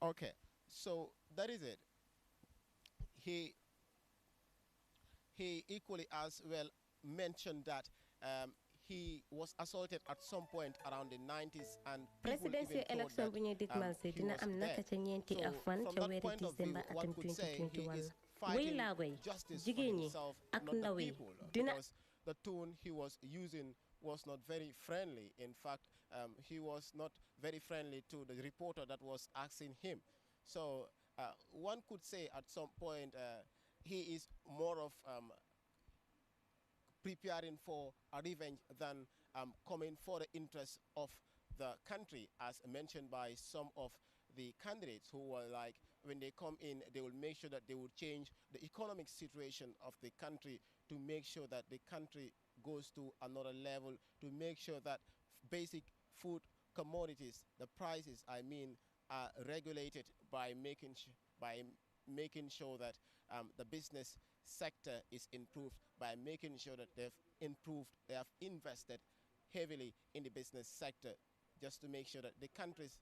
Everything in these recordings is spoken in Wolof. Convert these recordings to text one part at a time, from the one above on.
Okay, so that is it. He he equally as well mentioned that he was assaulted at some point around the 90s, and people Presidential even thought election that bu ñuy digmal si he dina was am naka dead. ca ñeenti So, fan from ca that weeri point of view, December one atum could say he 2021 is wéy fighting laago yi justice for jigéen ñi himself, ak not the ndaw yi people, dina because the tone he was using was not very friendly. In fact, he was not very friendly to the reporter that was asking him. So, one could say at some point he is more of preparing for a revenge than coming for the interest of the country, as mentioned by some of the candidates who were like, when they come in, they will make sure that they will change the economic situation of the country to make sure that the country goes to another level, to make sure that basic food commodities, the prices, I mean, are regulated by making sure that the business sector is improved, by making sure that they have invested heavily in the business sector, just to make sure that the countries.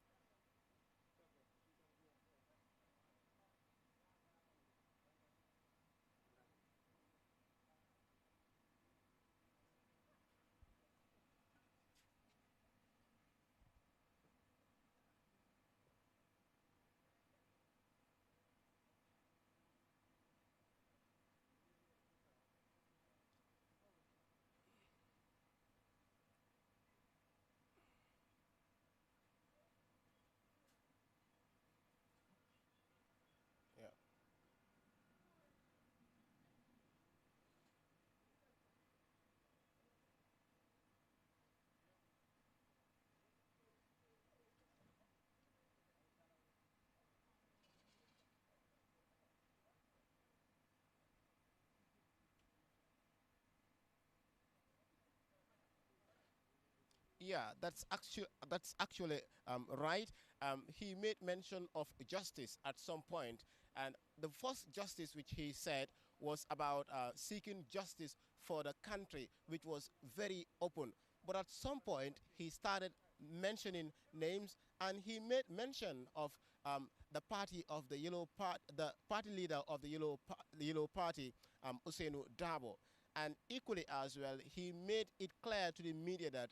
Yeah. Yeah, that's actually right. He made mention of justice at some point, and the first justice which he said was about seeking justice for the country, which was very open. But at some point, he started mentioning names, and he made mention of the party of the party leader of the Yellow Party, Usainu Dabo. And equally as well, he made it clear to the media that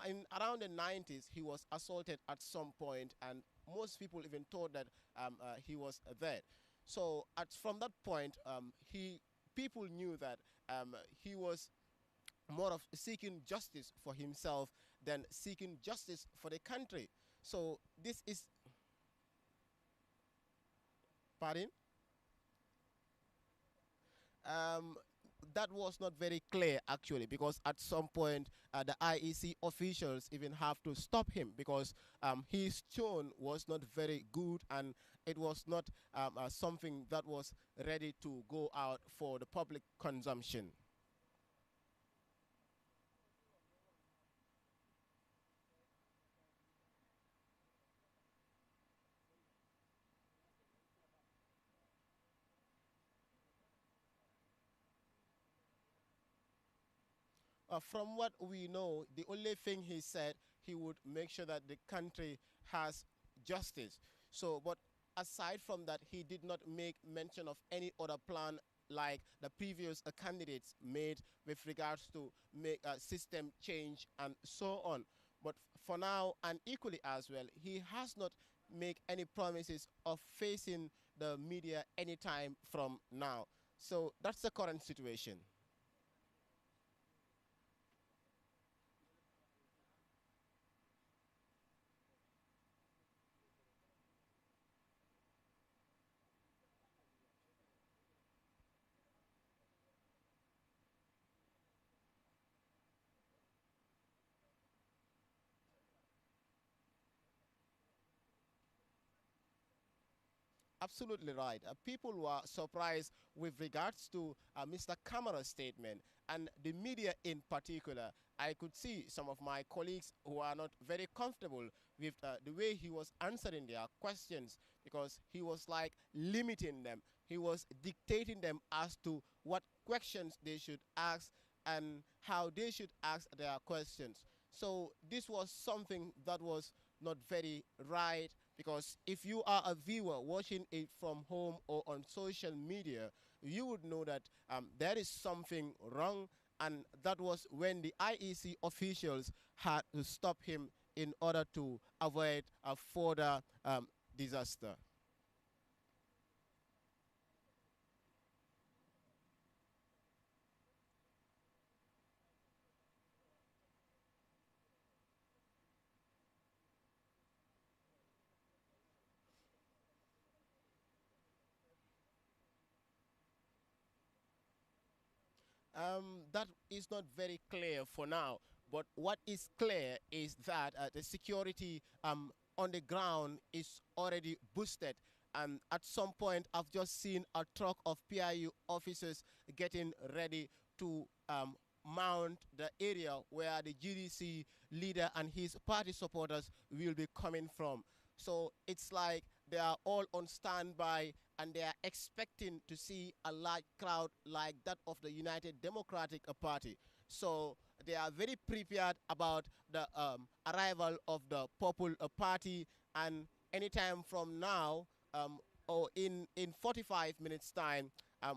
in around the 90s, he was assaulted at some point, and most people even thought that he was dead. So from that point, people knew that he was more of seeking justice for himself than seeking justice for the country. So this is, pardon? um, that was not very clear actually, because at some point the IEC officials even have to stop him because his tone was not very good, and it was not something that was ready to go out for the public consumption. From what we know, the only thing he said, he would make sure that the country has justice. So, but aside from that, he did not make mention of any other plan like the previous candidates made with regards to make a system change and so on. But for now, and equally as well, he has not make any promises of facing the media anytime from now. So that's the current situation. Absolutely right. People were surprised with regards to Mr. Kamara's statement, and the media in particular. I could see some of my colleagues who are not very comfortable with the way he was answering their questions, because he was like limiting them. He was dictating them as to what questions they should ask and how they should ask their questions. So this was something that was not very right, Because if you are a viewer watching it from home or on social media, you would know that there is something wrong, and that was when the IEC officials had to stop him in order to avoid a further disaster. That is not very clear for now. But what is clear is that the security on the ground is already boosted. And at some point, I've just seen a truck of PIU officers getting ready to mount the area where the GDC leader and his party supporters will be coming from. So it's like they are all on standby and they are expecting to see a large crowd like that of the United Democratic Party. So they are very prepared about the arrival of the Popular Party, and anytime from now or in 45 minutes time,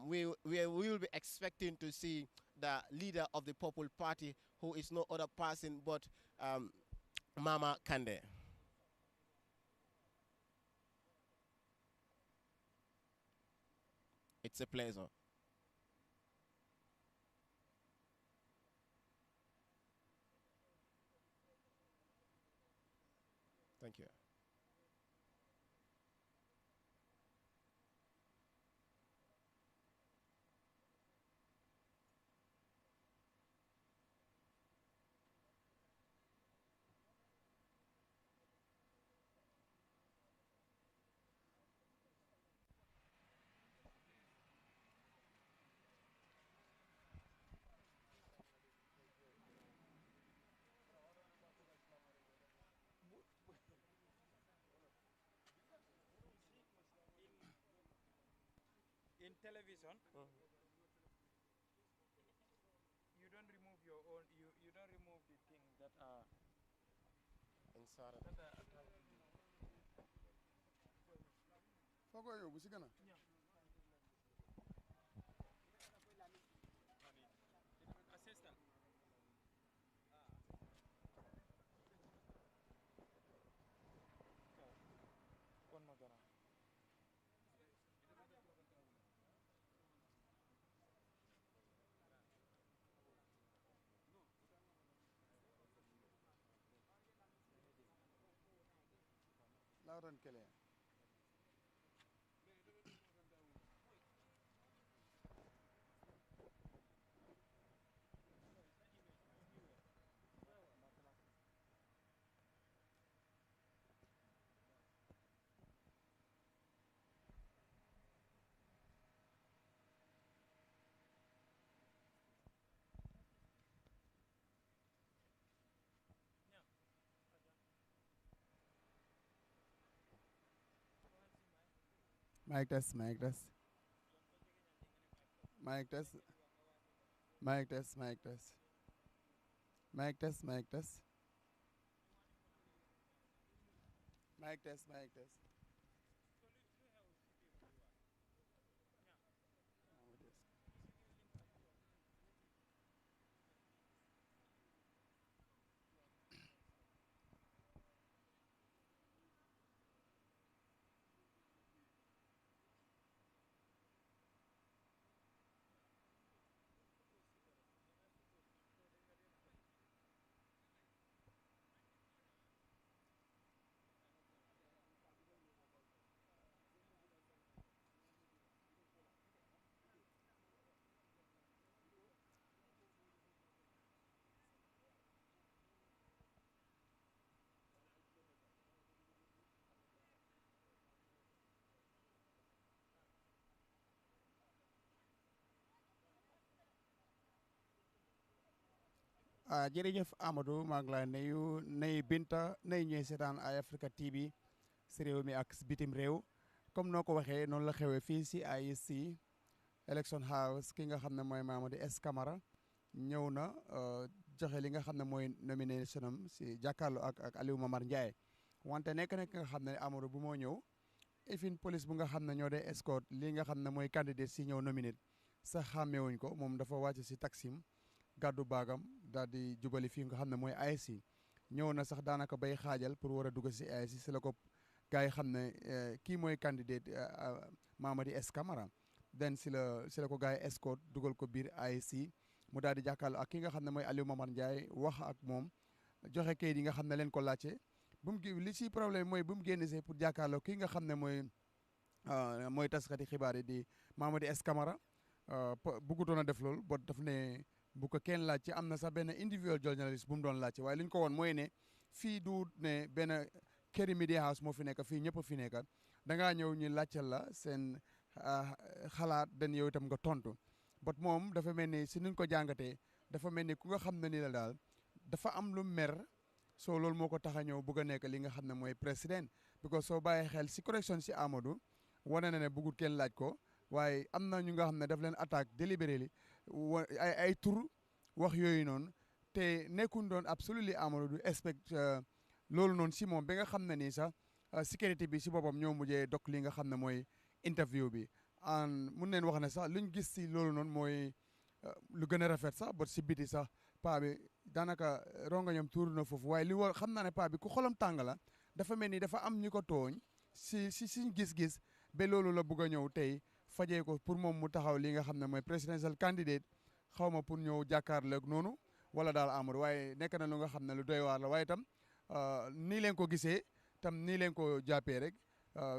we will be expecting to see the leader of the Popular Party, who is no other person but Mama Kande. It's a pleasure. Thank you. In television, you don't remove your own. You don't remove the thing that are Inside. attached. Fogo yo busigana. Assistant. One more. Loud and clear. Mic test, mic test. Mic test, mic test, mic test. Mic test, mic test. Mic test, mic test. jërëjëf Amadou maa ngi lay nuyu nuyu Binta nuyu ñuy seetaan ay Africa TV si réew mi ak si bitim réew comme noo ko waxee noonu la xewee fii si IEC Election House ki nga xam ne mooy Mamadou S Camara ñëw na joxe li nga xam ne mooy nomination am si jàkkaarloo ak Aliou Momar Ndiaye wante nekk na ki nga xam ne Amadou bu moo ñëw ifin police bu nga xam ne ñoo dee escort lii nga xam ne mooy candidate si ñëw nominate sax xàmmeewuñ ko moom dafa wàcc si taxim gàddu baagam daal di jubali fii nga xam ne mooy AIC ñëw na sax daanaka bay xaajal pour war a dugg si AIC si la ko gars yi xam ne kii mooy candidate Mamadi S Camara den si la ko gars yi escort dugal ko biir AIC mu daal di jàkkaarloo ak ki nga xam ne mooy Aliou Momar Ndiaye wax ak moom joxe kayit yi nga xam ne leen ko laajte bu mu li si problème mooy bu mu génn see pour jàkkaarloo ki nga xam ne mooy taskati xibaar yi di Mamadi S Camara bëggutoon a def loolu ba daf ne bu ko kenn laajte am na sax benn individual journaliste bu mu doon laajte waaye li ñu ko woon mooy ne fii du ne benn këri media house moo fi nekk fii ñëpp fi nekk da ngaa ñëw ñu laajteel la seen xalaat den yow itam nga tontu bot moom dafa mel ni si nuñ ko jàngatee dafa mel ni ku nga xam ne ni la daal dafa am lu mer soo loolu moo ko tax a ñëw bëgg a nekk li nga xam ne mooy président because soo bàyyee xel si correction si Amadou wane na ne bëggut kenn laaj ko waaye am na ñu nga xam ne daf leen attaque délibérément ay tur wax yooyu noonu te nekkuñ doon absolument Amadou du expect loolu noonu si moom ba nga xam ne nii sax sécurité bi si boppam ñoo mujjee dok li nga xam ne mooy interview bi mun neen wax ne sax luñ gis si loolu noonu mooy lu gën a rafet sax ba si biti sax paa bi daanaka rongañam tuur na foofu waaye li war xam naa ne paa bi ku xolam tàng la dafa mel ni dafa am ñu ko tooñ si gis-gis ba loolu la bugg a ñëw tey fajee ko pour moom mu taxaw li nga xam ne mooy presidential candidate xaw ma pour ñëw jàkkaarloog noonu wala daal Amadou waaye nekk na lu nga xam ne lu doy waar la waaye itam nii leen ko gisee tam nii leen ko jàppee rek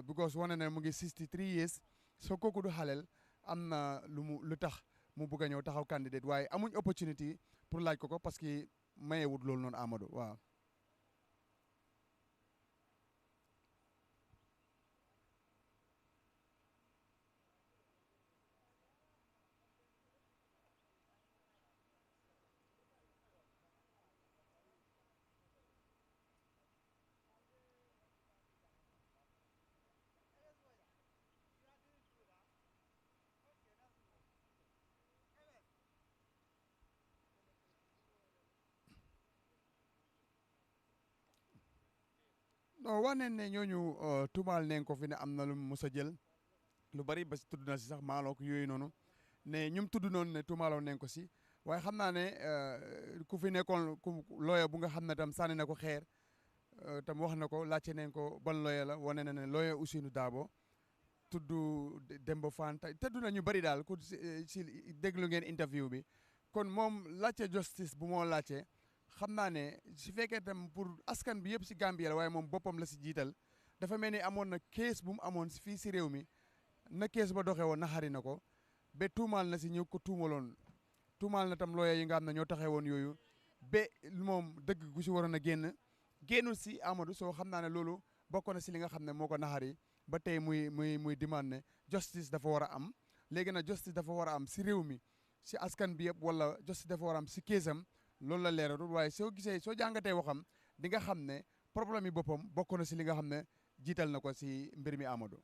because wane na mu ngi 63 years soo kooku du xaleel am na lu tax mu bugg a ñëw taxaw candidate waaye amuñ opportunity pour laaj ko parce que mayewut loolu noonu Amadou waaw. non wax nañ ne ñooñu tuumaal nañ ko fi ne am na lu mos a jël lu bari ba si tudd na si sax maalook yooyu noonu ne ñum tudd noonu ne tuumaaloon nañ ko si waaye xam naa ne ku fi nekkoon ku looya bu nga xam ne tam sànni na ko xeer tam wax na ko laajte nañ ko ban looya la wane na ne looya Ousseynou Dabo tudd Demba Fan tëdd na ñu bari daal ku si déglu ngeen interview bi kon moom laajte justice bu moo laajte xam naa ne su fekkee tam pour askan bi yëpp si Gambie la waaye moom boppam la si jiital dafa mel ni amoon na kees bu mu amoon fii si réew mi na kees ba doxee woon naxari na ko ba tuumaal na si ñëw ko tuumaloon tuumaal na tam looya yi nga xam ne ñoo taxee woon yooyu ba moom dëgg gu si waroon a génnul si Amadou soo xam naa ne loolu bokk na si li nga xam ne moo ko naxari ba tey muy demande ne justice dafa war a am léegi nag justice dafa war a am si réew mi si askan bi yëpp wala justice dafa war a am si keesam loolu la leeralul waaye soo gisee soo jàngatee waxam di nga xam ne problème yi boppam bokk na si li nga xam ne jiital na ko si mbir mi Amadou.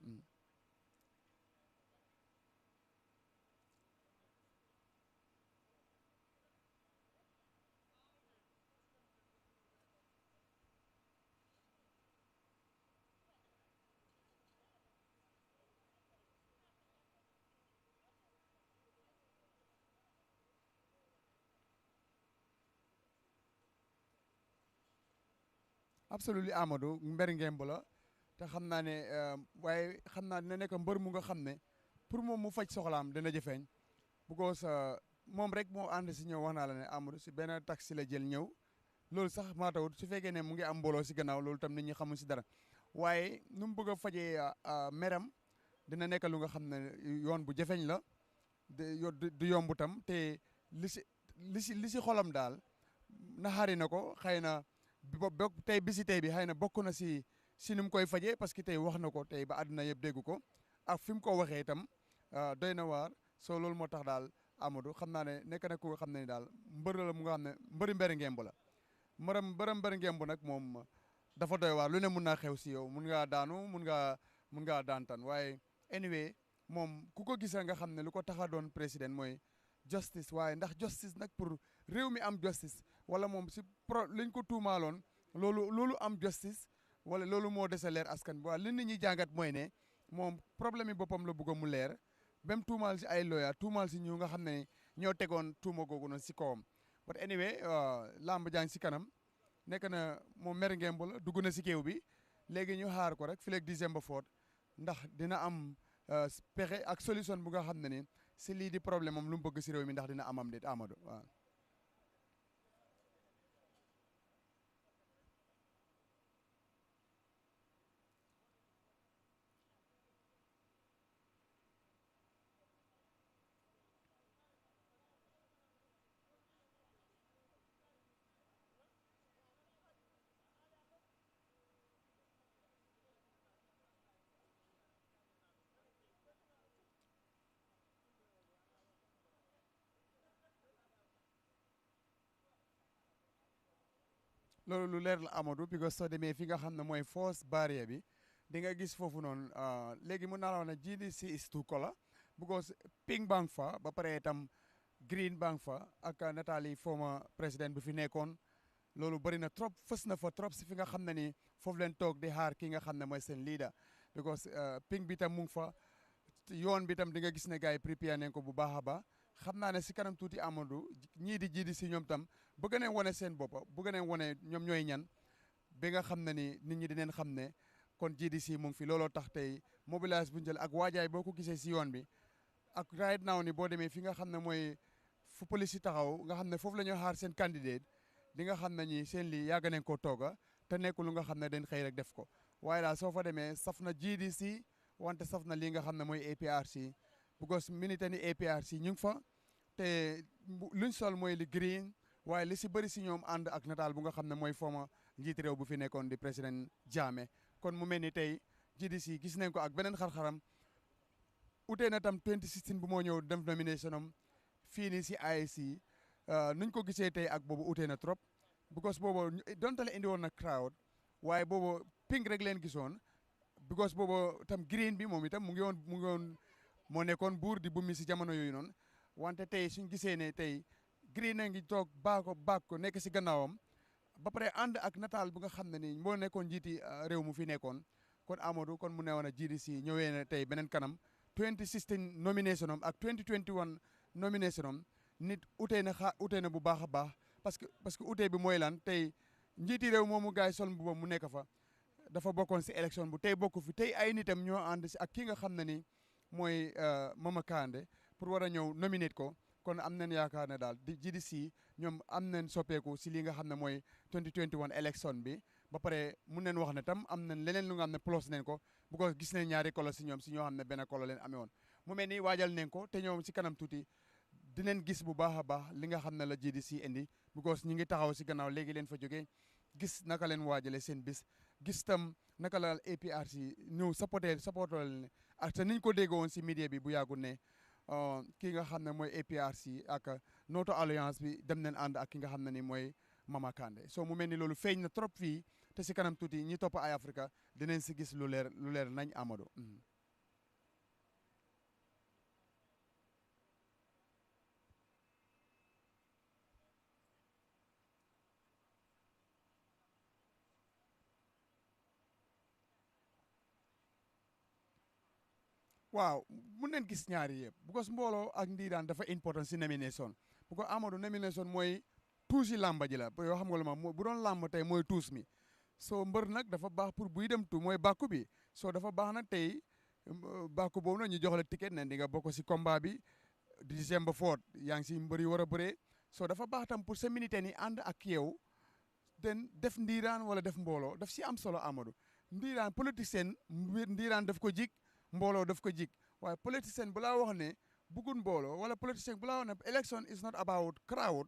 absolument Amadou mbër ngemb la te xam naa ne waaye xam naa dina nekk mbër mu nga xam ne pour moom mu faj soxlaam dina jëfeeñ because moom rek moo ànd si ñëw wax naa la ne Amadou si benn taxi la jël ñëw loolu sax maa tawut su fekkee ne mu ngi am mbooloo si gannaaw loolu tam nit ñi xamuñ si dara waaye nu mu bëgg a fajee meram dina nekk lu nga xam ne yoon bu jëfeeñ la du yomb tam te li si xolam daal naxari na ko xëy na tey bisi tey bi xëy na bokk na si ni mu koy fajee parce que tey wax na ko tey ba àdduna yëpp dégg ko ak fi mu ko waxee itam doy na waar soo loolu moo tax daal Amadou xam naa ne nekk na ku nga xam ne daal mbër la mu nga xam ne mbëri ngemb la mbëri ngemb nag moom dafa doy waar lu ne mun naa xew si yow mun ngaa daanu mun ngaa daantan waaye anyway moom ku ko gis nga xam ne lu ko tax a doon président mooy justice waaye ndax justice nag pour réew mi am justice wala moom si liñ ko tuumaaloon loolu am justice wala loolu moo dese leer askan bi waaye li nit ñi jàngat mooy ne moom problème yi boppam la bëgg mu leer même tuumaal si ay lawyer tuumaal si ñu nga xam ne ñoo tegoon tuuma googu noonu si kawam but anyway lamb jàng si kanam nekk na moom mer ngemb la dugg na si kéew bi léegi ñu xaar ko rek fileeg December 4 ndax dina am pexe ak solution bu nga xam ne ni si lii di problème am lu mu bëgg si réew mi ndax dina amam déet Amadou waaw. loolu lu leer la Amadou because soo demee fi nga xam ne mooy force barrière bi di nga gis foofu noonu léegi mun naa la wax ne GDC is two color because pink bank fa ba pare itam green bank fa ak nataali former président bi fi nekkoon loolu bëri na trop fës na fa trop si fi nga xam ne ni foofu leen toog di xaar ki nga xam ne mooy seen leader because pink bi tam mu ngi fa yoon bi tam di nga gis ne gars yi prépare nañ ko bu baax a baax xam naa ne si kanam tuuti Amadou ñii di GDC ñoom tam bëgg nañ wane seen boppa bëgg nañ wane ñoom ñooy ñan bi nga xam ne ni nit ñi dinañ xam ne kon GDC mu ngi fi looloo tax tey mobilise bu ñu jël ak waajaay boo ko gisee si yoon bi ak right now ni boo demee fi nga xam ne mooy fu police yi taxaw nga xam ne foofu la ñoo xaar seen candidate di nga xam ne ñi seen lii yàgg nañ koo tooga te nekkul lu nga xam ne dañ xëy rek def ko waaye daal soo fa demee saf na GDC wante saf na lii nga xam ne mooy APRC because minute ni APRC ñu ngi fa te luñ sol mooy li green waaye li si bëri si ñoom ànd ak nataal bu nga xam ne mooy former njiiti réew bu fi nekkoon di président Jammeh kon mu mel ni tey GDC gis nañ ko ak beneen xar-xaram utee na tam 2016 bu moo ñëw def nomination am fii nii si IEC nuñ ko gisee tey ak boobu utee na trop because boobu donte la indi woon na crowd waaye boobu pink rek leen gisoon because boobu tam green bi moom itam mu ngi woon moo nekkoon buur di bu mi si jamono yooyu noonu wante tey suñ gisee ne tey green a ngi toog baak ko nekk si gannaawam ba pare ànd ak nataal bu nga xam ne ni moo nekkoon njiiti réew mu fi nekkoon kon Amadou kon mu newoon a GDC ñëwee na tey beneen kanam 2016 nomination am ak 2021 nomination am nit utee na bu baax a baax parce que utee bi mooy lan tey njiiti réew moomu gaay sol mbubam mu nekk fa dafa bokkoon si élection bu tey bokku fi tey ay nitam ñoo ànd si ak ki nga xam ne ni mooy Mama Kandeh pour war a ñëw nominate ko kon am nañ yaakaar ne daal di GDC ñoom am nañ soppeeku si li nga xam ne mooy 2021 élection bi ba pare mun nañ wax ne tam am nañ leneen lu nga xam ne plus nañ ko bu ko gis nañ ñaari kolo si ñoom si ñoo xam ne benn kolo leen amee woon mu mel ni waajal nañ ko te ñoom si kanam tuuti dinañ gis bu baax a baax li nga xam ne la GDC indi because ñi ngi taxaw si gannaaw léegi leen fa jógee gis naka leen waajale seen bis gis tam naka la APRC ñëw supporté leen ak te niñ ko déggoo woon si media bi bu yàggul ne ki nga xam ne mooy APRC ak Noto Alliance bi dem nañ ànd ak ki nga xam ne ni mooy Mama Kandeh so mu mel ni loolu feeñ na trop fii te si kanam tuuti ñi topp ay Africa dinañ si gis lu leer nañ Amadou. waaw mun nañ gis ñaari yëpp because mbooloo ak ndiiraan dafa important si nomination bu ko Amadou nomination mooy tuusi làmba ji la yoo xam nga lu ma bu doon làmb tey mooy tuus mi soo mbër nag dafa baax pour buy dem tu mooy bàkku bi soo dafa baax nag tey bàkku boobu nag ñu jox la ticket ne di nga bokk si combat bi December 4 yaa ngi si mbër yi war a bëree soo dafa baax tam pour sa militaire yi ànd ak yow den def ndiiraan wala def mbooloo daf si am solo Amadou ndiiraan politicien ndiiraan daf ko jig mbooloo daf ko jig waaye politicien bu laa wax ne bëggul mbooloo wala politicien bu laa wax ne election is not about crowd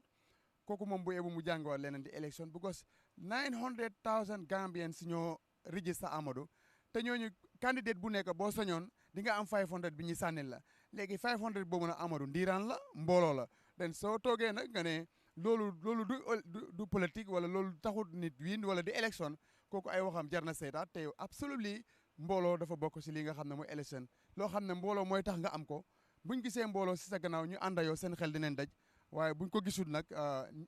kooku moom bu ebu mu jàngiwaat leneen di election because 900,000 Gambians ñoo register Amadou te ñooñu candidate bu nekk boo soñoon di nga am 500 bi ñu sànnil la léegi 500 boobu nag Amadou ndiiraan la mbooloo la den soo toogee nag nga ne loolu du politique wala loolu taxut nit win wala di election kooku ay waxam jar na seetaat te absolutely mbooloo dafa bokk si li nga xam ne mooy élection loo xam ne mbooloo mooy tax nga am ko buñ gisee mbooloo si sa gannaaw ñu ànda yow seen xel dineen daj waaye buñ ko gisul nag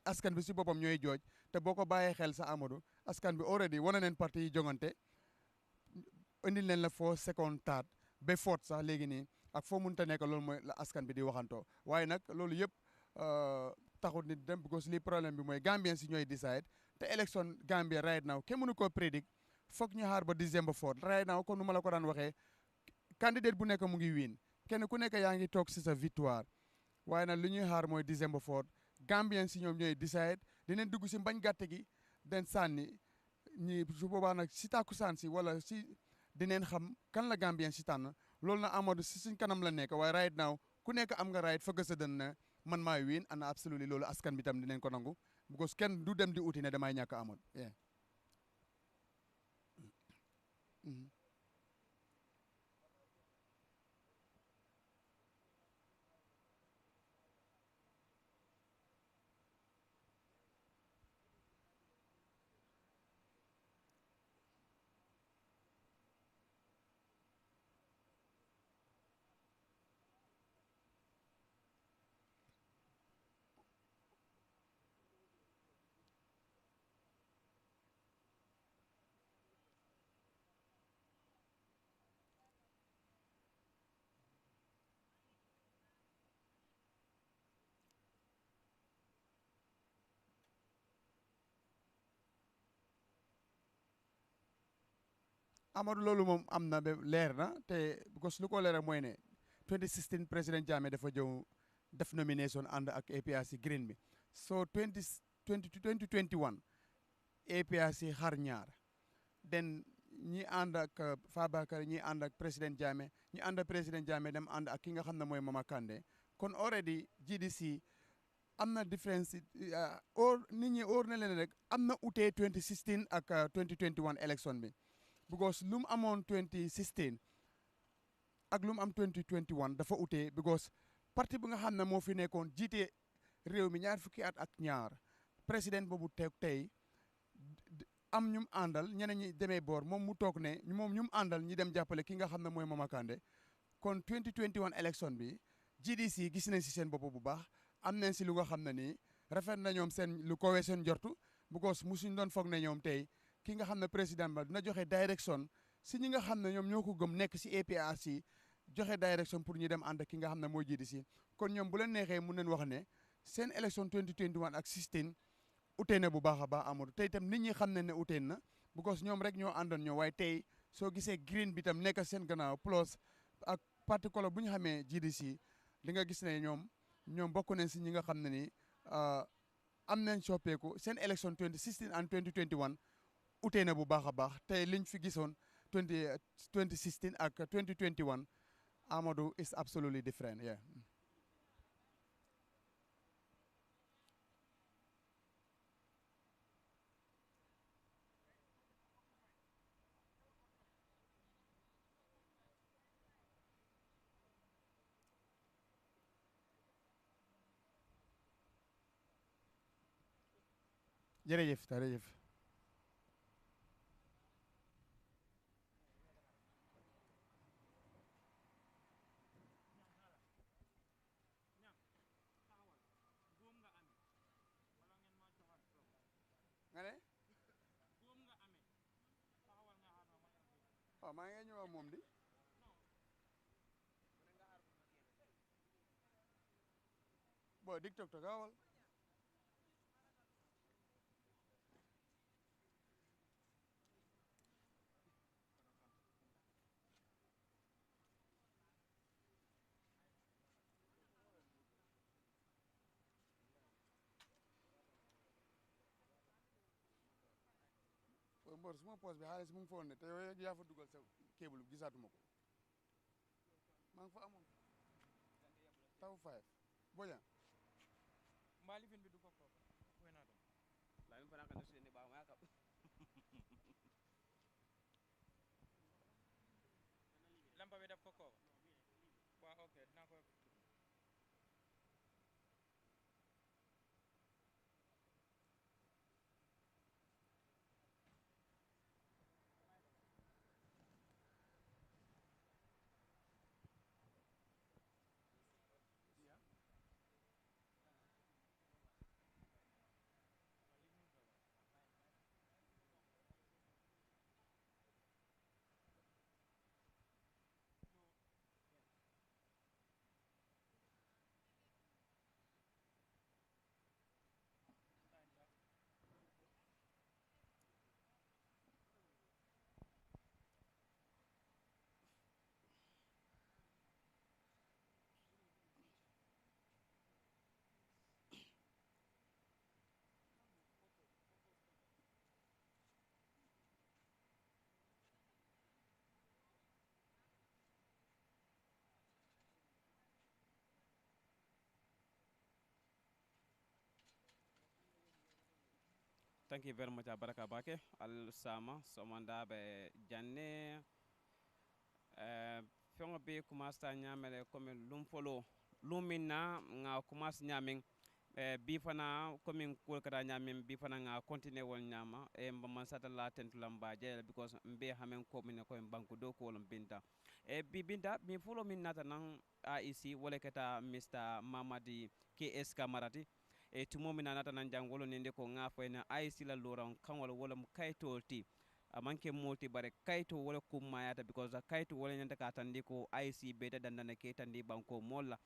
askan bi si boppam ñooy jooj te boo ko bàyyee xel sa Amadou askan bi already wane neen parti yi jongante indil leen la foo second third ba fourth sax léegi nii ak foo mënta nekk loolu mooy la askan bi di waxantoo waaye nag loolu yëpp taxut nit dem because li problème bi mooy Gambien si ñooy decide te élection Gambia right now kenn mënu koo prédict foog ñu xaar ba December 4 right now comme nu ma la ko daan waxee candidate bu nekk mu ngi win kenn ku nekk yaa ngi toog si sa victoire waaye nag lu ñuy xaar mooy December 4 Gambien si ñoom ñooy decide dinañ dugg si mbañ gàtte gi den sànni ñi su boobaa nag si tàkkusaan si wala si dineen xam kan la Gambien si tànn loolu na Amadou si suñ kanam la nekk waaye right now ku nekk am nga right fëgg sa dën ne man maay win ana absolutely loolu askan bi tam dinañ ko nangu because kenn du dem di uti ne damay ñàkk Amadou yeah. Amadou loolu moom am na ba leer na te because lu ko leeral mooy ne 2016 président Jammeh dafa jëw def nomination ànd ak APRC Green bi so 2021 APRC xar ñaar den ñi ànd ak Fabakary ñi ànd ak président Jammeh ñi ànd ak président Jammeh dem ànd ak ki nga xam ne mooy Mama Kandeh kon already GDC am na différence or nit ñi óor na leen rek am na utee 2016 ak 2021 élection bi because lu mu amoon 2016 ak lu mu am 2021 dafa utee because parti bi nga xam ne moo fi nekkoon jiite réew mi ñaar fukki at ak ñaar président boobu tey am ñum àndal ñeneen ñi demee boor moom mu toog ne moom ñum àndal ñi dem jàppale ki nga xam ne mooy Mama Kandeh kon 2021 élection bi GDC gis nañ si seen bopp bu baax am nañ si lu nga xam ne nii rafet na ñoom seen lu kowee seen jortu because musuñ doon foog ne ñoom tey ki nga xam ne président ba dina joxe direction si ñi nga xam ne ñoom ñoo ko gëm nekk si APRC joxe direction pour ñu dem ànd ak ki nga xam ne mooy GDC kon ñoom bu leen neexee mun nañ wax ne seen élection 2021 ak 16 utee na bu baax a baax Amadou tey itam nit ñi xam ne ne utee na because ñoom rek ñoo àndoon ñoo waaye tey soo gisee green bi tam nekk seen gannaaw plus ak parti kolo bu ñu xamee GDC li nga gis ne ñoom bokk nañ si ñi nga xam ne ni am nañ soppeeku seen élection 2016 and 2021 utee na bu baax a baax tey liñ fi gisoon 2016 ak 2021 Amadou is absolutely different yeah. jërëjëf jërëjëf nga ne waaw maa ngi ñëw ak moom di bo dik tok gaawal Mbor suma poos bi xaalis mu ngi foon ne te yow yaa fa dugal sa cable bi gisaatuma ko maa ngi fa amoon taw 5 boja mbali fin bi du ko ko wena dum la min fana kan sene ba ma ka lampa bi daf ko ko wa okay dina ko thank you very much abaraka bake al sama somanda be janne fengo be commence nyamele comme folo lumina nga commence nyamin bi fana comme ko kata nyamin bi fana nga continuer won nyama e mbama satala tentulam ba jeel because mbe hamen ko min ko banku do ko lom binta e bi binta mi folo min nata nan AIC wala kata Mr Mamadi KS Kamarati e tumo min nata nan jangolo ninde ko nga fayna AIC la loran kan wala mu kayto ti amanke multi bare kayto wala kummayata because kayto wala nyanta ka tandi ko IC beta dandana ke tandi banko molla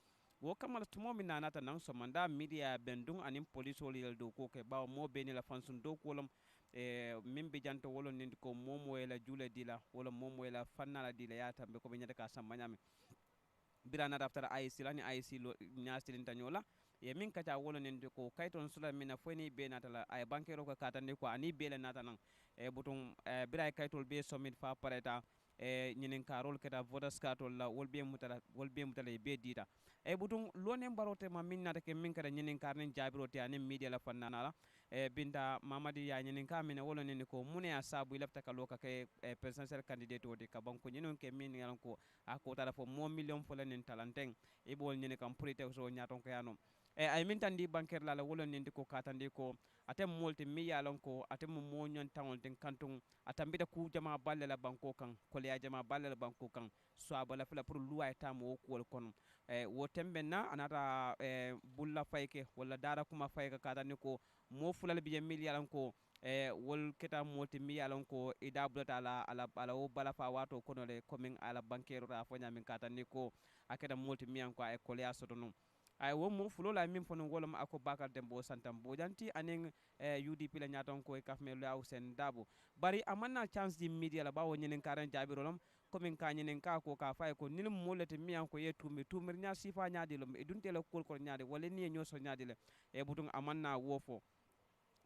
wo kamala tumo min nanata nan so manda media bendung anim police wol yel do ko ke bawo mo beni la fansun do ko lom min be janto wolo nindi ko momo wala jule dila wala momo wala fannala dila ya tambe ko be nyata ka sambanyame birana daftara IC lani IC lo nyastilin tanyola ye min kaca wolo nen ko kayton sula mina foni be natala ay bankero ko katande ko ani be le nata nan e butum bira kaytol be somit fa pareta e nyinen karol keta vodas katol la wolbe mutala be dita e butum lonen barote ma min nata ke min kada nyinen karnen jabirote ani media la fannala e binta mamadi ya nyinen ka mina wolo nen ko mune asabu ilafta kaloka ke presidential candidate odi ka banko nyinen ke min yalan ko ako tala fo mo million fo len talanteng e bol nyine kam purite so nyaton ko yanom e ay min tandi banker la wolon nindi ko katandi ko atem molti mi yalon ko atem mo nyon tangol den kantung atambita ku jama balle la banko kan ko le jama balle la banko kan so abala fala pour luwa tam wo ko kon e wo tembe na anata bulla fayke wala dara kuma fayka katandi ko mo fulal bi mi yalon ko e wol keta molti mi yalon ko ida bulata ala o bala fa wato kono le komin ala bankero ta fo nyamin katandi ko akeda molti mi an ko e ko le asoto ay wo mo fulo la min fono wolom ako bakar dembo santam bojanti anen UDP la nyaton ko e kafme law sen dabo bari amanna chance di media la bawo nyenen karan jabirolom komin ka nyenen ka ko ka fay ko nilim molete mi an ko ye tumir nya sifa nyaadi lom e dunte la kol ko nyaade wala ni nyoso nyaade le e budun amanna wofo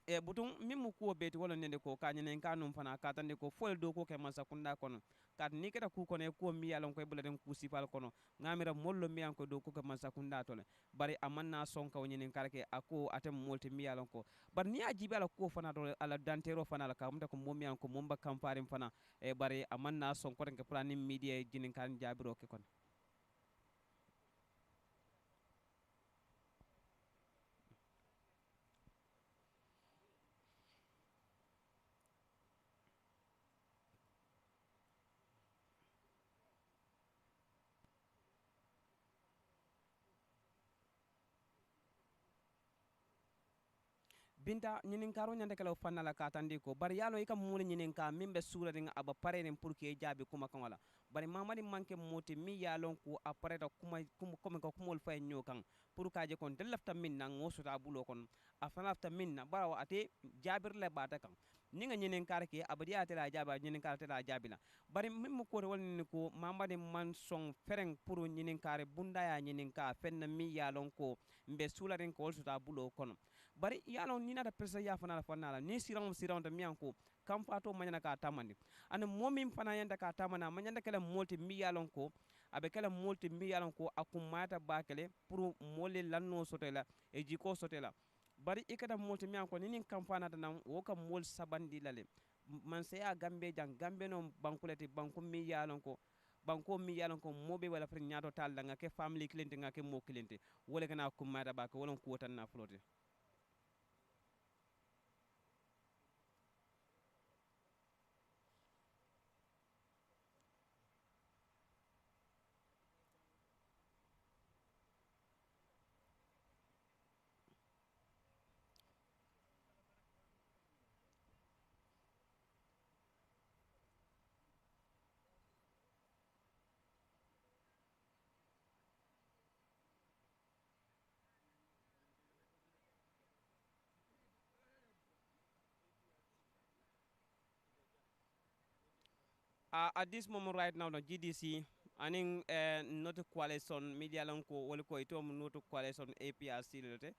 e butun min mu kuwo beti wala nende ko kanyenen kanum fana katande ko fol do ko ke masa kunda kono kat ni keta ku kono e ko mi yalon koy buladen ku sifal kono ngamira mollo mi an ko do ko ke masa kunda tole bari amanna son ka wonyenen karake ako atem molti mi yalon ko bar ni ajibi ala ko fana to ala dantero fana ala kamta ko momi an ko momba kamparim fana e bari amanna son ko ke planin media jinin kan jabiro ke kono binta ñinin karo ñande kala fanna la katandi ko bari yalo ikam mule ñinin ka mimbe sura dinga aba pare nen pour que jaabi kuma kan wala bari mamadi manke moti mi yalon ko apare ta kuma ko kumol fay ñokan pour ka je kon delafta min na ngosuta bulo kon afana lafta min na baraw ate jaabir le bata kan ni nga ñinin kar ke abadi ate la jaaba ñinin kar te la jaabila bari mim ko wol ni ko mamadi man son fereng pour ñinin kare bunda ya ñinin ka fenna mi yalon ko mbe sula den ko suta bulo kon bari yalon ni nata pesa ya fana la fana la ni siran ta miyanko kam fato manyana ka tamandi an momin fana yanda ka tamana manyanda kala molti mi yalon ko abe kala molti mi yalon ko akumata bakele pour mole lanno sotela e jiko sotela bari ikata molti miyanko ni kam fana tan wo kam mol sabandi lale man se ya gambe jang gambe no bankuleti banku mi yalon ko banko mi yalon ko mobe wala fre nyato tal nga ke family client nga ke mo client wala kana kumata bakele wala ko tan na flotte at this moment right now, the GDC aning not coalition media lan ko wol ko ito not coalition APRC lote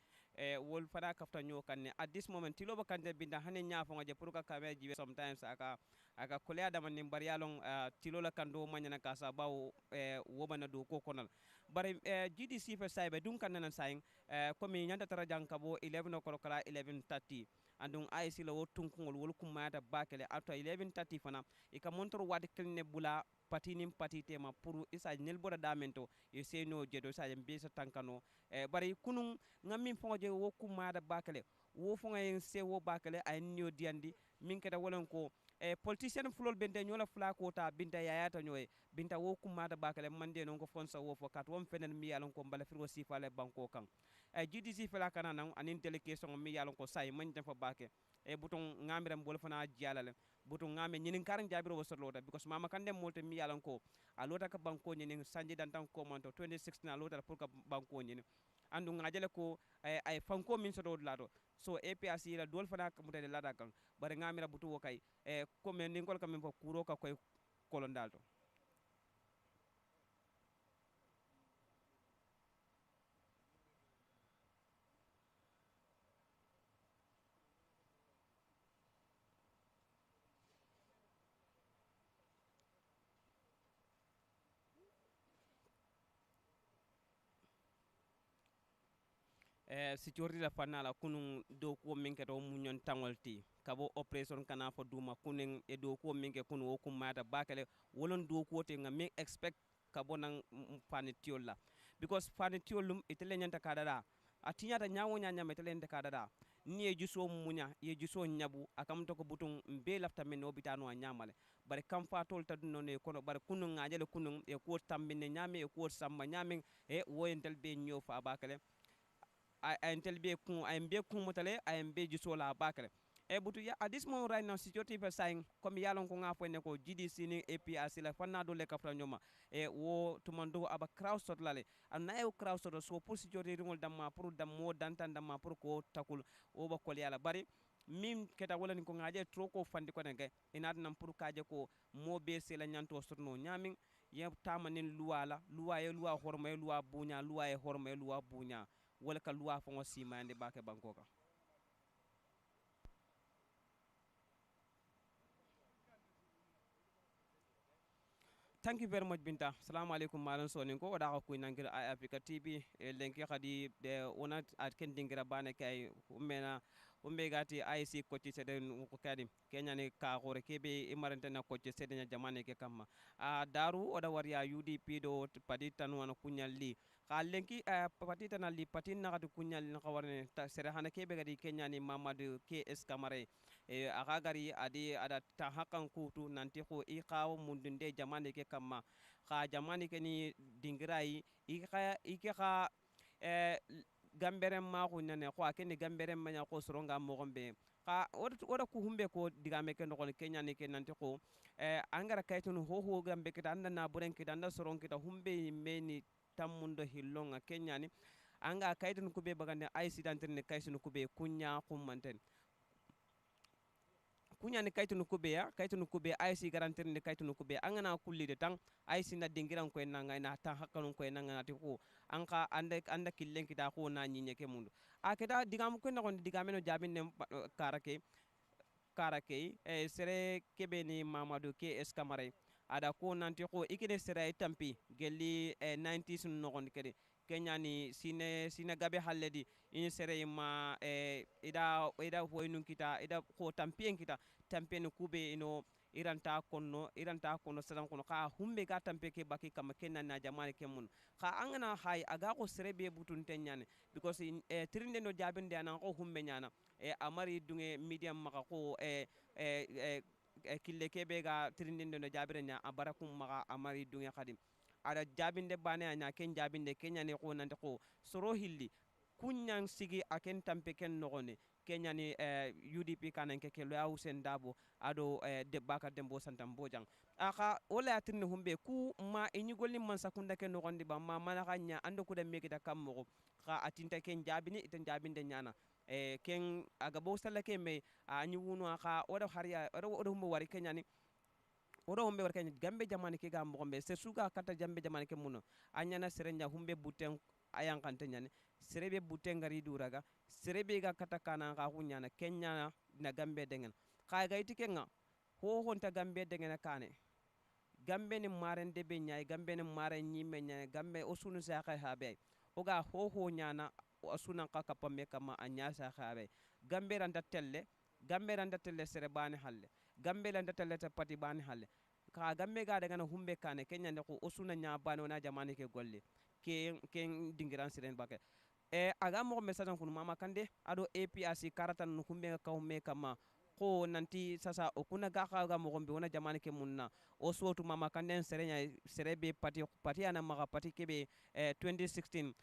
wol fana kafta nyo kanne at this moment tilo ba kande binda hanen nya fo ngaje pour ka kame jibe sometimes aka kolea da man bari yalon tilo la kando manyana kasa baw wobana do ko konal bari GDC fe saybe dum kan nan saying comme nyanda tara jankabo 11 o'clock kala 11:30 andun AIC la wo tunkungol wol kumata bakele ato 11:30 fana ika montor wadi kelne bula patinin patitema pour isa nel bora damento e seno jedo sa yambe sa tankano bari kunun ngamin fongo je wo kumata bakele wo fongo en se wo bakele ay nyo diandi min keda wolon ko politicien fulol bente nyola fula ko ta binta yayata nyoy binta wo kumata bakale mande non ko fonsa wo fo kat won fenen mi yalon ko bala firgo sifale banko kan GDC fela kana nan anin delegation mi yalon ko say man fa bake buton ngamiram bol fana jialale buton ngame nyinin karan jabiro wo sorlota because mama kande molte mi yalon ko a lota ka banko nyinin sanji dan tan ko manto 2016 na lota pour ka banko nyinin andu ngajele ko ay fanko min sodo lado so APRC la dol fana ka mutade lada kan bare ngamira butu wo kay ko men ningol kam fo kuro ka koy kolondal to security la fanala kunun do ko minke to munyon tangolti kabo operation kana fo duma kunen e do ko minke kunu o kumata bakale wolon do ko te ngam expect kabo nan fanitiola because fanitiolum itele nyanta kadada atinyata nyawo nyanya metele nde kadada ni e juso munya ye juso nyabu akam to ko butun be lafta men obitano nyamale bare kam fa tol tadu non e kono bare kunun ngajele kunun e ko tambine nyame e ko samba nyame e woyentel be nyofa bakale I tell be kun I am be kun motale I am be jusola bakale e butu ya at this moment right now security per saying comme yalon ko ngafo ne ko GDC ni APRC la fanna do le kafra nyoma e wo tumando aba crowd sot lale an na e crowd sot so pour security ngol damma pour dammo dantan damma pour ko takul o ba kol yala bari mim keta wala ni ko ngaje tro ko fandi ko nge inad nam pour kaje ko mo be se la nyanto sotno nyamin ye tamanin luwala luwa ye luwa horma ye luwa bunya luwa ye horma ye luwa bunya wala ka luwa fongo simande bake bankoka thank you very much binta assalamu alaikum malan sonin ko wada ko nangir ay africa tv e lenki khadi de wona at ken dingira bane kay umena umbe gati IC ko ci seden ko kadi kenya ni ka gore kebe imarante na ko ci seden jamane ke kamma a daru oda warya UDP do padi tan wana kunyalli ka lenki pati tan ali pati na gadi kunyal na kawarne sere hana kebe gadi kenya ni mamadu KS kamare aga gari adi ada ta hakan kutu nanti ko i kawo mundunde jamane ke kamma ka jamane ke ni dingirai i ke ka gambere ma ko nane ko akeni gambere ma nya ko soronga mo gombe ka oda ku humbe ko digame ke no kenya ni ke nanti ko angara kaytun ho ho gambe ke anda na buren ke anda soron ke ta humbe meni tammundo hillonga kenya ni anga kaytun kube bagande ay sidantirne kaytun kube kunya kummanten kunya ni kaytunu kube ya kaytunu kube IC garantir ni kaytunu kube angana kulli de tang IC na dingiran ko nanga na ta hakkanun ko nanga na ko anka anda killen kita ko na nyinye ke mundu akeda digam ko na kon digameno jabin ne karake sere kebe ni Mamadou KS Kamara ada ko nanti ko ikine sere tampi gelli 90s no gon kede kenya ni sine gabe halledi ini sere ma ida hoynun kita ida ko tampien kita tampien kube ino iranta konno sadan kono ka humbe ga tampe ke baki kam kenna na jamane ke mun ka angana hay aga ko serebe butun tenyane because trinde no jabinde anan ko humbe nyana amari dunge medium maka ko kille kebe ga trinde no jabire nya abarakum maka amari dunge khadim ada jabinde bane anya ken jabinde kenya ne ko nante ko soro hilli kunyan sigi aken tampe ken nogone kenya ni UDP kanan ke lo Hussein Dabo ado de baka dembo santam bojang aka wala atinne humbe ku ma enyi golni man sakunda ken nogondi ba ma mana kanya ando ku de mekita kammo ka atinta ken jabini iten jabinde nyana ken aga bo sala ke me anyi wunu aka odo hariya odo humbe wari kenya ni odo humbe war kenya gambe jamane ke gambo gombe se suga kata jambe jamane ke muno anyana serenya humbe buten ayan kante nyane serebe buten ngari duraga serebe ga kata kana ka hunyana kenya na gambe dengan ka ga itikenga ho honta gambe dengan kane gambe ni maren debe nyaay gambe ni maren nyime nyaay gambe osunu sa ka habe oga ho ho nyana sunan ka kapamme kama anya sa khabe gambe randa telle gambe randa telle sere bani halle gambe randa telle te pati bani halle ka gambe ga daga na humbe kane kenya ne ko osuna nya bani wana jamani ke golle ke dingiran siren bake aga mo message kun mama kande ado APRC karatan no humbe ka humme kama ko nanti sasa o kuna ga mo gombe wona jamani ke munna o sotu mama kande serenya serebe pati ana maga pati kebe 2016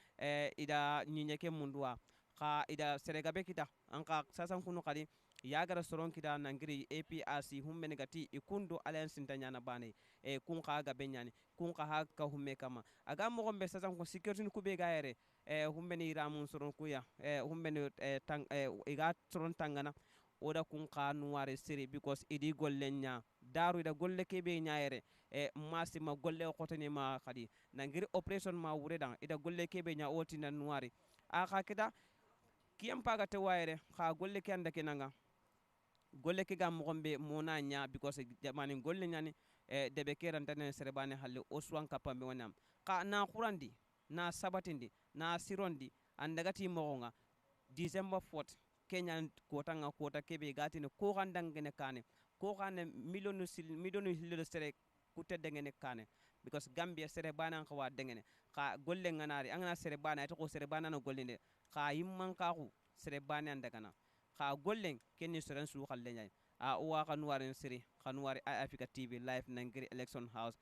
ida nyinyeke mundua ka ida seregabe kita anka sasa kunu kadi yagara soron kita nangiri APRC humme negati ikundo alliance ntanya na bane kun ka ga benyani kun ka ha ka humme kama aga mo gombe sasa ko security ku be gaere humme ni ramun soron kuya humme ni iga soron tangana oda kun ka nuware siri because idi golle nya daru ida golle kebe nyaere masima golle o khotani ma khadi nangiri operation ma wureda ida golle kebe nya oti na nuwari aka kita kiyam paga te wayre kha golle ke anda kenanga golle ke gam gombe mona nya because jamani golle nyani debe ke rantane serebane halle oswan kapambe wonam ka na khurandi na sabatindi na sirondi andagati mogonga December 4th Kenya kota kebe gati ne ko gandangene kane ko kane millionu hillo sere kutedde ngene kane because Gambia sere bana ko wa dengene ka golle nganari angana sere bana to ko sere bana no golle ka yimman ka ku sere bana andagana ka golle kenni sere su khalle nyay a wa kanwari siri kanwari Africa TV live nangiri election house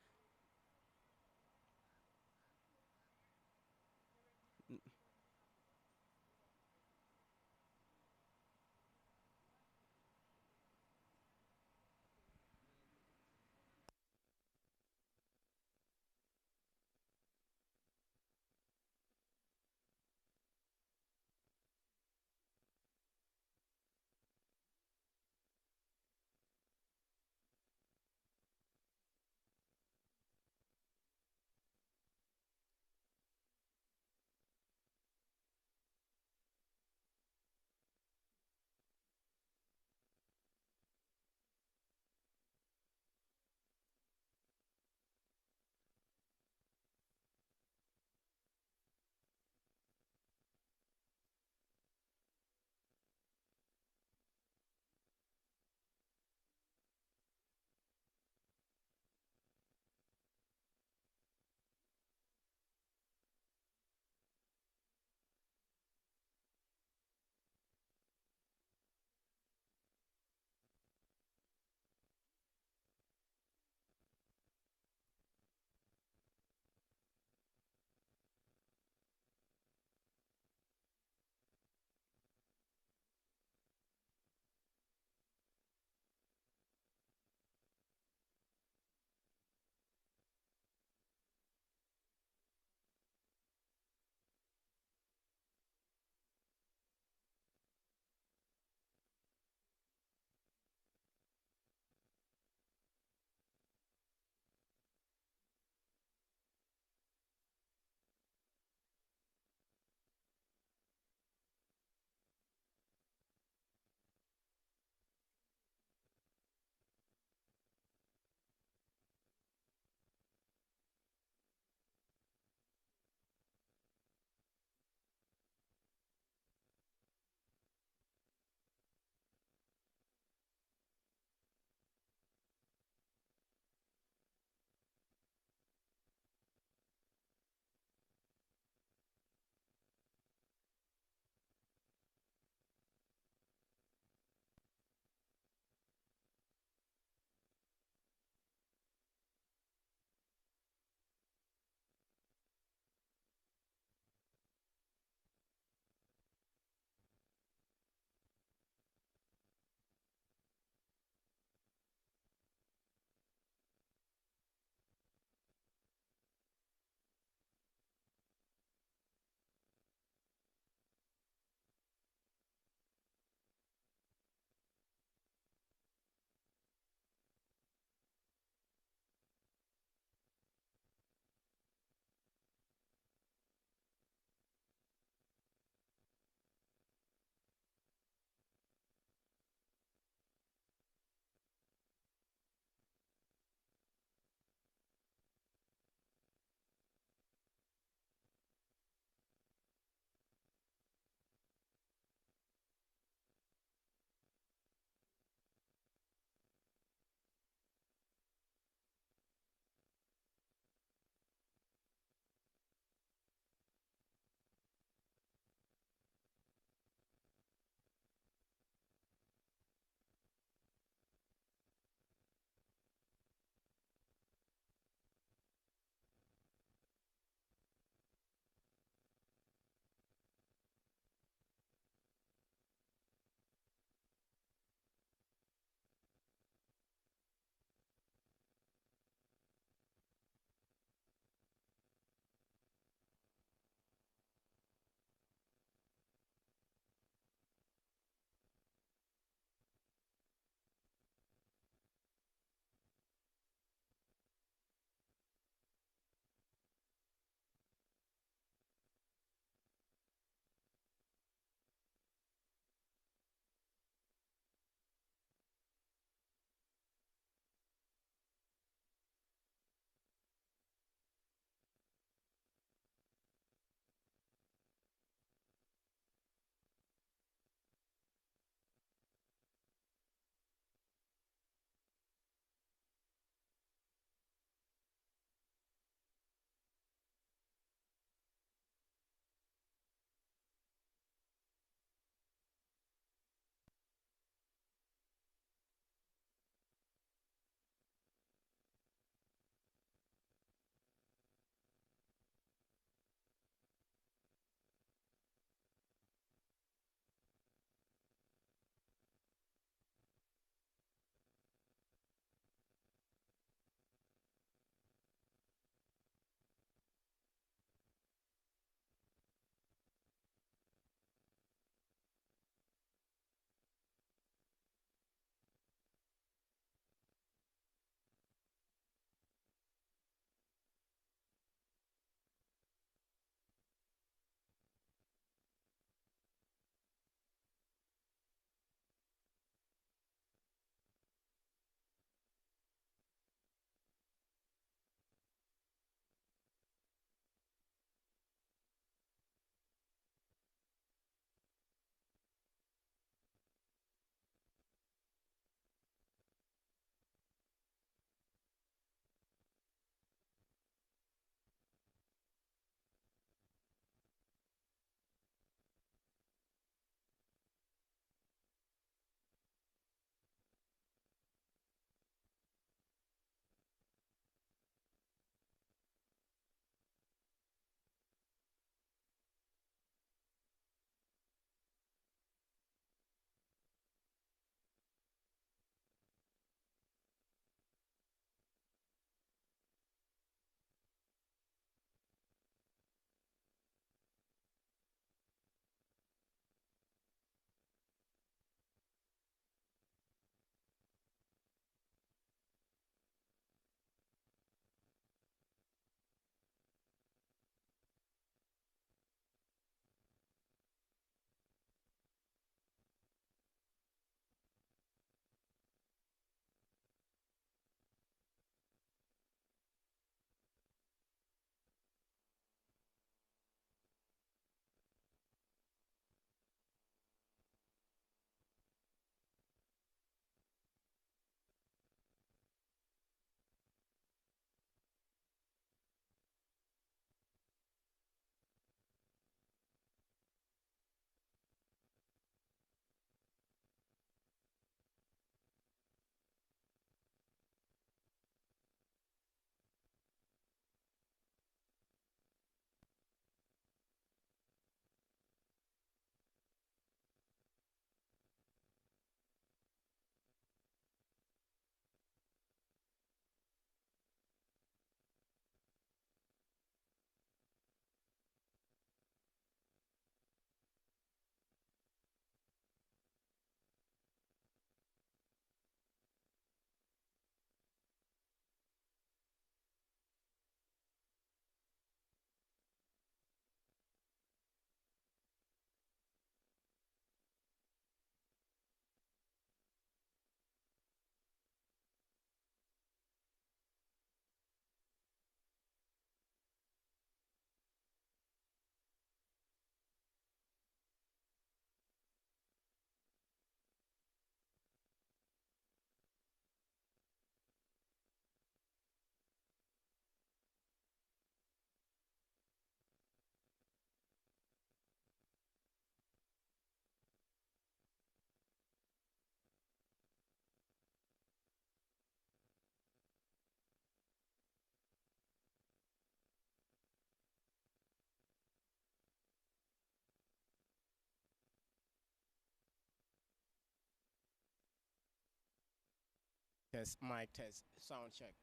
mic test, sound check.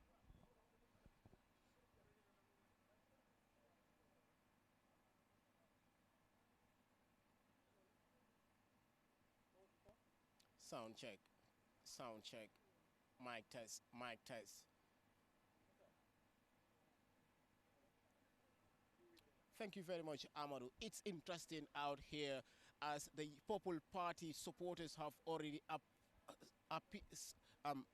Sound check, sound check, mic test, mic test. Thank you very much, Amadou. It's interesting out here as the Popular Party supporters have already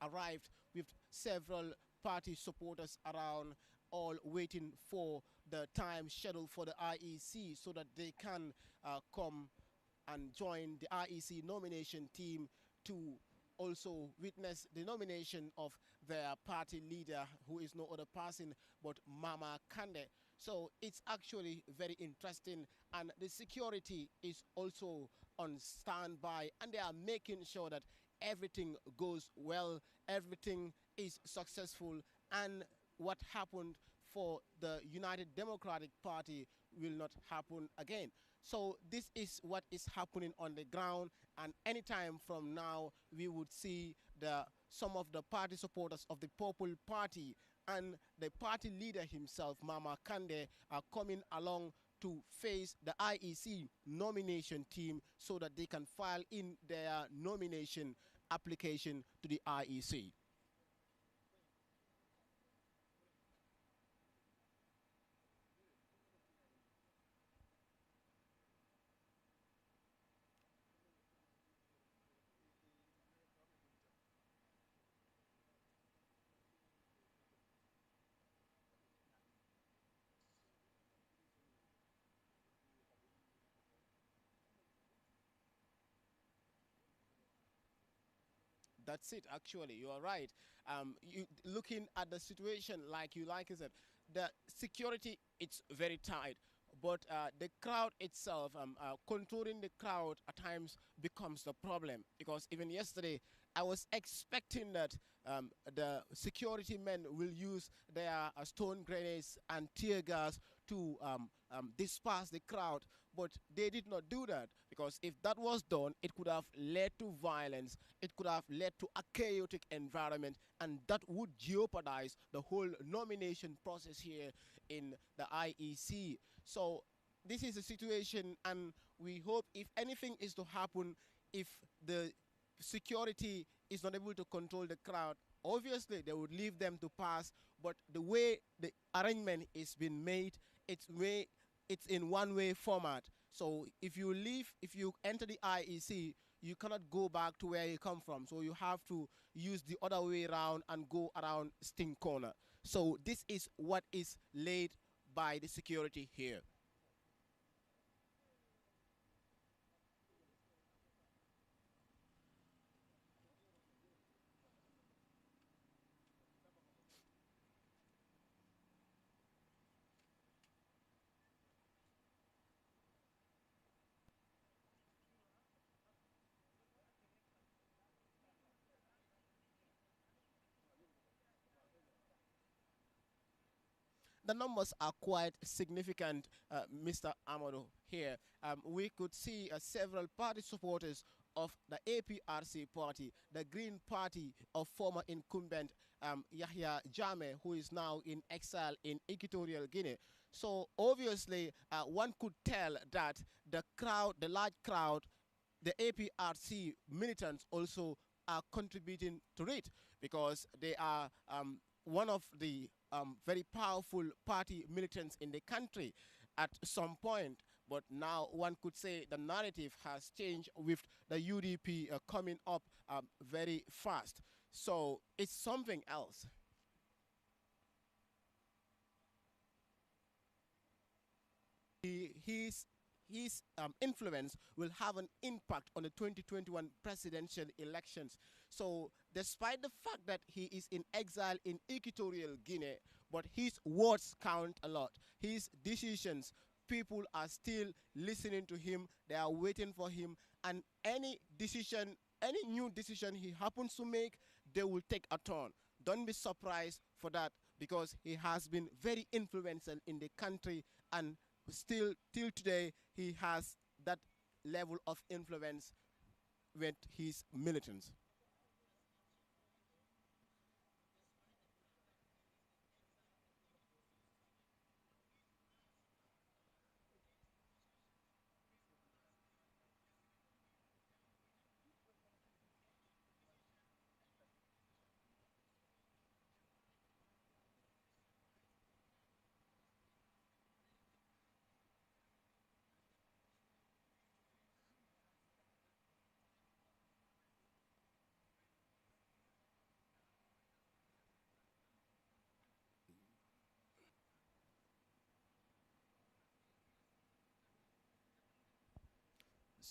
arrived with several party supporters around, all waiting for the time scheduled for the IEC so that they can come and join the IEC nomination team to also witness the nomination of their party leader, who is no other person but Mama Kande. So it's actually very interesting, and the security is also on standby, and they are making sure that everything goes well, everything is successful, and what happened for the United Democratic Party will not happen again. So this is what is happening on the ground, and anytime from now, we would see some of the party supporters of the Popular Party and the party leader himself, Mama Kande, are coming along to face the IEC nomination team so that they can file in their nomination application to the IEC. That's it. Actually, you are right. Looking at the situation, like I said, the security, it's very tight, but the crowd itself, controlling the crowd at times becomes the problem, because even yesterday I was expecting that the security men will use their stone grenades and tear gas to disperse the crowd, but they did not do that, because if that was done, it could have led to violence, it could have led to a chaotic environment, and that would jeopardize the whole nomination process here in the IEC. So this is a situation, and we hope if anything is to happen, if the security is not able to control the crowd, obviously they would leave them to pass. But the way the arrangement is being made, it's in one-way format. So if you enter the IEC, you cannot go back to where you come from. So you have to use the other way around and go around Sting Corner. So this is what is laid by the security here. The numbers are quite significant, Mr. Amado. Here, we could see several party supporters of the APRC party, the Green Party of former incumbent Yahya Jammeh, who is now in exile in Equatorial Guinea. So obviously, one could tell that the large crowd, the APRC militants also are contributing to it, because they are one of the very powerful party militants in the country at some point. But now one could say the narrative has changed with the UDP coming up very fast. So it's something else. His influence will have an impact on the 2021 presidential elections. So, despite the fact that he is in exile in Equatorial Guinea, but his words count a lot. His decisions, people are still listening to him, they are waiting for him, and any decision, any new decision he happens to make, they will take a turn. Don't be surprised for that, because he has been very influential in the country, and still till today he has that level of influence with his militants.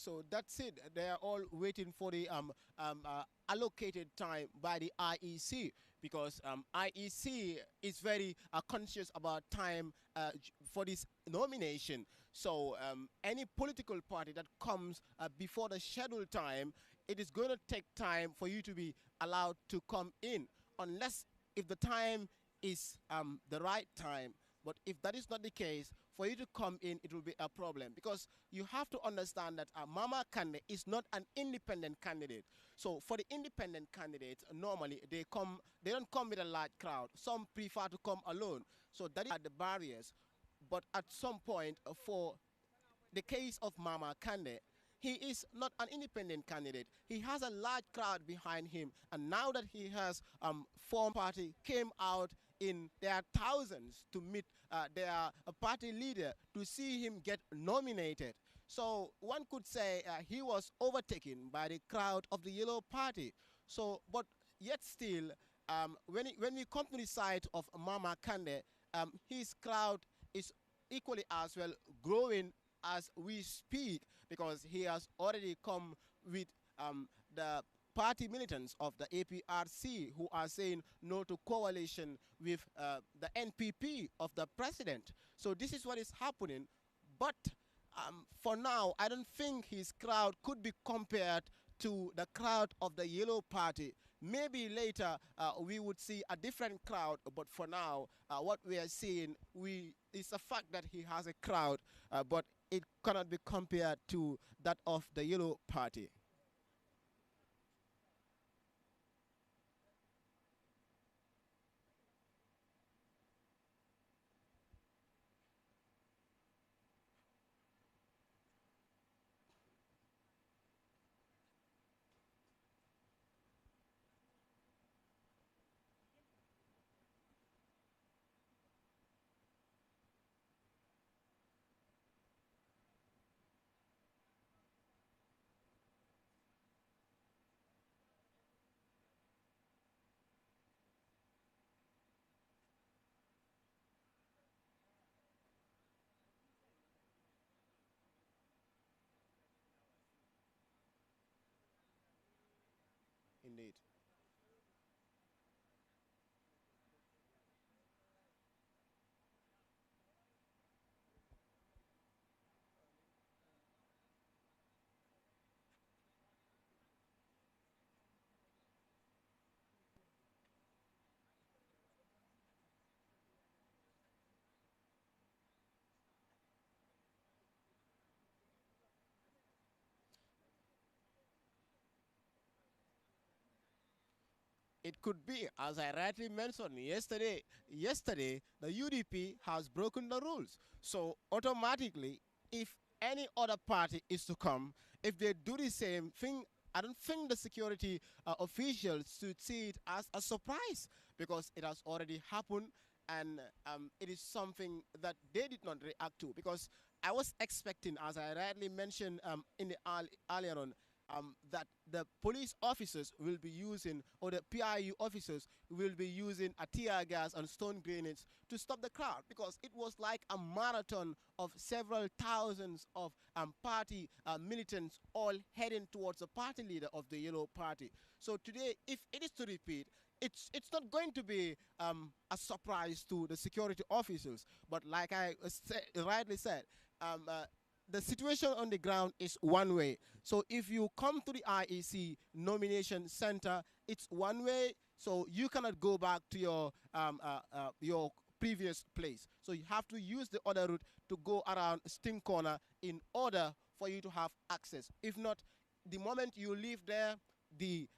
So that's it. They are all waiting for the allocated time by the IEC, because IEC is very conscious about time for this nomination. So any political party that comes before the scheduled time, it is going to take time for you to be allowed to come in, unless if the time is the right time. But if that is not the case, for you to come in, it will be a problem, because you have to understand that Mama Kande is not an independent candidate. So for the independent candidates, normally they don't come with a large crowd. Some prefer to come alone. So that is the barriers. But at some point, for the case of Mama Kande, he is not an independent candidate. He has a large crowd behind him, and now that he has formed party, came out in their thousands to meet their party leader to see him get nominated. So one could say he was overtaken by the crowd of the Yellow Party. So, but yet still, when we come to the side of Mama Kande, his crowd is equally as well growing as we speak, because he has already come with the party militants of the APRC who are saying no to coalition with the NPP of the president. So this is what is happening. But for now, I don't think his crowd could be compared to the crowd of the Yellow Party. Maybe later we would see a different crowd, but for now, what we are seeing is a fact that he has a crowd, but it cannot be compared to that of the Yellow Party. Indeed. It could be, as I rightly mentioned yesterday, the UDP has broken the rules. So automatically, if any other party is to come, if they do the same thing, I don't think the security officials should see it as a surprise, because it has already happened, and it is something that they did not react to. Because I was expecting, as I rightly mentioned in the earlier on, that the police officers will be using, or the PIU officers will be using a tear gas and stone grenades to stop the crowd, because it was like a marathon of several thousands of party militants all heading towards the party leader of the Yellow Party. So today, if it is to repeat, it's not going to be a surprise to the security officers, but like I rightly said, the situation on the ground is one way. So if you come to the IEC nomination center, it's one way. So you cannot go back to your previous place. So you have to use the other route to go around Sting Corner in order for you to have access. If not, the moment you leave there, the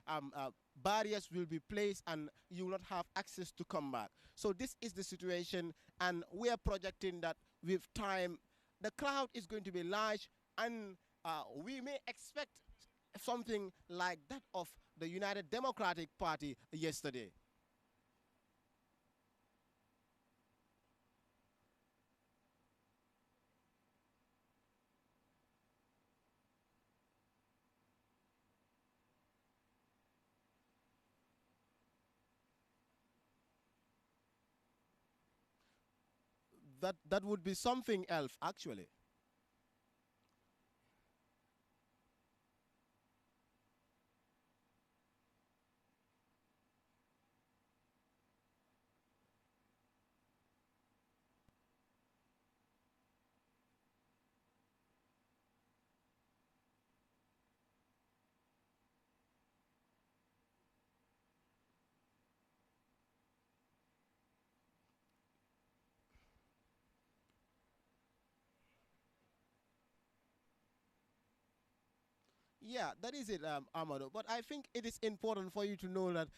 barriers will be placed and you will not have access to come back. So this is the situation, and we are projecting that with time the crowd is going to be large, and we may expect something like that of the United Democratic Party yesterday. That would be something else, actually. Yeah, that is it, Amado. But I think it is important for you to know that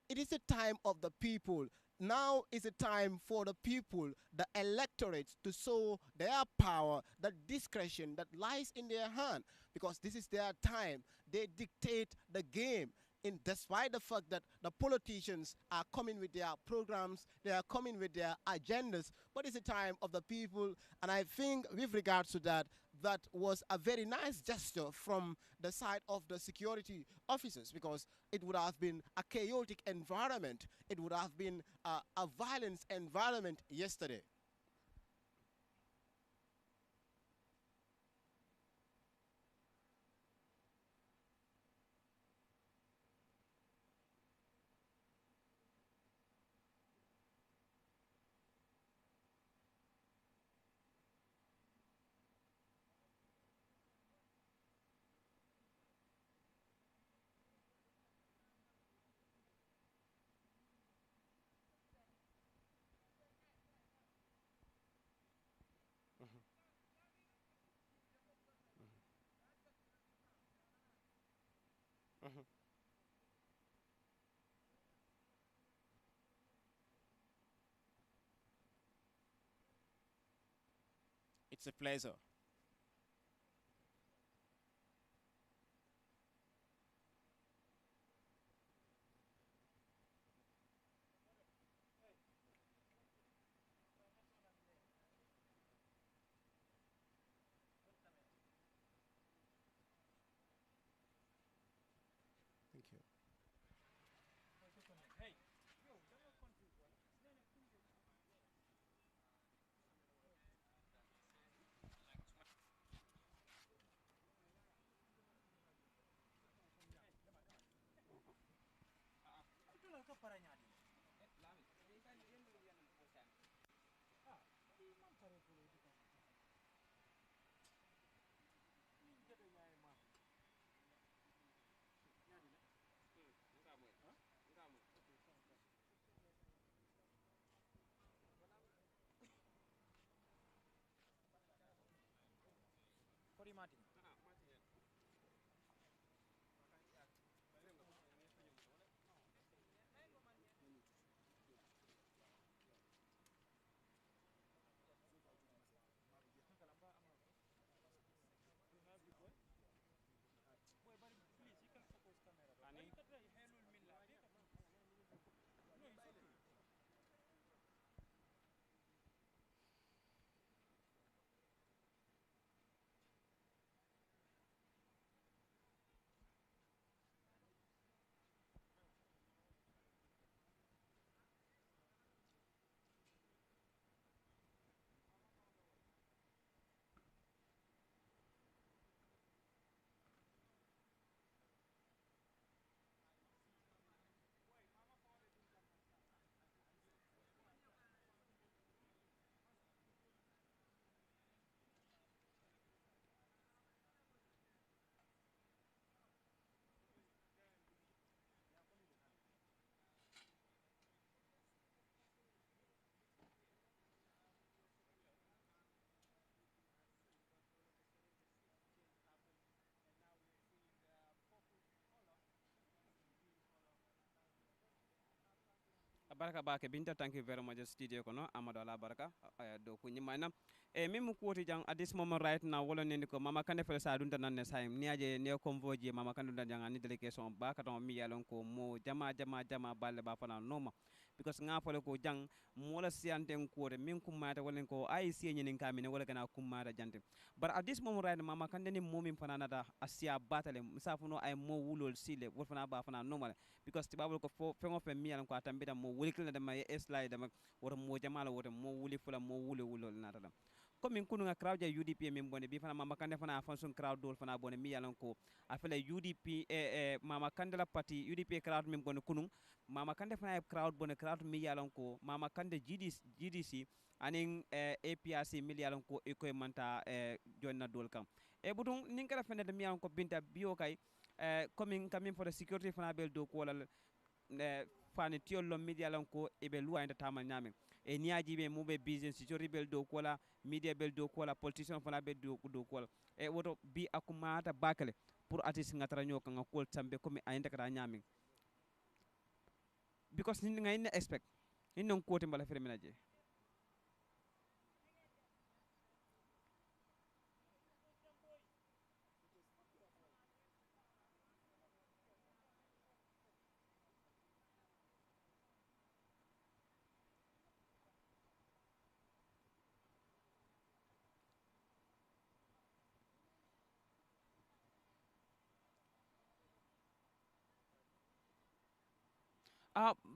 it is a time of the people. Now is a time for the people, the electorates, to show their power, the discretion that lies in their hand, because this is their time. They dictate the game. In despite the fact that the politicians are coming with their programs, they are coming with their agendas, but it's a time of the people. And I think, with regards to that, that was a very nice gesture from the side of the security officers, because it would have been a chaotic environment. It would have been a violence environment yesterday. Mhm, mhm. It's a pleasure. Thank you. Baraka bake binta, thank you very much studio kono Amadou ala baraka do ko nyimana e mim ko woti jang at this moment right now wala neni ko mama kane fele sa dunta nan ne sayim niaje ne convoje mama kane dunta jang ani delegation ba ka ton mi yalon ko mo jama balle ba fana noma because nga fele ko jang mola sianten ko de min kumata wala ko ay si nyen kamine wala kana kumata jante but at this moment right now mama kane ni momin fana nata asia batale musafuno ay mo wulol sile wol fana ba fana normal because tibabul ko fo fengo fe mi yalan ko atambita mo wulikil dama e slide dama wota mo jamala wota mo wuli fula mo wuli wulol nata dam comme min kunu nga crowd ja UDP min bonde bi fana mama kande fana fonction crowd dol fana bonde mi yalan ko afela UDP mama kande la party UDP crowd min bonde kunu mama kande fana crowd bonde crowd mi yalan ko mama kande GDC anin APRC mi yalan ko e koy manta jonna dol kam e budun nin kala fene de mi yalan ko binta biyo kay coming coming for the security fana bel do ko wala fani tiol lo media lan ko e be luwa inda tamal nyame e niaji be mube business security bel do ko la media bel do ko la politician fana bel do ko la e woto bi akumata bakale pour artiste ngatara nyo kan ko tambe comme ayenda kara nyami because ni ngay ne expect ni non ko mbala fere menaje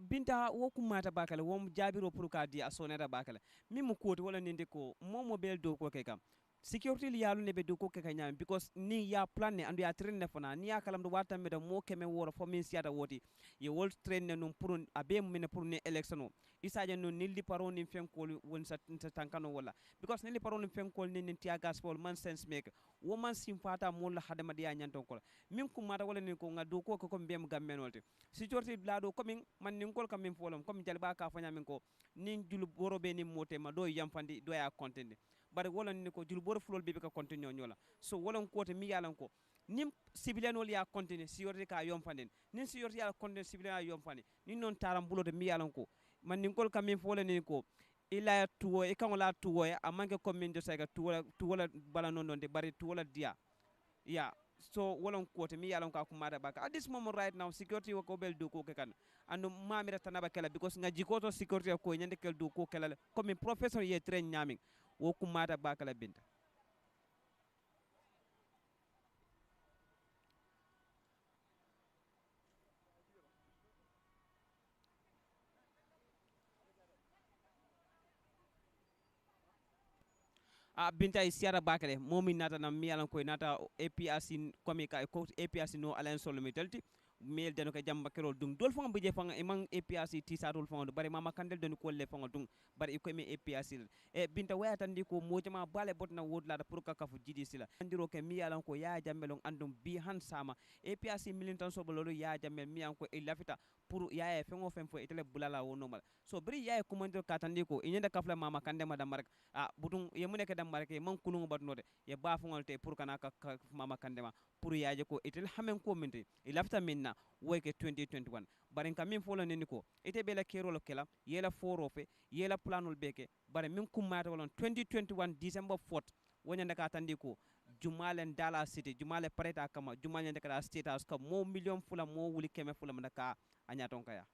binta wo kumata bakale wom jabiro pour ka di a sonera bakale mimu koti wala ninde ko momo bel do ko ke kam security li yalu ne be do ko ke kanyam because ni ya plan ne andu ya train ne fona ni ya kalam do wata me do mo keme woro fo min siata woti ye wol train ne num pour abe mene pour ne election o isaje non nildi paro ni fenkol won sa tankano wala because nildi paro ni fenkol ni tia gas pol man sense make wo man simfata mo la hadama dia nyanton ko min kumata wala ni ko ngado ko mbem gammenolte security blado komin man nin kol kam min folom comme jalba ka fanya min ko nin julu boro be ni mote ma do yamfandi do ya contende bare wala ni ko julu boro flol be ka continue nyola so wala ko te mi yalan ko nim civilian wol ya continue si yorti ka yomfanden nin si yorti ya continue civilian ya yomfandi nin non taram bulo de mi yalan ko man nin kol kam min folen ni ko ila tuwo e kan wala tuwo ya amanke comme min do saga tuwo bala non de bare tuwo dia yeah so wolon kote mi yalon ka kumada baka at this moment right now security ko bel do ko ke kan andu mamira tanaba kala because nga jikoto security ko nyande kel do ko kala comme professor ye train nyaming wo kumada baka la binta binta e siara bakale momi nata na mi yalan ko nata APRC comme ka ko APRC no alliance solomitalti mel deno ka jamba kerol dung dol fanga bije fanga imang APRC ti sa dol fanga bari mama kandel don ko le fanga dung bari ko me APRC e binta waya tan di ko mojama bale botna wodla da pour ka kafu jidi sila andiro ke mi yalan ko ya jambelon andum bi han sama APRC militant so bolo ya jambel mi an ko e lafita pour ya e fengo fem fo itele bulala wo normal so bari ya e komando ka tan di ko inyanda kafla mama kande madam marek budung ye mu nekk dam marke man kulungu bat node ye ba fongol te pour kana ka mama kandema pour yaaje ko itel hamen ko minte e lafta minna woyke 2021 baren kam min folo neni ko ite bela kerolo kela yela forofe yela planul beke bare min kummata wolon 2021 December 4 wonyanda ka tandi ko jumalen dala city jumale pareta kama jumalen de kala state house ka mo million fula mo wuli keme fula manda anya ton kaya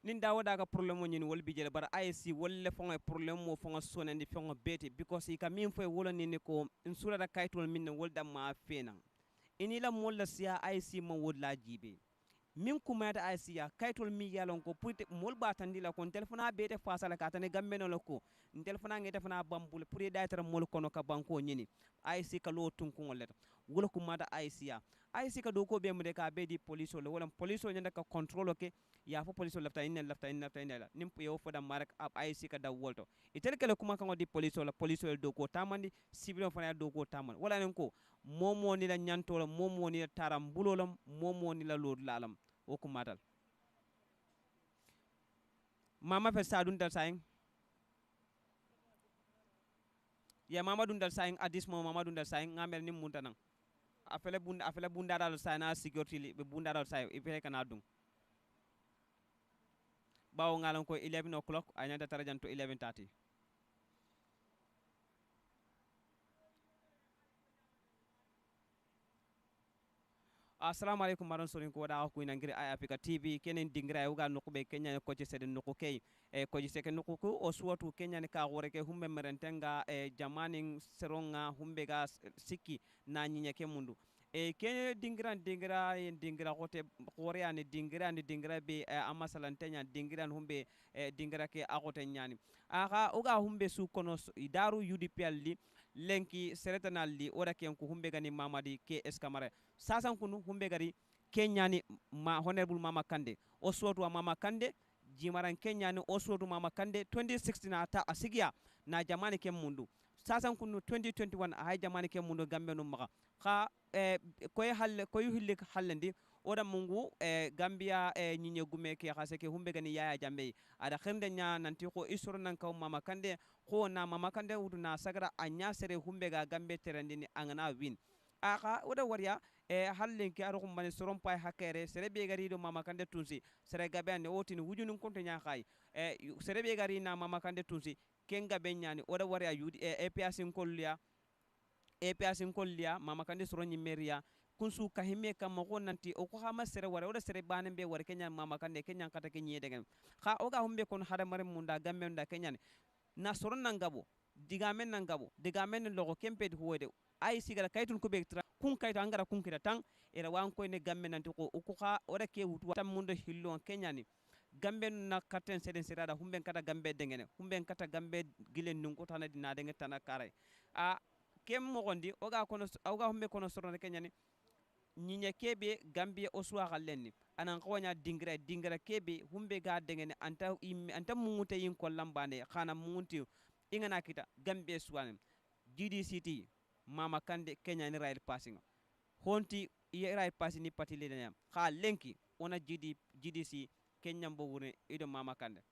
nin dawoda ka problème ñini wol bijele bara IC wolle fonga problème mo fonga sonandi fonga beti because ka min fay wala ni ko in sura da kaytol min wol da ma fena ini la molla siya IC ma wodla jibe min kumata IC ya kaytol mi yalon ko pour mol batandi la kon telefona bete fasala ka tane gammeno la ko telefona ngete fana bambul pour daytara mol kono ka banko ñini IC ka lo tun ko ngoleta wala kumata IC ya IC ka do ko be mu de ka be di police wala police ñanda ka control ke ya fo police lafta inna la nim yo fo da marak ab IC ka da wolto itel kala kuma kan di police do ko tamandi civil fana do ko tamandi wala nen ko momo ni la nyanto la momo ni la taram bulolam momo ni la lod lalam o ko matal mama fe sadun dal saying ya mama dun dal saying adis mo mama dun dal saying ngamel nim muntanan afele bunda dal sayna security li be bunda dal say ife kana dum bawo ngalan ko 11 o'clock anyanta tarajan to 11:30 assalamu alaikum maron sorin ko da ko ina ngiri ay africa tv kenen dingira uga nokube kenya ko ci seden noko kay ko ci seken noko ko o suwatu kenya ne ka gore ke humbe merentenga jamanin seronga humbe ga sikki na nyinya ke mundu kene dingira hote gore ani dingira be amasalantenya dingira humbe dingira ke agote nyani aka uga humbe su kono daru UDPL li lenki seretanal li ora ken ko humbe gani mamadi ke eskamare sasan kunu humbe gari kenyani ma honorable mama kande o sotu mama kande jimaran kenyani o sotu mama kande 2016 ata asigia na jamani kem mundu sasan kunu 2021 ay jamani ke mundo gambe no maka kha koy halle koy hille hallendi oda mungu gambia nyinye gume ke khase ke humbe gani yaya jambe ada khende nya nanti ko isoro nan kaw mama kande ko na mama kande uduna sagara anya sere humbe ga gambe terandini angana win aka oda warya hallen ke aro mane soron pay hakere sere be gari do mama kande tunsi sere gabe ande otini wujunun konto nya khay sere be gari na mama kande tunsi kenga benyani oda warya yudi epiasin kollia epiasin kollia mama kande soron nyimeria kunsu kahime kam ko nanti o ko hama sere wara oda sere banen be war kenya mama kande kenya kata kenye degen kha oga humbe kon hada mare munda gamme nda kenya na soron nangabo digamen logo kempe di huwede ay sigara kaytun ko be tra kun kayta angara kun kita tan era wan ko ne gamme nanti ko ko kha oda ke wutu tam mundo hillo kenya ni gambe na katen seden sirada humben kata gambe dengene humben kata gambe gilen nun ko tana dina dengen tana kare a kem mo gondi oga humbe kono sorone kenya ni nyinya kebe gambia oswa gallenni anan kawanya dingra kebe humbe ga dengene anta munguta yin kollam bane khana mungunti ingana kita gambia swanem GDCT mama kande kenya ni right passing honti i right passing ni patile danyam kha lenki ona GDC kenya mbo wure ido mama kande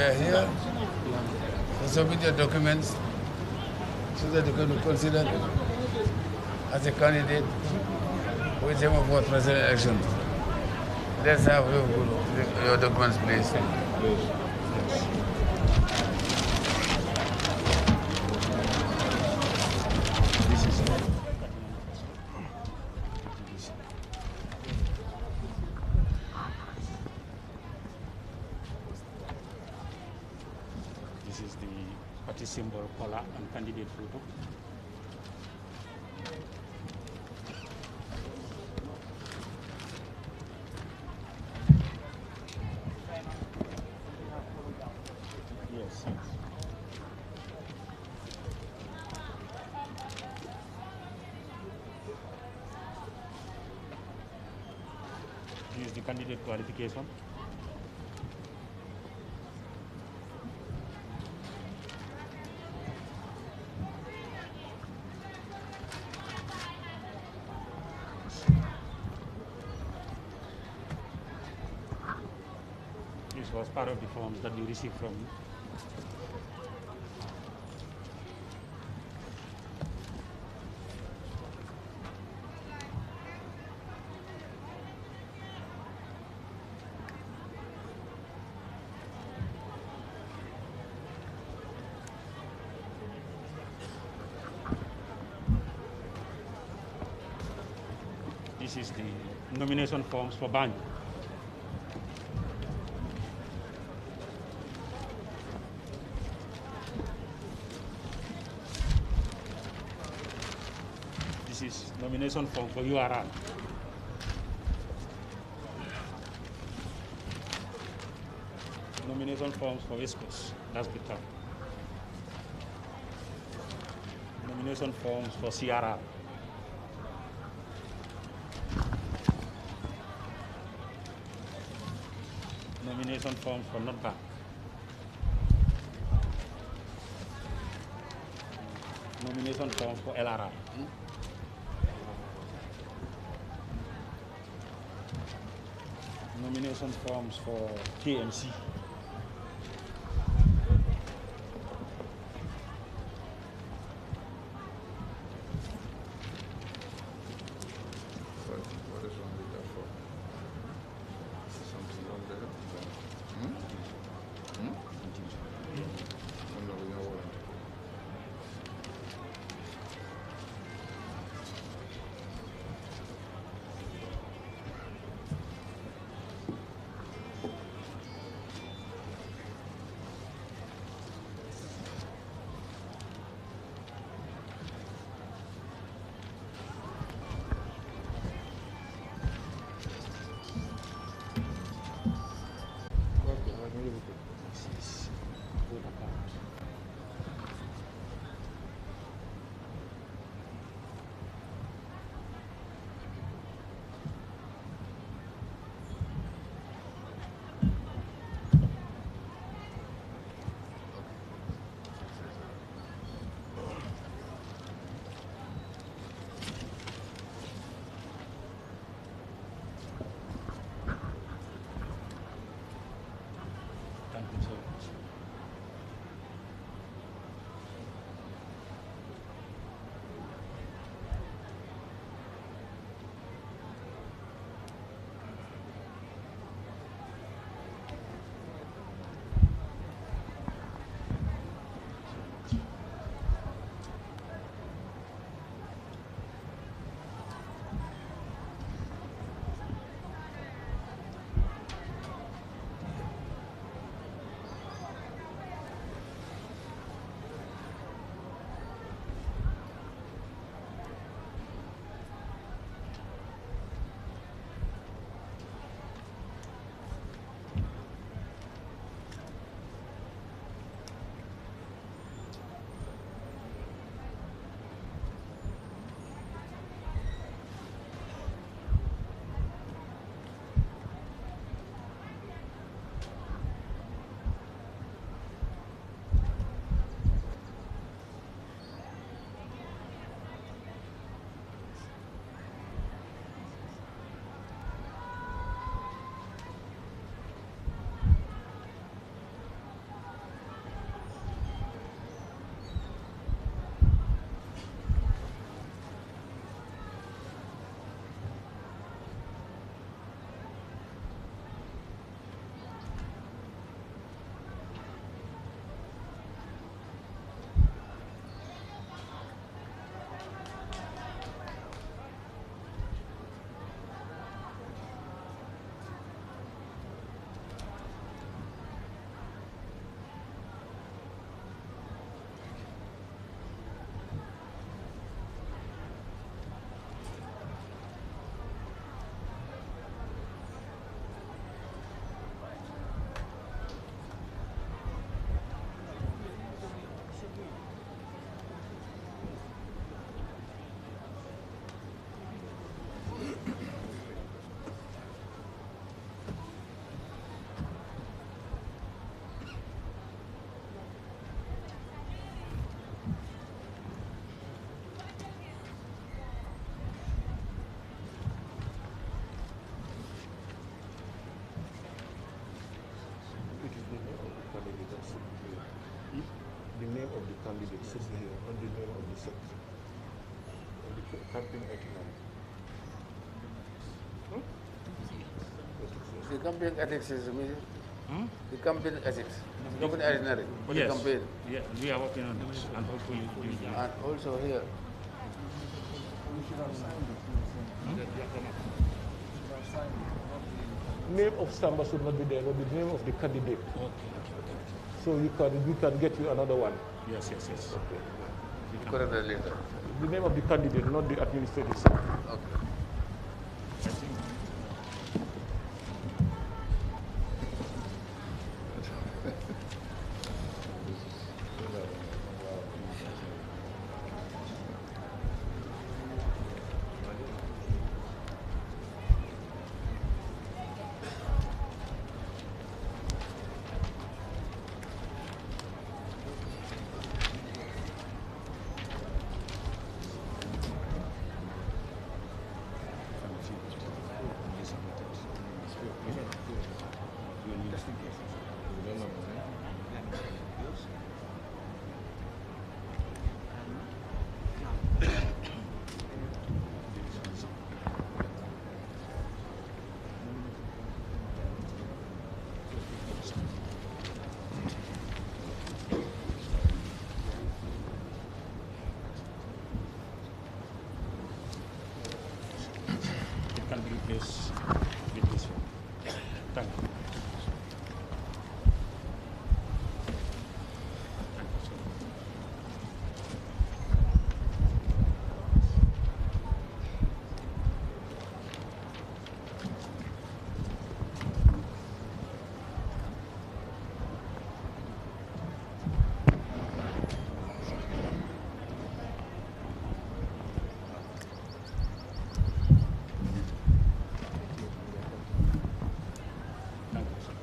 are here to submit your documents so that you can be considered as a candidate with him for president election. Let's have your documents, please. This is the party symbol, color, and candidate photo. Yes. This is the candidate qualification. This was part of the forms that we received from you. This is the nomination forms for Banjul. This is nomination form for URL. Nomination forms for West Coast, that's the term. Nomination forms for CRR. Nomination forms for North Bank. Nomination forms for LRR. Nomination forms for KMC. What is wrong with that form? Something wrong there? I'm not with your warrant. The name of the candidate should be here, not the name of the secretary. Of the campaign itinerary. The campaign ethics is the campaign ethics. The campaign itinerary for Yes. the campaign. Yeah, we are working on it, and hopefully we will. And also here. Name of Samba should not be there, but the name of the candidate. Okay. So we can get you another one. Yes. Okay. You correct that later. The name of the candidate, not the administrative staff. Okay. I think it can be replaced with this one. Thank you. Thank you, sir.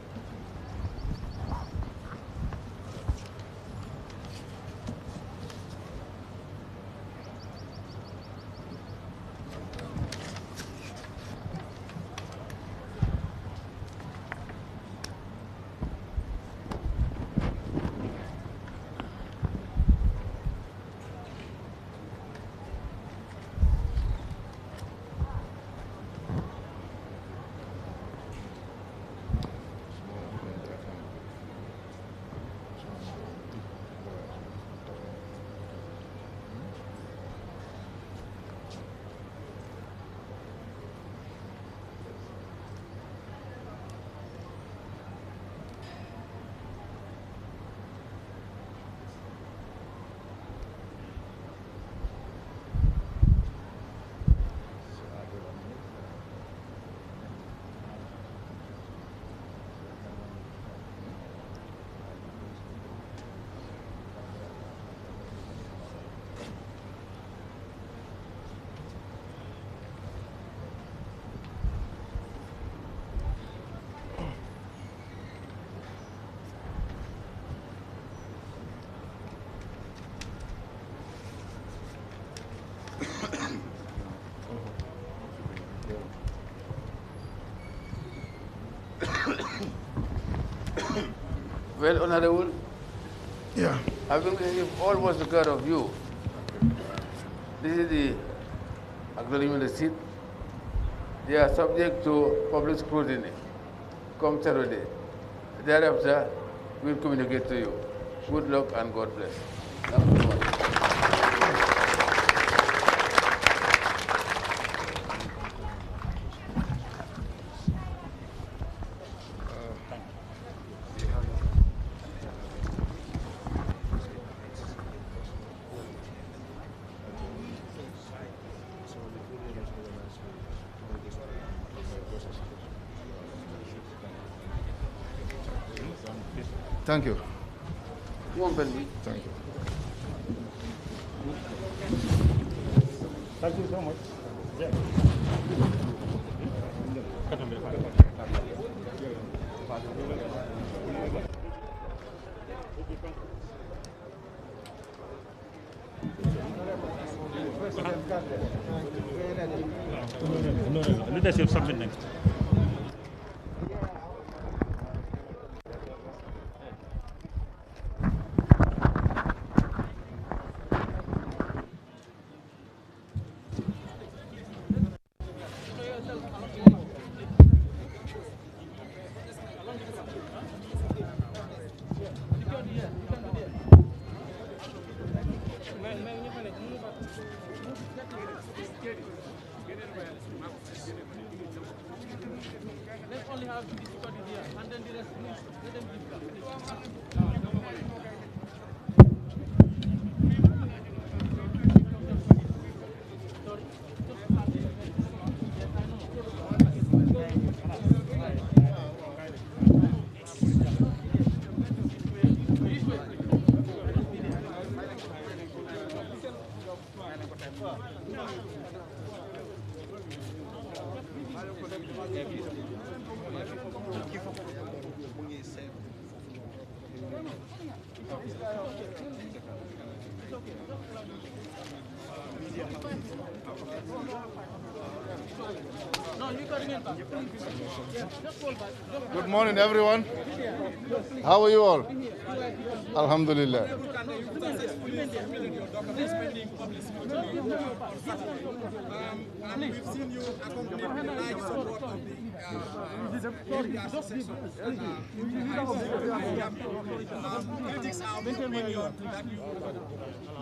Well, Honorable, Yeah. I will give almost the care of you. This is the acknowledgement receipt. They are subject to public scrutiny come Saturday. Thereafter, we'll communicate to you. Good luck and God bless. Thank you so much. Thank you. Come on, Benji. Thank you. Thank you so much. Yeah. No. Leadership something next. Let's only have difficulty here, and then the rest, let them Good morning, everyone. How are you all? Alhamdulillah. And we've seen you accompanying the large support of the critics are of the opinion that you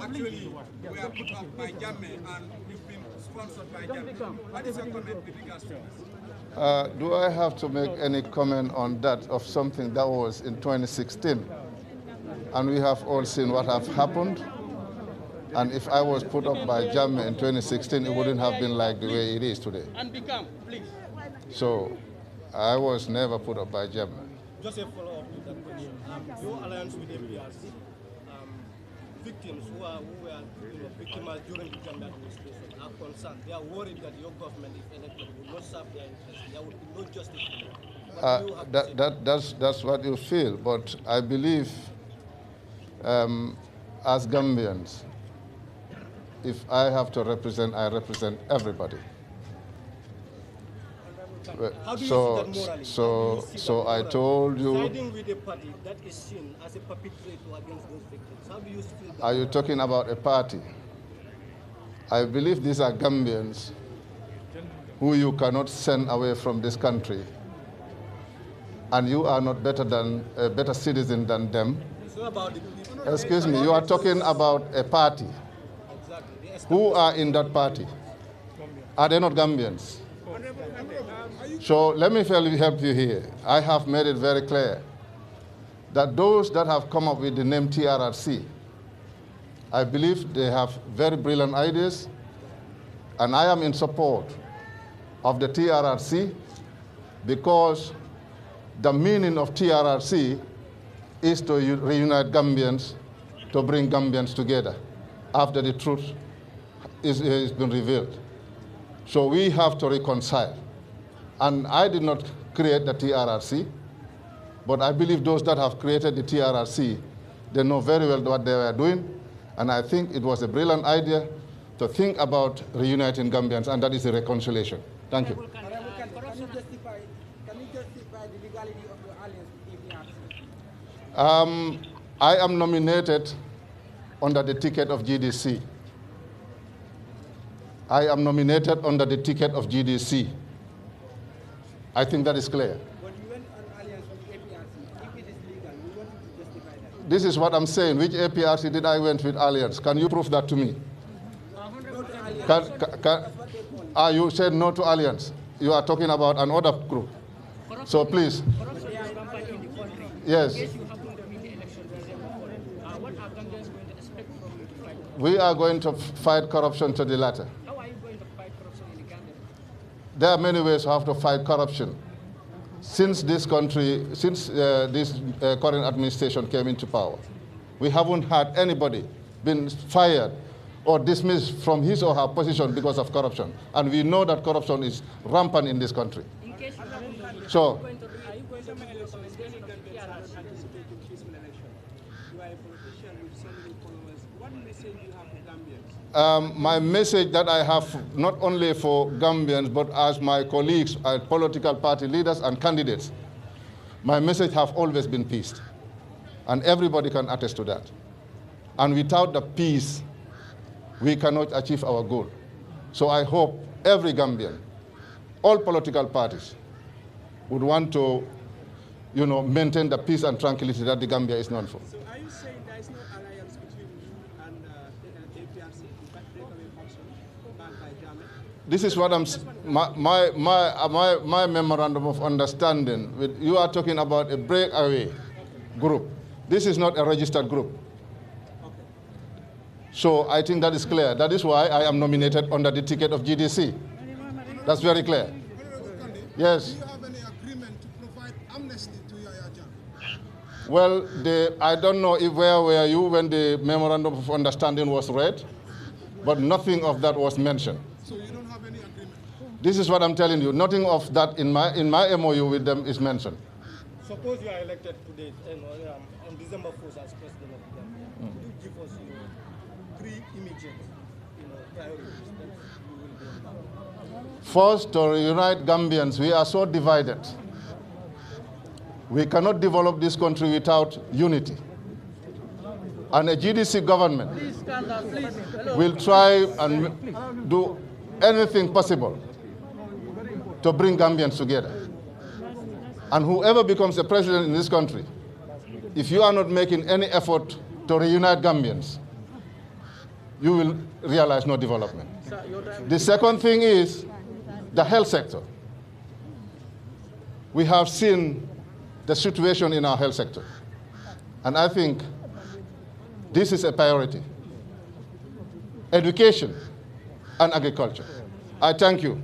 actually were put up by Jammeh and you've been sponsored by Jammeh. What is your comment with regards to this? Do I have to make any comment on that of something that was in 2016? And we have all seen what have happened. And if I was put up by Jammeh in 2016, it wouldn't have been like the way it is today. And become, please. So I was never put up by Jammeh. Just a follow-up with that question. Your alliance with APRC, victims who were victimized during the Jammeh administration are concerned. They are worried that your government, if elected, will not serve their interests. There will be no justice for them. That's what you feel, but I believe as Gambians, if I have to represent, I represent everybody. How do you see that morally? So I told you. Siding with a party that is seen as a perpetrator against those victims. How do you feel that? Are you talking about a party? I believe these are Gambians who you cannot send away from this country, and you are not better than a better citizen than them. Excuse me, you are talking about a party. Who are in that party? Are they not Gambians? So let me help you here. I have made it very clear that those that have come up with the name TRRC, I believe they have very brilliant ideas, and I am in support of the TRRC because the meaning of TRRC is to reunite Gambians, to bring Gambians together after the truth is been revealed. So we have to reconcile. And I did not create the TRRC, but I believe those that have created the TRRC, they know very well what they were doing, and I think it was a brilliant idea to think about reuniting Gambians, and that is a reconciliation. Thank you. Can you justify the legality of your alliance with APRC? I am nominated under the ticket of GDC. I am nominated under the ticket of GDC. I think that is clear. But you went on alliance with APRC. If it is legal, we want you to justify that. This is what I'm saying. Which APRC did I went with alliance? Can you prove that to me? You said no to alliance. You are talking about another group. So please. Yes. We are going to fight corruption to the latter. How are you going to fight corruption in Uganda? There are many ways how to fight corruption. Since this country, since this current administration came into power, we haven't had anybody been fired or dismissed from his or her position because of corruption. And we know that corruption is rampant in this country. In case you happen to So, are you going to make elections when Gambians participate in peaceful election? You are a politician with so many followers. What message do you have for Gambians? my message that I have, not only for Gambians, but as my colleagues, political party leaders and candidates, my message have always been peace. And everybody can attest to that. And without the peace, we cannot achieve our goal. So I hope every Gambian, all political parties, would want to, maintain the peace and tranquility that the Gambia is known for. So are you saying there is no alliance between you and FDRC, the breakaway faction, backed by Jammeh. This is what I'm, my memorandum of understanding, you are talking about a breakaway group. This is not a registered group. So I think that is clear. That is why I am nominated under the ticket of GDC. That's very clear. Yes. Do you have any agreement to provide amnesty to Yahya Jammeh? Well, I don't know where were you when the memorandum of understanding was read, but nothing of that was mentioned. So you don't have any agreement? This is what I'm telling you. Nothing of that in my MOU with them is mentioned. Suppose you are elected today on December 4th as president of the Gambia. Could you give us your 3 immediate priorities that you will be about? First, to reunite Gambians, we are so divided. We cannot develop this country without unity. And a GDC government will try and do anything possible to bring Gambians together. And whoever becomes the president in this country, if you are not making any effort to reunite Gambians, you will realize no development. The second thing is the health sector. We have seen the situation in our health sector. And I think this is a priority. Education and agriculture. I thank you.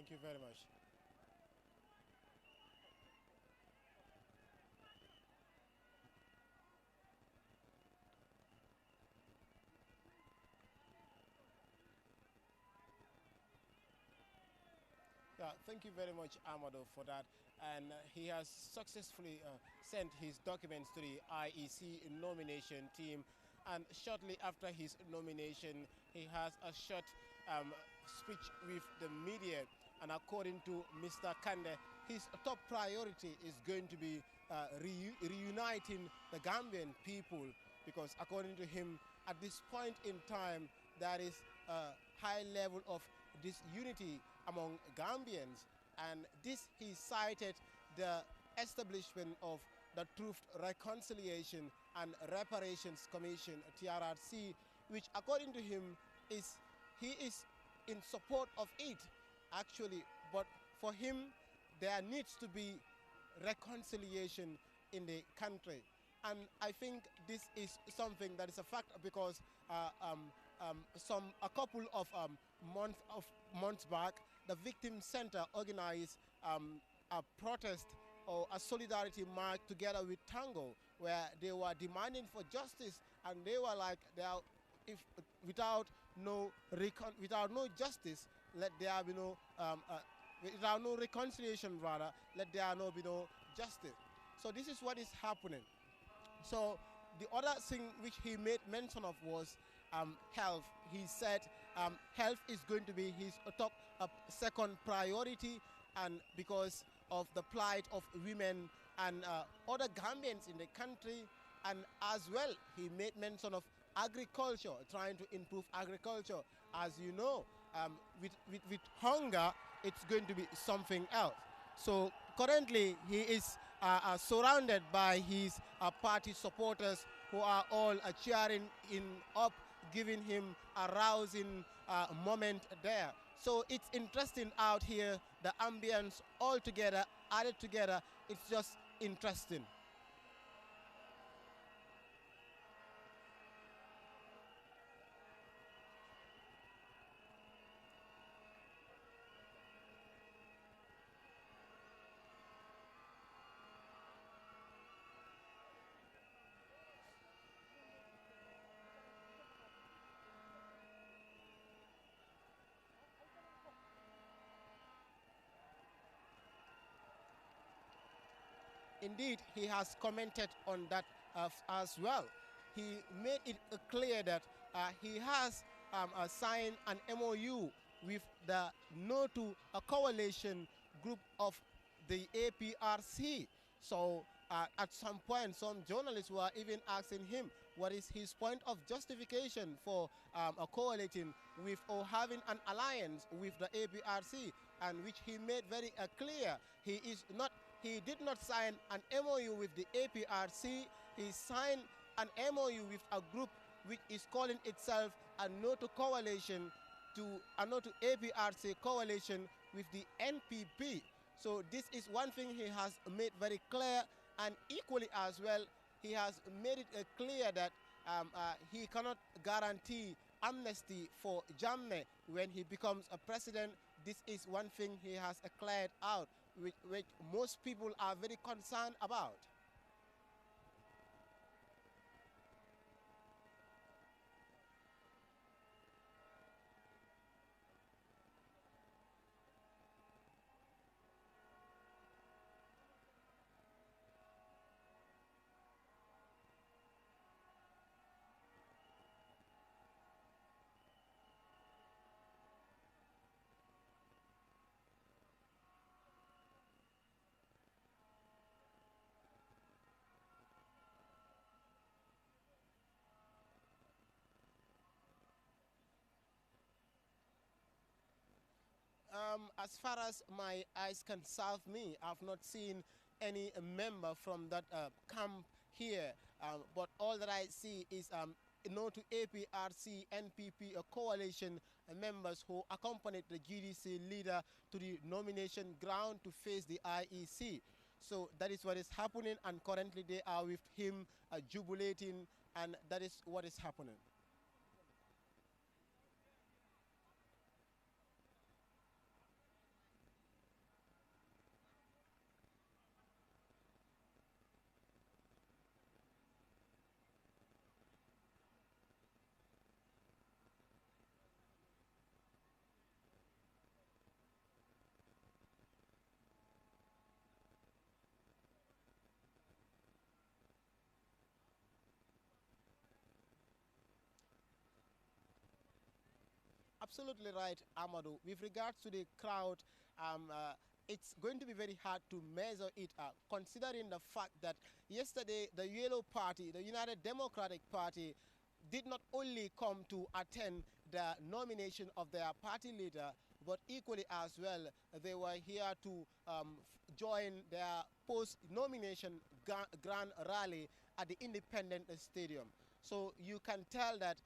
Thank you very much. Yeah, thank you very much, Amado, for that. And he has successfully sent his documents to the IEC nomination team. And shortly after his nomination, he has a short speech with the media. And according to Mr. Kande, his top priority is going to be reuniting the Gambian people, because according to him, at this point in time, there is a high level of disunity among Gambians, and this he cited the establishment of the Truth, Reconciliation and Reparations Commission, TRRC, which according to him he is in support of it actually, but for him there needs to be reconciliation in the country. And I think this is something that is a fact, because a couple of months back, the Victim Center organized a protest or a solidarity march together with Tango, where they were demanding for justice, and they were like, if without no justice, let there be no without no reconciliation, rather, let there be no justice. So this is what is happening. So the other thing which he made mention of was health. He said health is going to be his top second priority, and because of the plight of women and other Gambians in the country, and as well he made mention of agriculture, trying to improve agriculture. As you know, with hunger, it's going to be something else. So currently he is surrounded by his party supporters, who are all cheering him up, giving him a rousing moment there. So it's interesting out here, the ambience all together, added together, it's just interesting. Indeed, he has commented on that as well. He made it clear that he has signed an MOU with the No to a Coalition group of the APRC. So at some point, some journalists were even asking him what is his point of justification for coaliting with or having an alliance with the APRC, and which he made very clear. He did not sign an MOU with the APRC. He signed an MOU with a group which is calling itself a No to Coalition, to a No to APRC coalition with the NPP. So this is one thing he has made very clear, and equally as well, he has made it clear that he cannot guarantee amnesty for Jammeh when he becomes a president. This is one thing he has cleared out, which most people are very concerned about. As far as my eyes can serve me, I've not seen any member from that camp here. But all that I see is No to APRC, NPP, coalition members who accompanied the GDC leader to the nomination ground to face the IEC. So that is what is happening, and currently they are with him jubilating, and that is what is happening. absolutely right, Amadou. With regards to the crowd, it's going to be very hard to measure it considering the fact that yesterday the Yellow Party, the United Democratic Party, did not only come to attend the nomination of their party leader, but equally as well, they were here to join their post-nomination grand rally at the Independent Stadium. So you can tell that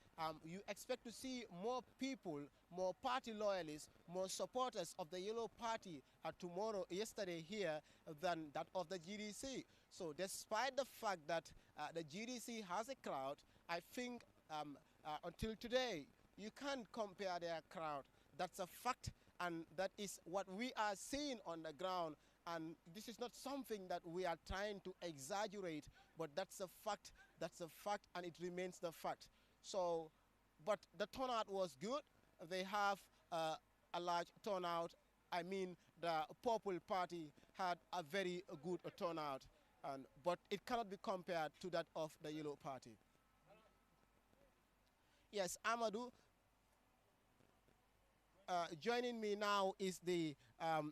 you expect to see more people, more party loyalists, more supporters of the Yellow Party yesterday here than that of the GDC. So despite the fact that the GDC has a crowd, I think until today, you can't compare their crowd. That's a fact, and that is what we are seeing on the ground. And this is not something that we are trying to exaggerate, but that's a fact. That's a fact, and it remains the fact. So, but the turnout was good. They have a large turnout. I mean, the Purple Party had a very good turnout, but it cannot be compared to that of the Yellow Party. Yes, Amadou. Joining me now is the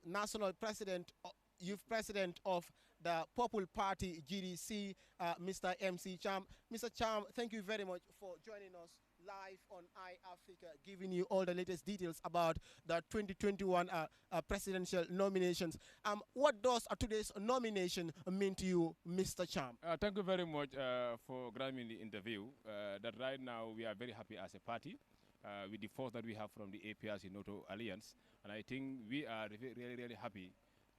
national president, youth president of the Purple Party GDC, Mr. MC Cham. Mr. Cham, thank you very much for joining us live on iAfrica, giving you all the latest details about the 2021 presidential nominations. What does today's nomination mean to you, Mr. Cham? Thank you very much for granting the interview. That right now we are very happy as a party with the force that we have from the APRC NATO Alliance. And I think we are really, really happy.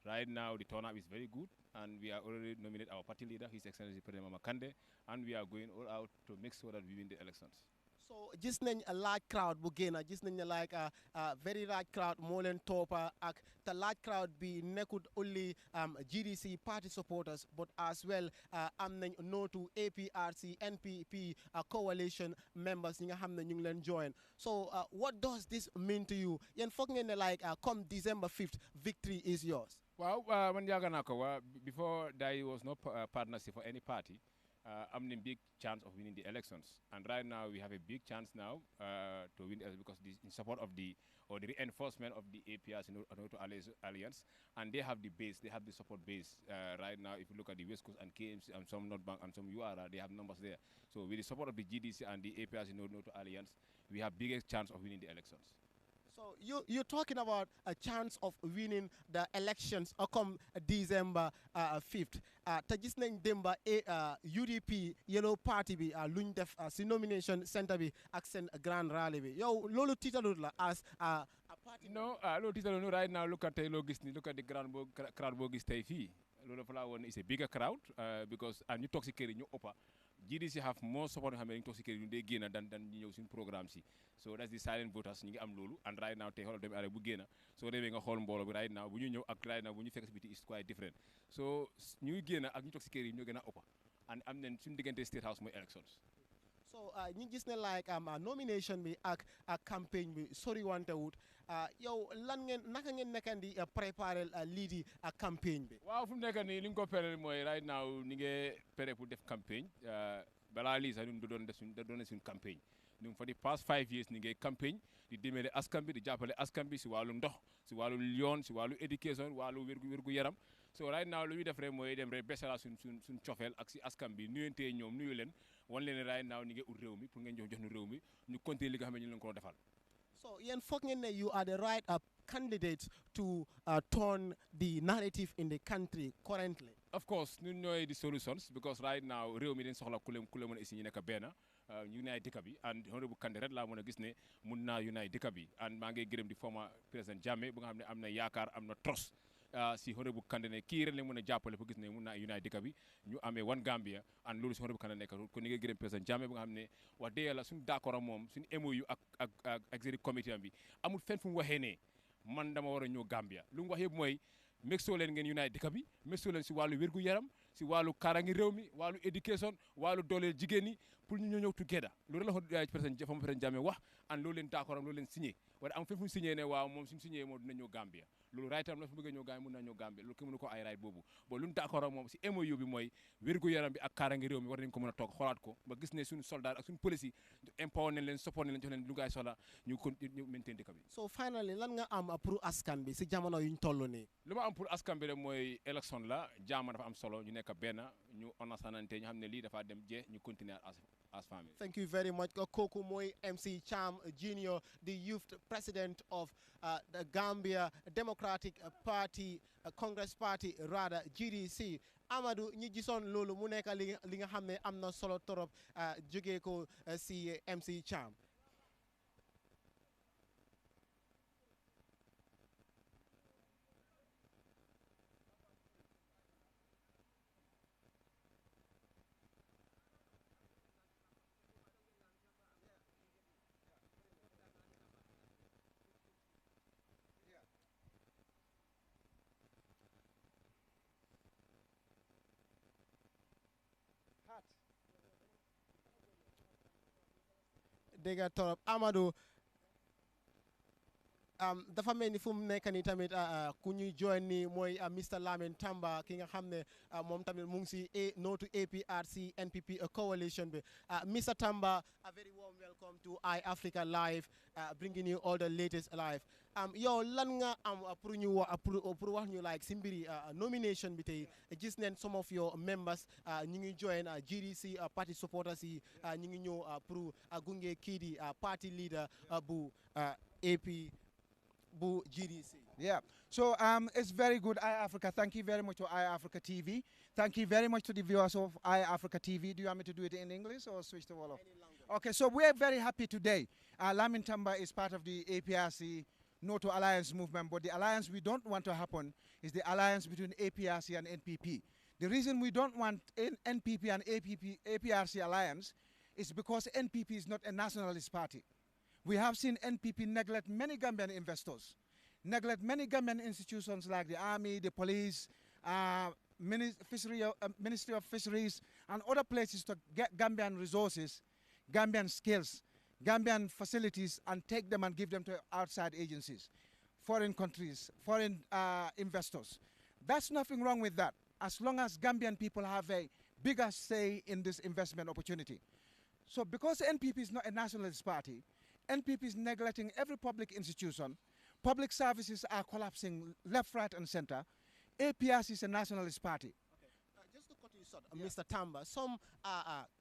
Right now the turnout is very good, and we are already nominated our party leader, His Excellency President Mama Kande, and we are going all out to make sure that we win the elections. So gis nañ a large crowd bu génn gis nañ like a very large crowd moo leen toppa ak the large crowd bi nekkut only GDC party supporters but as well am nañ NOTU APRC NPP coalition members ñi nga xam ne ñu ngi leen join. So what does this mean to you? Yéen foog ngeen ne like come December 5th victory is yours. Wow, man yàgg naa ko before there was no partnership for any party. I'm in big chance of winning the elections, and right now we have a big chance now to win because in support of the reinforcement of the APRC NATO Alliance, and they have the base, they have the support base right now. If you look at the West Coast and KMC and some North Bank and some URA, they have numbers there. So with the support of the GDC and the APRC NATO Alliance, we have biggest chance of winning the elections. So you're talking about a chance of winning the elections come December 5th. Te gis nañ demba UDP Yellow Party bi luñ def si nomination center bi ak seen grand rally bi. Yow loolu tiitalut la as a party? No, loolu tiitalut right now. Look at the crowd boo gis tey fii. Loolu fa laa woon is a bigger crowd because ñu toog si kër yi ñu ëppa. GDC have more support xam ne dañu toog si kër yi ñu dee génn dan ñu ñëw suñu programme si. So that's the silent voters ñu ngi am loolu, and right now tey xoolal doomu aadama bu génn soo demee nga xool mbooloo bi right now bu ñu ñëw ak right now bu ñu fekk si biti is quite different. So ñuy génn ak ñu toog si kër yi ñoo gën a ëppa, and am nañ suñu diggante State House mooy elections. So ñu gis ne like nomination bi ak campagne bi sori wante wut yow naka ngeen nekkandi préparer lii di campagne bi. Waaw fu mu nekk nii li ñu ko péré mooy right now ni ngi péré pour def campagne balaa lii sax ñun doon def suñu campagne. Ñu for the past 5 years ni ngay campagne di dimbale askan bi di jàppale askan bi si wàllu ndox si wàllu yoon si wàllu éducation wàllu wérgu yaram. So right now lu ñu def rek mooy dem rek besala suñ cofeel ak si askan bi nuyantee ñoom nuyu leen wan leen right now ni ngay ut réew mi pour ngeen jox nu réew mi ñu continuer li nga xam ne ñu leen ko defal. So yéen foog ngeen ne you are the right candidate to turn the narrative in the country currently. Of course ñun ñooy the solutions because right now réew mi dañ soxla ku leen mën a isi ñu nekk benn unite dëkk bi, and honorable candidate laa mën a gis ne mun naa unite dëkk bi, and maa ngi gërëm di former président Jammeh bu nga xam ne am na yaakaar am na trust si honorable candidate kii ren la mën a jàppale pour gis ne mun naa unite dëkk bi ñu amee one Gambia, and loolu si honorable candidate nekk kon ni nga gërëm président Jammeh bu nga xam ne wax dëgg yàlla suñu d'accord ak moom suñu MOU ak executive committee bi amul fenn fu mu waxee ne man dama war a ñëw Gambia. Lu mu wax yëpp mooy make sure leen ngeen unite dëkk bi, make sure leen si wàllu wérgu yaram, si wàllu kaaraange réew mi, wàllu éducation, wàllu dooleel jigéen ñi pour ñu ñëw together. Loolu la ko président Jammeh wax, and loolu leen d'accord am loolu leen signé waaye am fenn fu ñu signé ne waaw moom suñu signé moom dina ñëw Gambia. loolu right am la fa bëgg ñoo Gambie mun na ñoo Gambie loolu kenn mënu ko ay right boobu bon lu ñu d'accord ak moom si MOU bi mooy wérgu yaram bi ak kaarange réew mi war nañ ko mën a toog xoolaat ko ba gis ne suñu soldat ak suñu police yi empower nañ leen support nañ leen jox leen lu gaay soxla ñu maintain dëkk bi. So finally lan nga am pour askan bi si jamono yuñ toll nii. lu ma am pour askan bi rek mooy élection la jaama dafa am solo ñu nekk benn ñu onasanante ñu xam ne lii dafa dem jeex ñu continuer as family. Thank you very much. Kooku mooy MC Cham Junior, the youth president of the Gambia Democratic Party Congress Party rather GDC. Amadou ñi gisoon loolu mu nekk li nga xam ne am na solo torop jógee ko si MC Cham. dégg torop Amadou dafa mel ni fu mu nekk nii tamit ku ñuy join ni mooy Mr Lamin Tamba ki nga xam ne moom tamit mu ngi si no to APRC NPP coalition bi Mr Tamba, a very warm welcome to iAfrica Live, bringing you all the latest live. Yow lan nga am pour ñu pour wax ñu like si mbiri nomination bi tey gis neen some of your members ñu ngi join GDC party supporters yi ñu ngi ñëw pour gunge kii di party leader bu AP bu GDC. Yeah, so it's very good, iAfrica. Thank you very much to iAfrica TV. Thank you very much to the viewers of iAfrica TV. Do you want me to do it in English or switch the wall off? Okay, so we're very happy today. Lamin Tamba is part of the APRC No to Alliance movement, but the alliance we don't want to happen is the alliance between APRC and NPP. The reason we don't want NPP and APRC alliance is because NPP is not a nationalist party. We have seen NPP neglect many Gambian investors, neglect many Gambian institutions like the army, the police, Ministry of Fisheries, and other places to get Gambian resources, Gambian skills, Gambian facilities, and take them and give them to outside agencies, foreign countries, foreign investors. There's nothing wrong with that, as long as Gambian people have a bigger say in this investment opportunity. So because NPP is not a nationalist party, NPP is neglecting every public institution. Public services are collapsing left, right, and center. APRC is a nationalist party. Okay. Just to cut you short, Mr. Tamba, some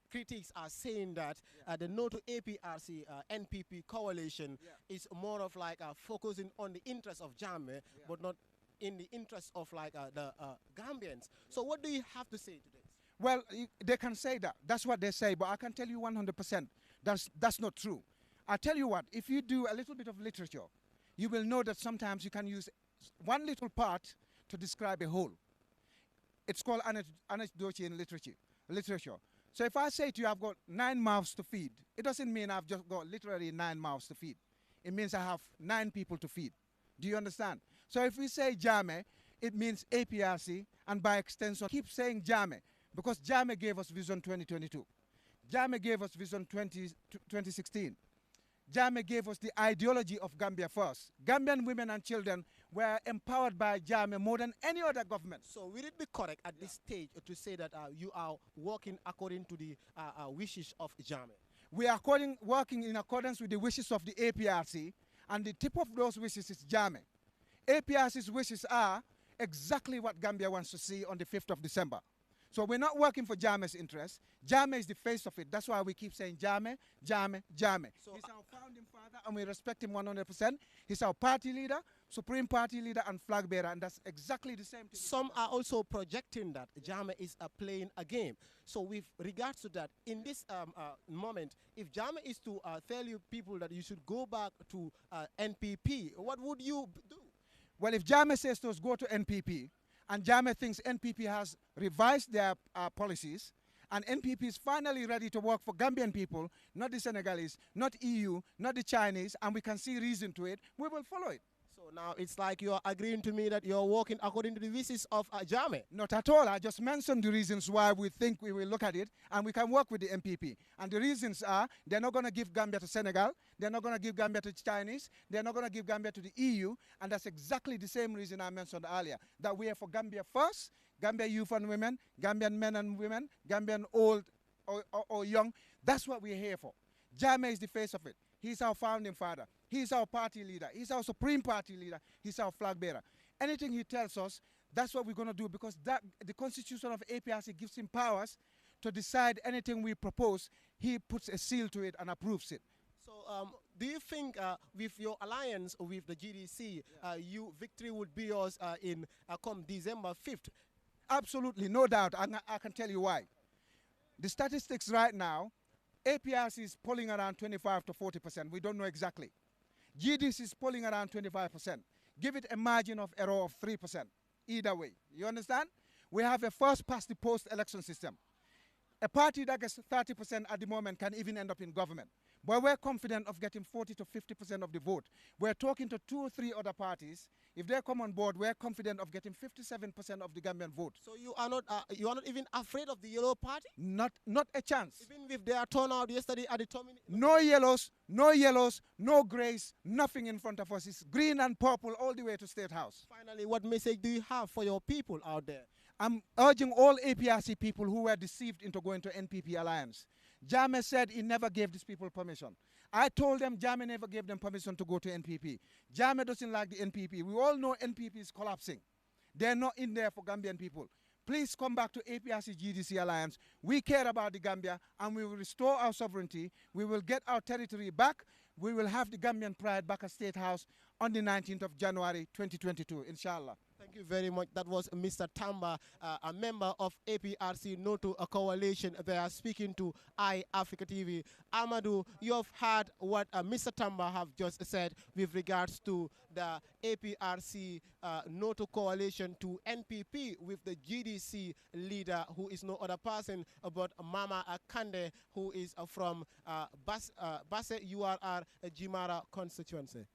critics are saying that the No to APRC NPP coalition is more of like focusing on the interests of Jammeh, but not in the interest of like the Gambians. So what do you have to say to this? Well, they can say that. That's what they say, but I can tell you 100% that's not true. I tell you what, if you do a little bit of literature, you will know that sometimes you can use one little part to describe a whole. It's called anecdote literature. So if I say to you, I've got 9 mouths to feed, it doesn't mean I've just got literally 9 mouths to feed. It means I have 9 people to feed. Do you understand? So if we say Jammeh, it means APRC, and by extension, keep saying Jammeh, because Jammeh gave us Vision 2022. Jammeh gave us Vision 2016. Jammeh gave us the ideology of Gambia first. Gambian women and children were empowered by Jammeh more than any other government. So will it be correct at this stage to say that you are working according to the wishes of Jammeh? We are working in accordance with the wishes of the APRC, and the tip of those wishes is Jammeh. APRC's wishes are exactly what Gambia wants to see on the 5th of December. So we're not working for Jammeh's interest. Jammeh is the face of it. That's why we keep saying Jammeh, Jammeh, Jammeh. So he's our founding father, and we respect him 100%. He's our party leader, supreme party leader, and flag bearer, and that's exactly the same thing. Some are also projecting that Jammeh is playing a game. So with regards to that, in this moment, if Jammeh is to tell you people that you should go back to NPP, what would you do? Well, if Jammeh says to us, go to NPP, and Jammeh thinks NPP has revised their policies, and NPP is finally ready to work for Gambian people, not the Senegalese, not EU, not the Chinese, and we can see reason to it, we will follow it. So now it's like you are agreeing to me that you're working according to the wishes of Jame. Not at all. I just mentioned the reasons why we think we will look at it and we can work with the MPP. And the reasons are they're not going to give Gambia to Senegal, they're not going to give Gambia to Chinese, they're not going to give Gambia to the EU, and that's exactly the same reason I mentioned earlier, that we are for Gambia first, Gambia youth and women, Gambian men and women, Gambian old or young. That's what we're here for. Jame is the face of it. He's our founding father. He's our party leader. He's our supreme party leader. He's our flag bearer. Anything he tells us, that's what we're going to do, because the constitution of APRC gives him powers to decide anything we propose. He puts a seal to it and approves it. So do you think with your alliance with the GDC, victory would be yours in come December 5th? Absolutely, no doubt. I can tell you why. The statistics right now, APRC is polling around 25 to 40%. We don't know exactly. GDC is polling around 25%. Give it a margin of error of 3%. Either way. You understand? We have a first past the post election system. A party that gets 30% at the moment can even end up in government. But we're confident of getting 40 to 50% of the vote. We're talking to 2 or 3 other parties. If they come on board, we're confident of getting 57% of the Gambian vote. So you are not even afraid of the yellow party? Not a chance. Even with their turnout yesterday at the no yellows, no grays, nothing in front of us. It's green and purple all the way to State House. Finally, what message do you have for your people out there? I'm urging all APRC people who were deceived into going to NPP alliance. Jame said he never gave these people permission. I told them Jame never gave them permission to go to NPP. Jame doesn't like the NPP. We all know NPP is collapsing. They're not in there for Gambian people. Please come back to APRC GDC alliance. We care about the Gambia and we will restore our sovereignty. We will get our territory back. We will have the Gambian pride back at State House on the 19th of January 2022, inshallah. Thank you very much. That was Mr. Tamba, a member of APRC NATO coalition. They are speaking to iAfrica TV. Amadou, you have heard what Mr. Tamba have just said with regards to the APRC NATO coalition to NPP with the GDC leader, who is no other person but Mama Kande, who is from Basse URR Jimara constituency.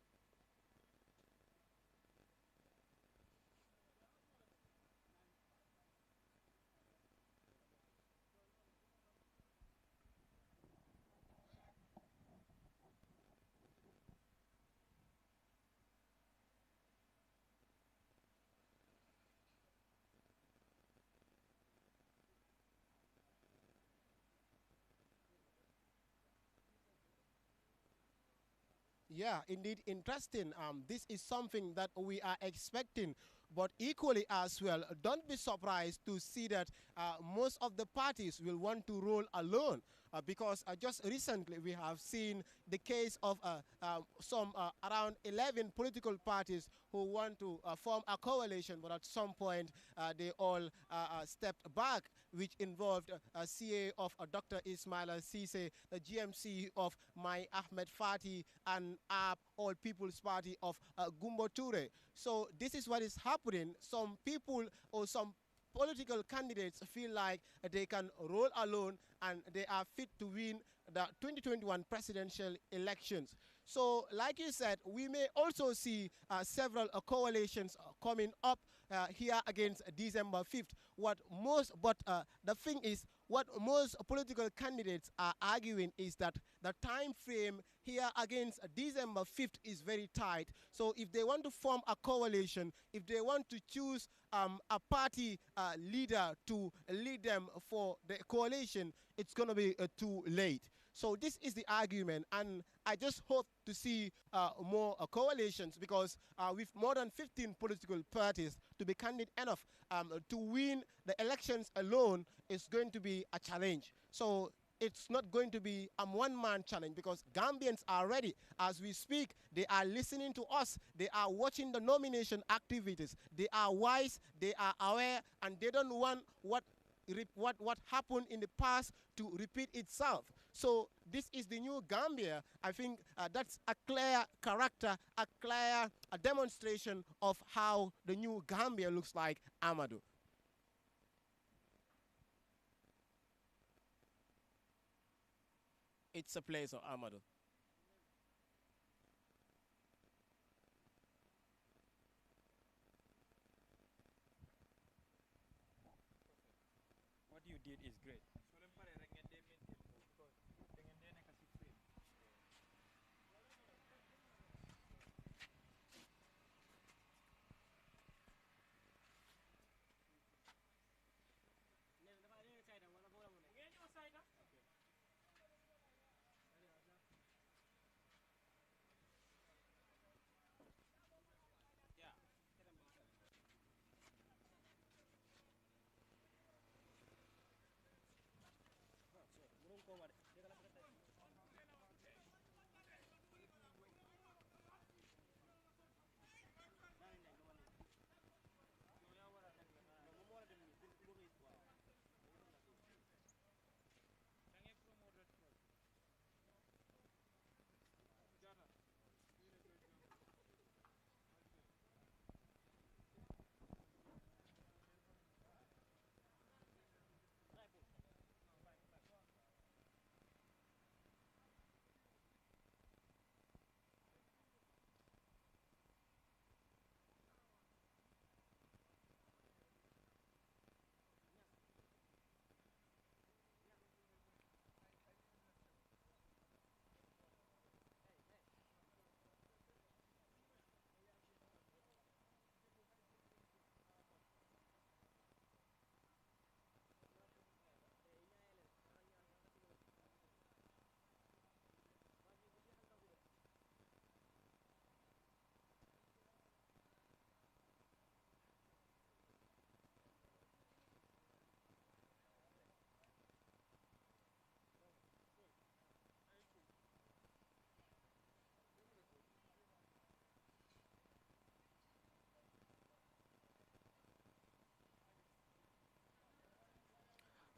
Yeah, indeed, interesting. This is something that we are expecting, but equally as well, don't be surprised to see that most of the parties will want to roll alone. Because just recently we have seen the case of some around 11 political parties who want to form a coalition, but at some point they all stepped back, which involved CA of Dr. Ismaila Cisse, the GMC of Mai Ahmed Fati, and All People's Party of Gumbo Ture. So this is what is happening. Some people or some political candidates feel like they can roll alone and they are fit to win the 2021 presidential elections. So like you said, we may also see several coalitions coming up here against December 5th. The thing is, what most political candidates are arguing is that the time frame here against December 5th is very tight. So if they want to form a coalition, if they want to choose a party leader to lead them for the coalition, it's going to be too late. So this is the argument, and I just hope to see more coalitions, because with more than 15 political parties, to be candid enough to win the elections alone is going to be a challenge. So it's not going to be a one-man challenge, because Gambians are ready. As we speak, they are listening to us. They are watching the nomination activities. They are wise, they are aware, and they don't want what happened in the past to repeat itself. So this is the new Gambia. I think that's a clear character, a clear demonstration of how the new Gambia looks like, Amadou. It's a pleasure, Amadou. what you did is great. So leen pare rek ngeen dee maintain ko because da ngeen dee nekk si frame.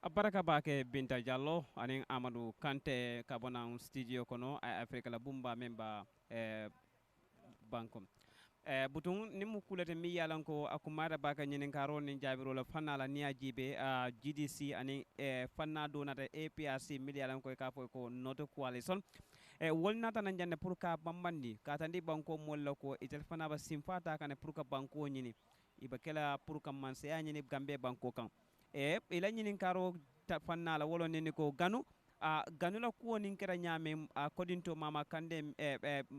a baraka bake Binta Diallo anin Amadou Kante kabona studio kono ay Africa la bumba memba bankom butun ni mu kulete mi yalan ko akumada baka nyinin karo ni jabiro la fanna la niya jibe GDC ani fanna do nata APRC mi yalan ko ka fo ko noto coalition wolna tan jande pour ka bambandi ka tandi banko molla ko itel fana ba simfata kan pour ka banko nyini iba kela pour ka man se nyini gambe banko kan ila nyinin karo fanna la wolo ni ko ganu ganu la ko nin kera nyame kodinto mama kande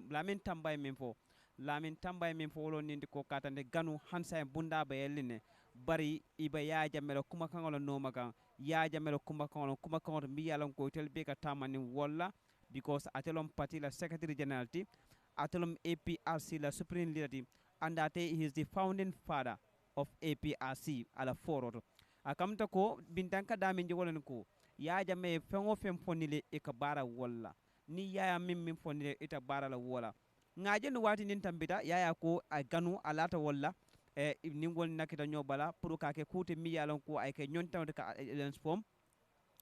lamin tambay min fo lamin tambay min fo wolo nindi ko katande ganu hansa bunda ba yeline bari iba ya jamelo kuma kangolo no maga ya jamelo kuma kangolo mbi yalan ko tel be ka tamani walla because atelom party la secretary general ti atelom APRC la supreme leader ti andate he is the founding father of APRC ala foroto akamta ko bintanka damin jogolen ko ya jame fengo fem fonile e ka bara walla ni yaya min fonile ita bara la wala ngaje no wati nin tambita yaya ko a ganu alata walla ningol nakita nyobala pour ka ke kute mi yalon ko ay ke nyonta ka lens form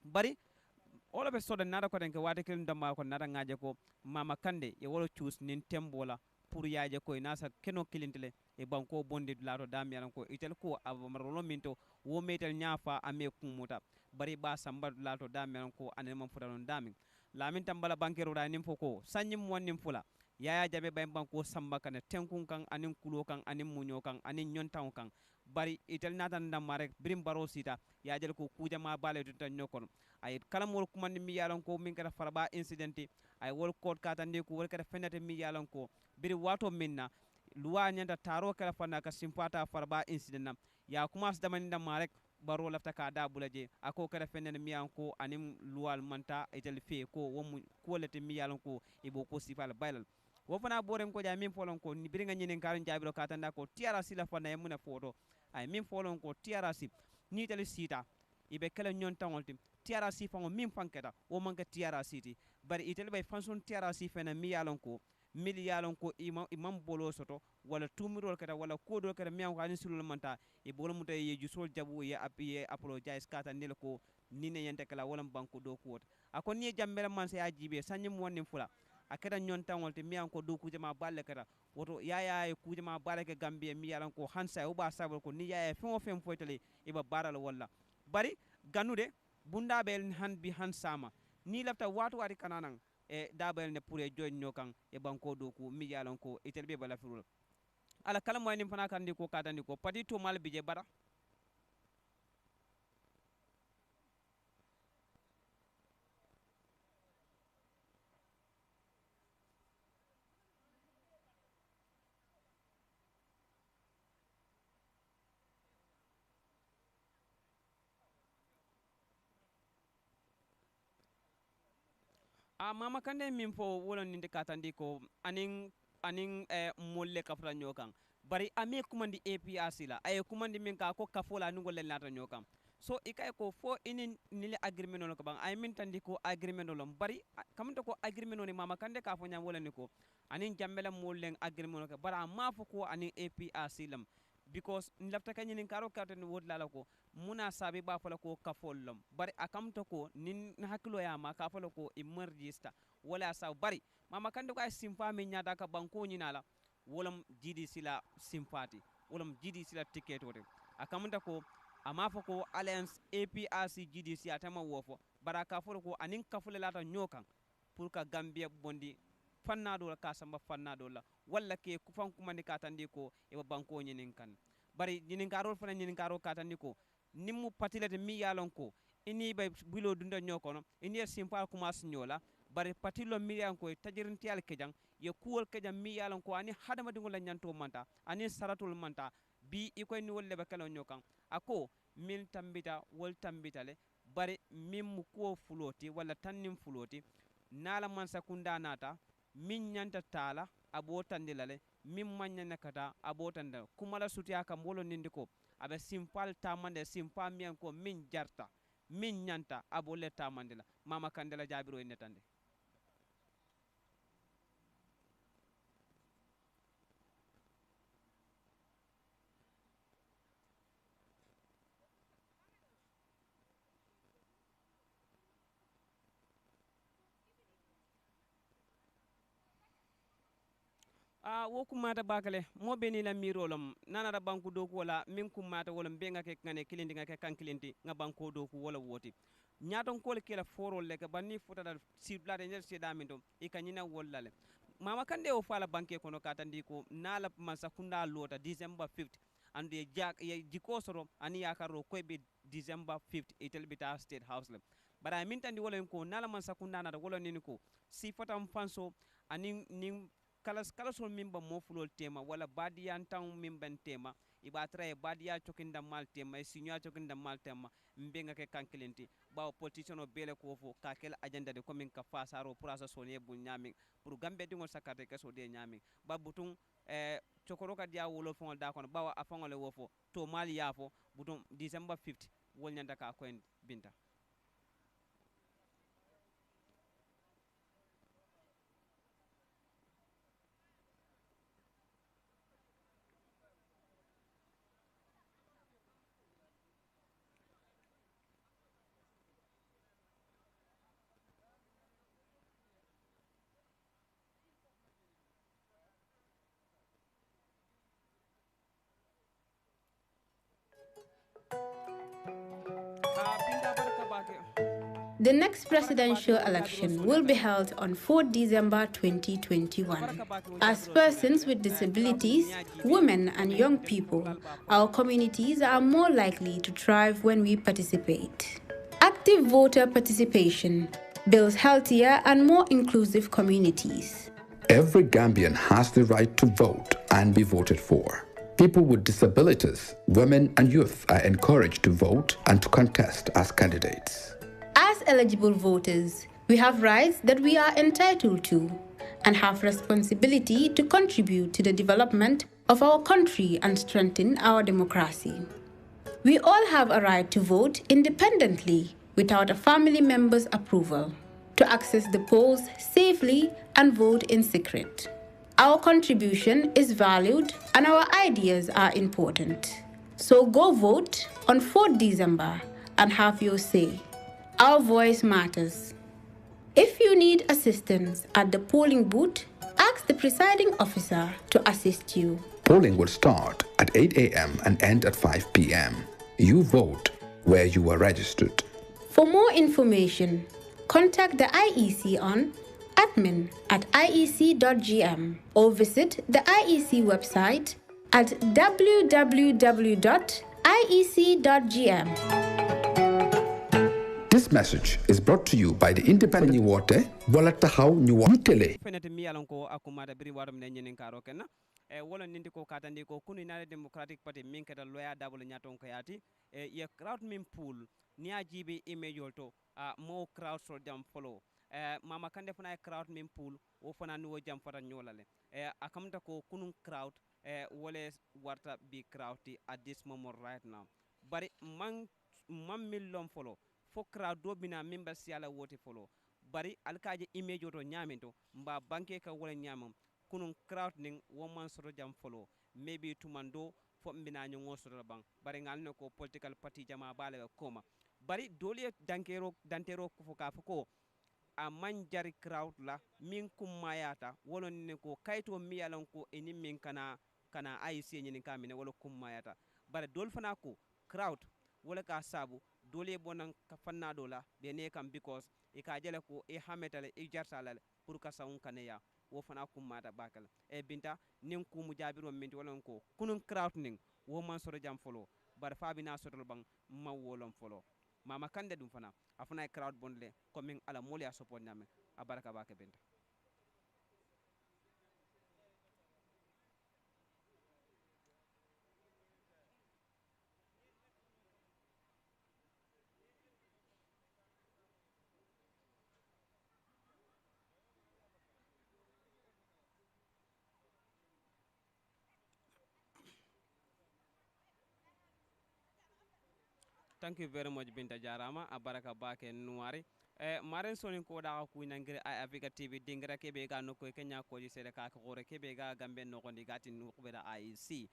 bari all of a sudden nada ko denke wade kel ndama ko nada ngaje ko mama kande e wolo choose nin tembola pour yaaje ko nasa keno kilintele e banko bonde lato dam yalan ko itel ko amarolo minto wo metel nyafa ame kumuta bari ba samba lato dam yalan ko anema futalon dami lamin tambala bankero da nim foko sanyim wonnim fula yaya jabe bay banko samba kana tenkun kan anin kulo kan anin munyo kan anin nyontaw kan bari itel natan ndam rek birim baro sita ya jel ko kuja ma bale tutan nyokon ay kala mol kumandi mi yalan ko min kada faraba incidenti ay wol kod katande ko wol kada fenate mi yalan ko biri wato minna luwa nyanda taro kala fana ka simpata farba incident ya kumas damani ndam rek baro lafta ka da bulaje ako kada fenene mi yalan ko anim luwal manta itel fe ko wom ko lete mi yalan ko ibo ko sifal baylal wo fana borem ko ja min folon ko ni biringa nyinen karan jabiro katanda ko tiara sila fana e muna foto ay min folon ko tiara sip ni tele sita ibe kala nyon tangolti tiara si fango min fanketa wo manka tiara siti bari itel bay fanson tiara si fena mi yalon ko mil yalon ko imam bolo soto wala tumirol kata wala kodol kata mi ko ani sulul manta e bolo muta ye jusol jabu ye apiye apologize kata nil ko nine yente kala wala banko do ko akon ni jambela man se ajibe sanyum wonni fula akeda nyon tangol te mi ko do kujama balle kata woto yaya e kujama barake gambie mi yalan ko hansa o ba sabol ko ni yaya fo fem foytale iba baral walla bari ganude bunda bel han bi han sama ni lafta watu wati kananan e dabel ne pour e joñ nyokan e banko do ko mi yalan ko itelbe bala firul ala kala mo ni fana kandi ko katandi ko pati to mal bije bara mama kande min fo wolon ninde katandi ko anin molle kafra nyokan bari ame kumandi APRC la ay kumandi min ka ko kafola nungol len lata nyokan so ikay ko fo inin nile agreement no ko bang ay min tandi ko agreement no bari kamta ko agreement no ni mama kande ka fo nyam wala ni ko anin jambela mollen agreement no ko bara ma fo ko anin APRC lam because lafta kanyinin karo katen wod lala ko muna sabi ba fala ko kafollom bari akamto ko nin hakilo ya ma ka fala ko emergista wala sa bari mama kande ko ay simfa min nyada ka banko nyinala wolam jidi sila simpati wolam jidi sila ticket wote akamta ko ama fo ko alliance APRC GDC atama wofo bara ka fala ko anin kafule lata nyokan pour ka gambia bondi fannado la kasamba fannado la walla ke kufan kumandi katandi ko e banko nyinin kan bari nyinin karo fana nyinin karo katandi ko nimmu patilete mi yalon ko ini bay bilo dunda nyokono ini simpa kuma sinyola bari patilo mi yan ko tajirinti al kejang ye kuwol kejang mi yalon ko ani hadama dingo la nyanto manta ani saratul manta bi ikoy ni wolle be kala nyokan ako min tambita wol tambitale bari mim ko fuloti walla tannim fuloti nala man sakunda nata min nyanta tala abotandilale min manyana kata abotanda kumala sutiya kam wolo nindi ko abe simpal tamande simpa miyan ko min jarta min nyanta abole tamandila mama kandela jabiro netande wo kumata bakale mo beni la mirolam nana da banku doku wala min kumata wala benga ke ngane kilindi ngake kan kilindi nga banko doku wala woti nyaton kol kela foro leke banni futa da siblade nyer se daminto e kanyina wollale mama kande o fala banke kono katandi ko nala masa kunda lota December 5th ande jak ye jikosoro ani yakaro ko be December 5th itel bita state house le bara min tandi wala ko nala masa kunda na wala nini ko si fatam fanso ani nin kalasol mimba mofulol tema wala badiyan tan mimben tema iba tra e badiya cokinda mal tema e signal cokinda mal tema mbenga ke kankilenti bawo politician o bele ko fo ka kel agenda de komin ka fasaro pour asa sonie bu nyami pour gambe dingol sakate ke so de nyami ba butun cokoro ka dia wolo fon da kono bawo afangole wo fo to mal yafo butun December 5th wol nyanda ka ko en binta The next presidential election will be held on 4 December 2021. As persons with disabilities, women and young people, our communities are more likely to thrive when we participate. Active voter participation builds healthier and more inclusive communities. Every Gambian has the right to vote and be voted for. People with disabilities, women and youth are encouraged to vote and to contest as candidates. As eligible voters, we have rights that we are entitled to and have responsibility to contribute to the development of our country and strengthen our democracy. We all have a right to vote independently without a family member's approval, to access the polls safely and vote in secret. Our contribution is valued and our ideas are important. So go vote on 4 December and have your say. Our voice matters. If you need assistance at the polling booth, ask the presiding officer to assist you. Polling will start at 8 a.m. and end at 5 p.m. You vote where you are registered. For more information, contact the IEC on admin@iec.gm or visit the IEC website at www.iec.gm. This message is brought to you by the Independent Water, Walatahaw Nyuwatele. fenete mi yalan ko akumada biri warum ne nyin karo kenna e wala nindi ko katandi ko kunu na democratic party min kata loya double nyaton ko yati e ye crowd min pool ni ajibe image to mo crowd so jam follow mama kande fana crowd min pool wo fana ni wo jam fata nyolale akamta ko kunun crowd wole warta bi crowd at this moment right now bari man millon folo fo crowd do bina member siala wote folo bari alkaje image to nyaminto mba banke ka wala nyamam kunun crowd ning wo man soto jam folo maybe tumando fo mbina nyongo soto bang bari ngal ne ko political party jama bale koma bari dole dantero ko ka ko a man jari crowd la min kummayata wolon ne ko kayto mi yalan ko eni min kana ay senyini kamine wala kummayata bare dol fana ko crowd wala ka sabu dole bonan ka fanna dola be ne kam because e ka jele ko e hametale e jartale pour ka sawun kaneya wo fana kummata bakal e binta nin ku mu jabiro minti wala ko kunun crowd nin wo man soro jam folo bar fabina sotol bang ma wolon folo mama kande dum fana afana e crowd bondle comme ala moli a support nyame a baraka bake binta thank you very much binta jarama a baraka bake nuari maren sonin ko da ku nangire ay africa tv dingira kebe ga nokko kenya ko ji sede ka ko gore kebe ga gambe no gondi gati no ko beda IEC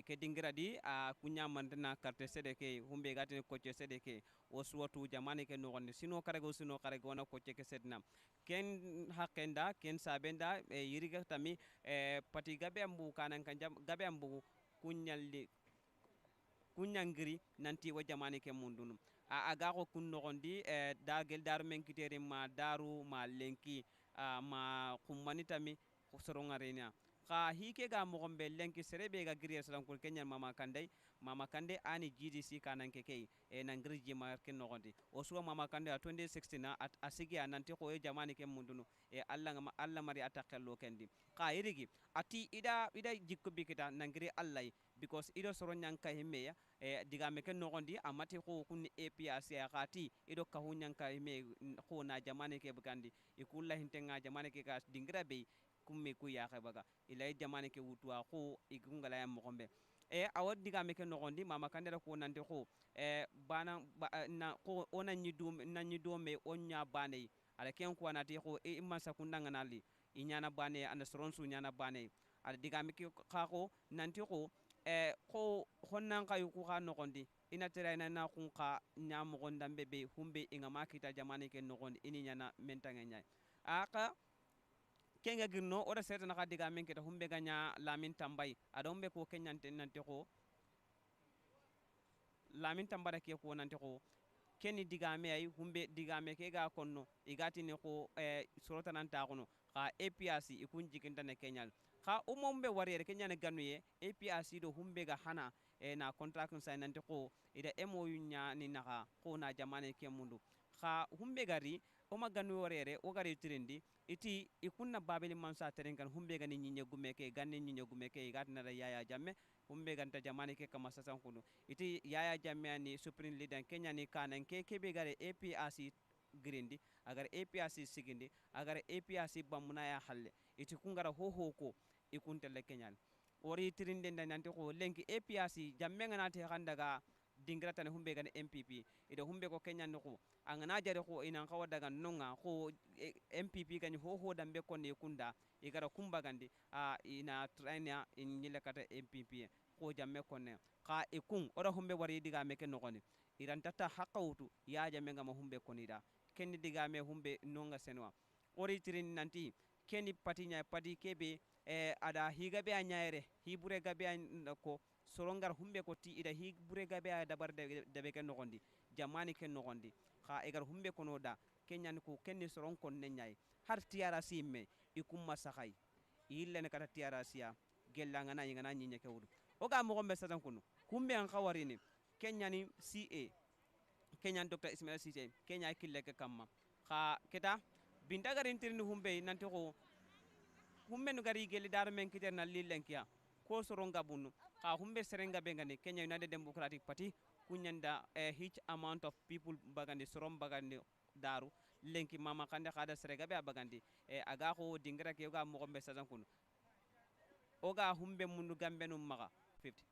ke dingira di a kunya mandana carte sede ke humbe gati ko ce sede ke o suwatu jamane ke no gondi sino kare go na ko ce ke sedna ken hakenda ken sabenda yiriga tami pati gabe ambu kanan kan gabe ambu kunyangiri nanti wo jamani ke mundunu aga ko kun nogondi dagel daru men kiteri ma daru ma lenki ma kummanitami sorongarenia ka hike ga mo gombe lenki serebe ga grier salam ko kenya mama kande ani GDC kanan ke kay nangri jima ke nogondi o suwa mama kande 2016 at asigi nanti ko e jamani ke mundunu alla mari atakello kendi ka irigi ati ida jikko bikita nangri allai because ido soro nyanka himmeya diga me ken nogondi amati ko kun APRC akati ido ka hu nyanka himme ko na jamane ke bugandi ikulla hintenga jamane ke ka dingira be kumme ku ya baga ilay jamane ke wutwa ko igungala ya mogombe awad diga me ken nogondi mama kandera ko nante ko bana na ko ona nyidum me onya bane ala ken ko nati ko imma sakunda nganali inyana bane ana soronsu nyana bane ala diga me ke ko nanti ko ko honnan kayu ku ka nogondi ina tira ina na kun ka nya mogonda bebe humbe inga makita jamane ke nogondi ini nyana mentanga nyai aka kenga girno ora seta na ka diga men kita humbe ganya lamin tambay ada humbe ko kenyante nante ko lamin tambara ke ko nante ko keni digame ay humbe digame ke ga konno igati ne ko surota nan ta kono ka APRC ikun jikinta ne kenyal ka umombe warriere kenya ne ganuye APRC do humbe ga hana na contract sign nante ko ida MOU nya ni naka ko na jamane ke mundu ka humbe gari o maganu warriere o gari trindi iti ikunna babeli mansa terengan humbe ga ni nyinya gume ke ganne nyinya gume ke igati na yaya jamme humbe ganta jamane ke kama sasan kunu iti yaya jamme ani supreme leader kenya ni kanan ke kebe gare APRC grindi agar APRC sigindi agar APRC bamuna ya halle iti kungara ho ko ikuntele kenyal ori tirinde nanti ko lenki APRC jamme nganati handaga dingra tan humbe gan MPP ida humbe ko kenyan ko angana jare ko ina kawa daga nonga ko MPP kan ho dambe ko ne kunda igara kumba gandi ina traina in nyile kata MPP ko jamme ko ne ka ikun ora humbe wari diga meke nogoni iran tata hakawtu ya jamme ngama humbe ko nida kenni diga me humbe nonga senwa ori tirin nanti kenni patinya pati kebe ada higabe anyaere hibure gabe ko sorongar humbe ko ti ida hibure gabe dabar de ken nogondi jamani ken nogondi kha egar humbe ko noda kenyan ko kenni soron kon ne nyai har tiara simme ikum masakai ille ne kata tiara sia gella ngana yingana nyinya ke wudu oga mo gombe satan kunu kumbe an khawarini kenyani CA kenyan Dr. Ismail Cisse kenya kille ke kamma kha keta binta garin tirni humbe nanti ko humbe no gari gele dar men kiter na lilenkia ko soronga bunu ka humbe serenga bengani Kenya United Democratic Party kunyanda a huge amount of people bagandi sorom bagandi daru lenki mama kande kada serega be abagandi aga ko dingira ke yoga mo gombe sazan kunu oga humbe mundu gambe num maga 50.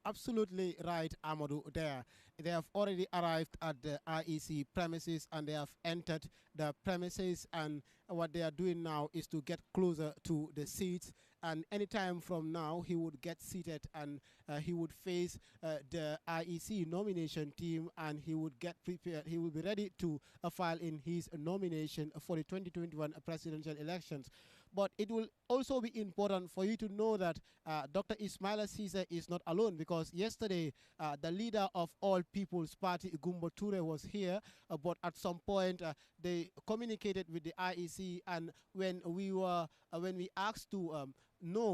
Absolutely right, Amadou. There, they have already arrived at the IEC premises and they have entered the premises. And what they are doing now is to get closer to the seats. And anytime from now, he would get seated and he would face the IEC nomination team, and he would get prepared. He will be ready to file in his nomination for the 2021 presidential elections. But it will also be important for you to know that Dr. Ismaila Ceesay is not alone, because yesterday the leader of All People's Party, Gumbo Ture, was here, but at some point they communicated with the IEC, and when we asked to know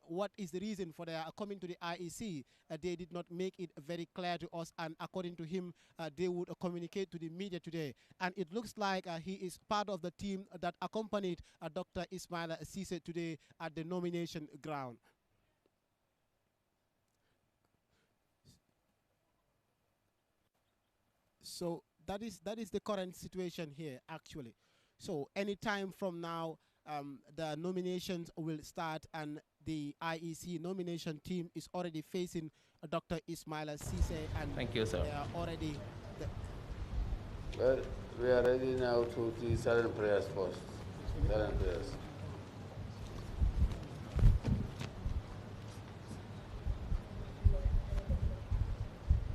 what is the reason for their coming to the IEC, they did not make it very clear to us, and according to him, they would communicate to the media today. And it looks like he is part of the team that accompanied Dr. Ismaila Ceesay today at the nomination ground. So that is the current situation here, actually. So anytime from now, the nominations will start, and the IEC nomination team is already facing Dr. Ismaila Ceesay, and thank you, sir. They are already. Well, we are ready now to the silent prayers first. Silent prayers.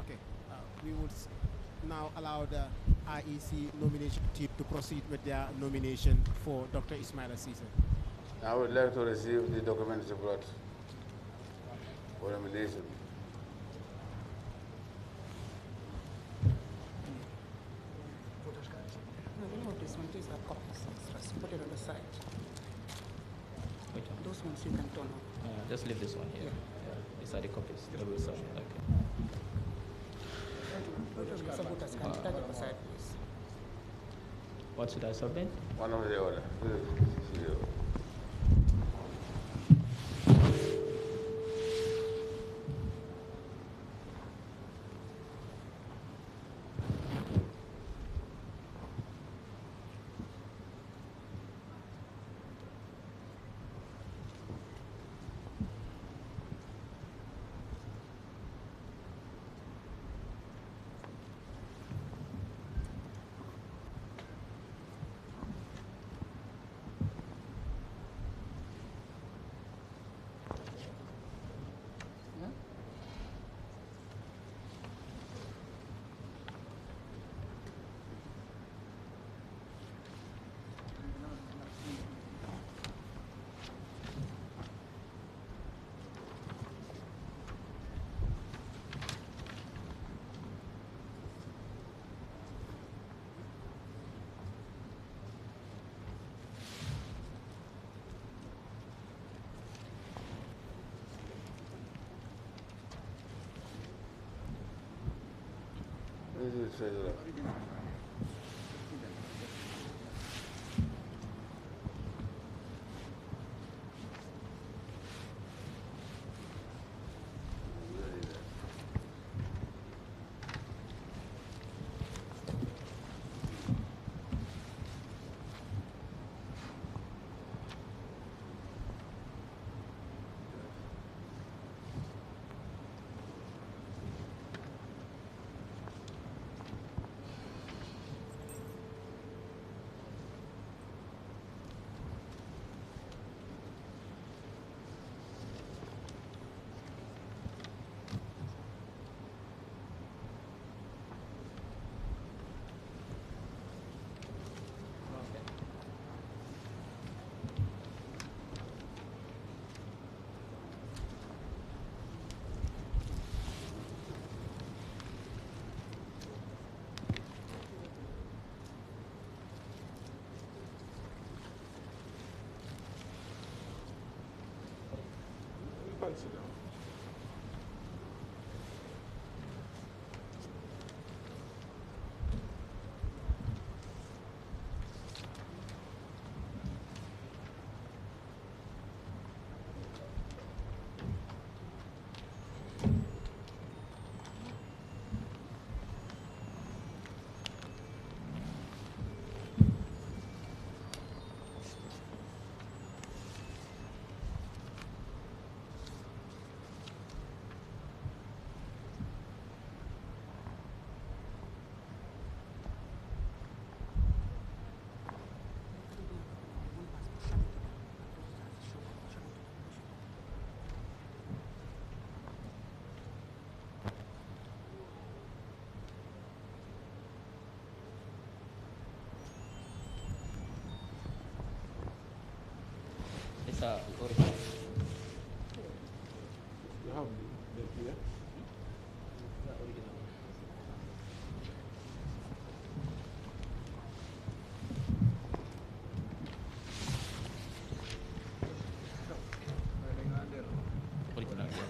Okay, we would now allow the IEC nomination team to proceed with their nomination for Dr. Ismaila Ceesay. I would like to receive the documents you brought for nomination. No, this one, these are copies. Just put it on the side. Which one? Those ones you can turn off. Just leave this one here. Yeah. These are the copies. The rules are okay. What should I submit? One of the other. This is the treasurer. Sit down. It's original. You have the here? Original. Original, yeah.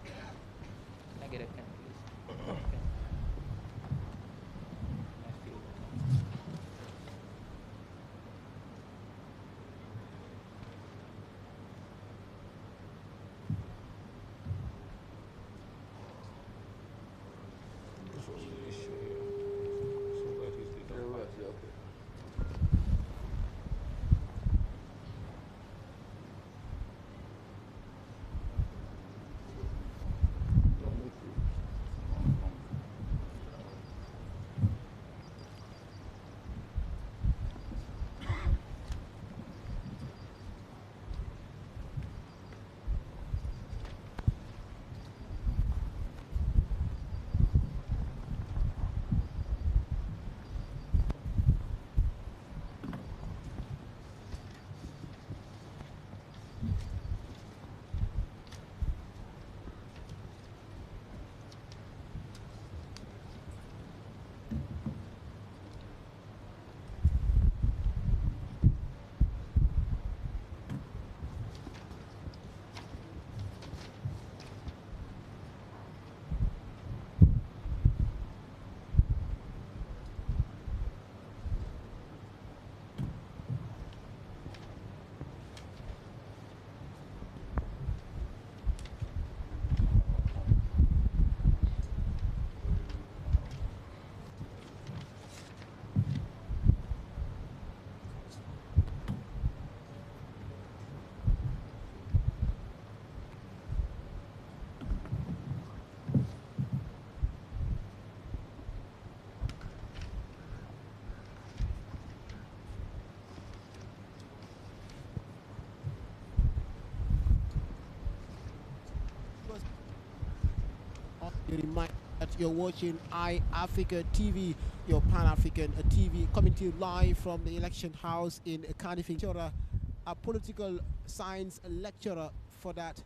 Can I get a pen, please? Pen. I feel better. This was the issue here. So that is the okay. Don't move. remind that you're watching iAfrica TV, your Pan-African TV, coming to you live from the election house in Cardiff. A political science lecturer for that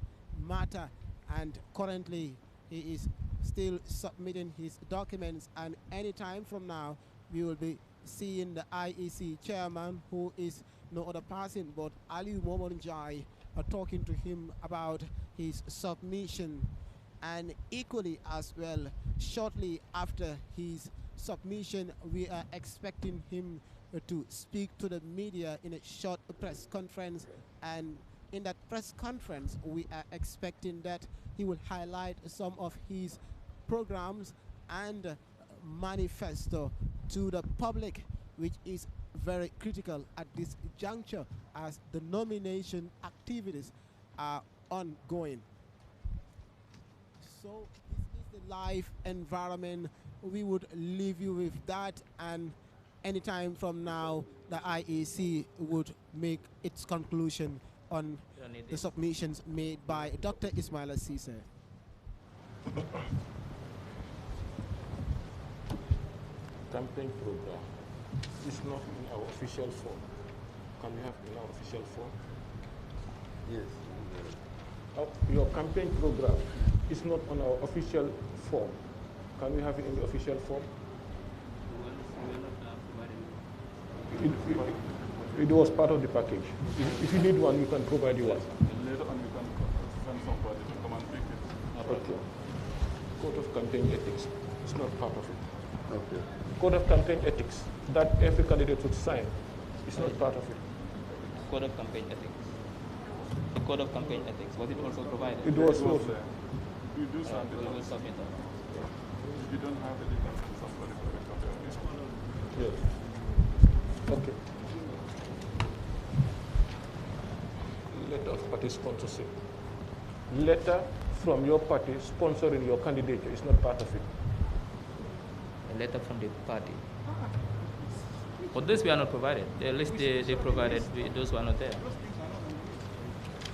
matter, and currently he is still submitting his documents, and any time from now we will be seeing the IEC chairman, who is no other person but Ali Momonjai, talking to him about his submission. And equally as well, shortly after his submission, we are expecting him to speak to the media in a short press conference, and in that press conference we are expecting that he will highlight some of his programs and manifesto to the public, which is very critical at this juncture as the nomination activities are ongoing. So this is the live environment. We would leave you with that, and anytime from now the IEC would make its conclusion on the submissions made by Dr. Ismaila Cisse. Campaign program is not in our official form. Can we have in our official form? Yes. Your campaign program is not on our official form. Can we have it in the official form? It was part of the package. If you need one, you can provide you one. Later on, we can send somebody to come and pick it. Okay. Code of campaign ethics is not part of it. Okay. Code of campaign ethics that every candidate would sign is not part of it. Code of campaign ethics. The code of campaign ethics, was it also provided? It was also there. You do something. We will submit that. If you don't have it, you can send somebody to pick up your Yes. Okay. Letter of party sponsorship. Letter from your party sponsoring your candidature is not part of it. A letter from the party. For this we are not provided. The list they provided, those were not there.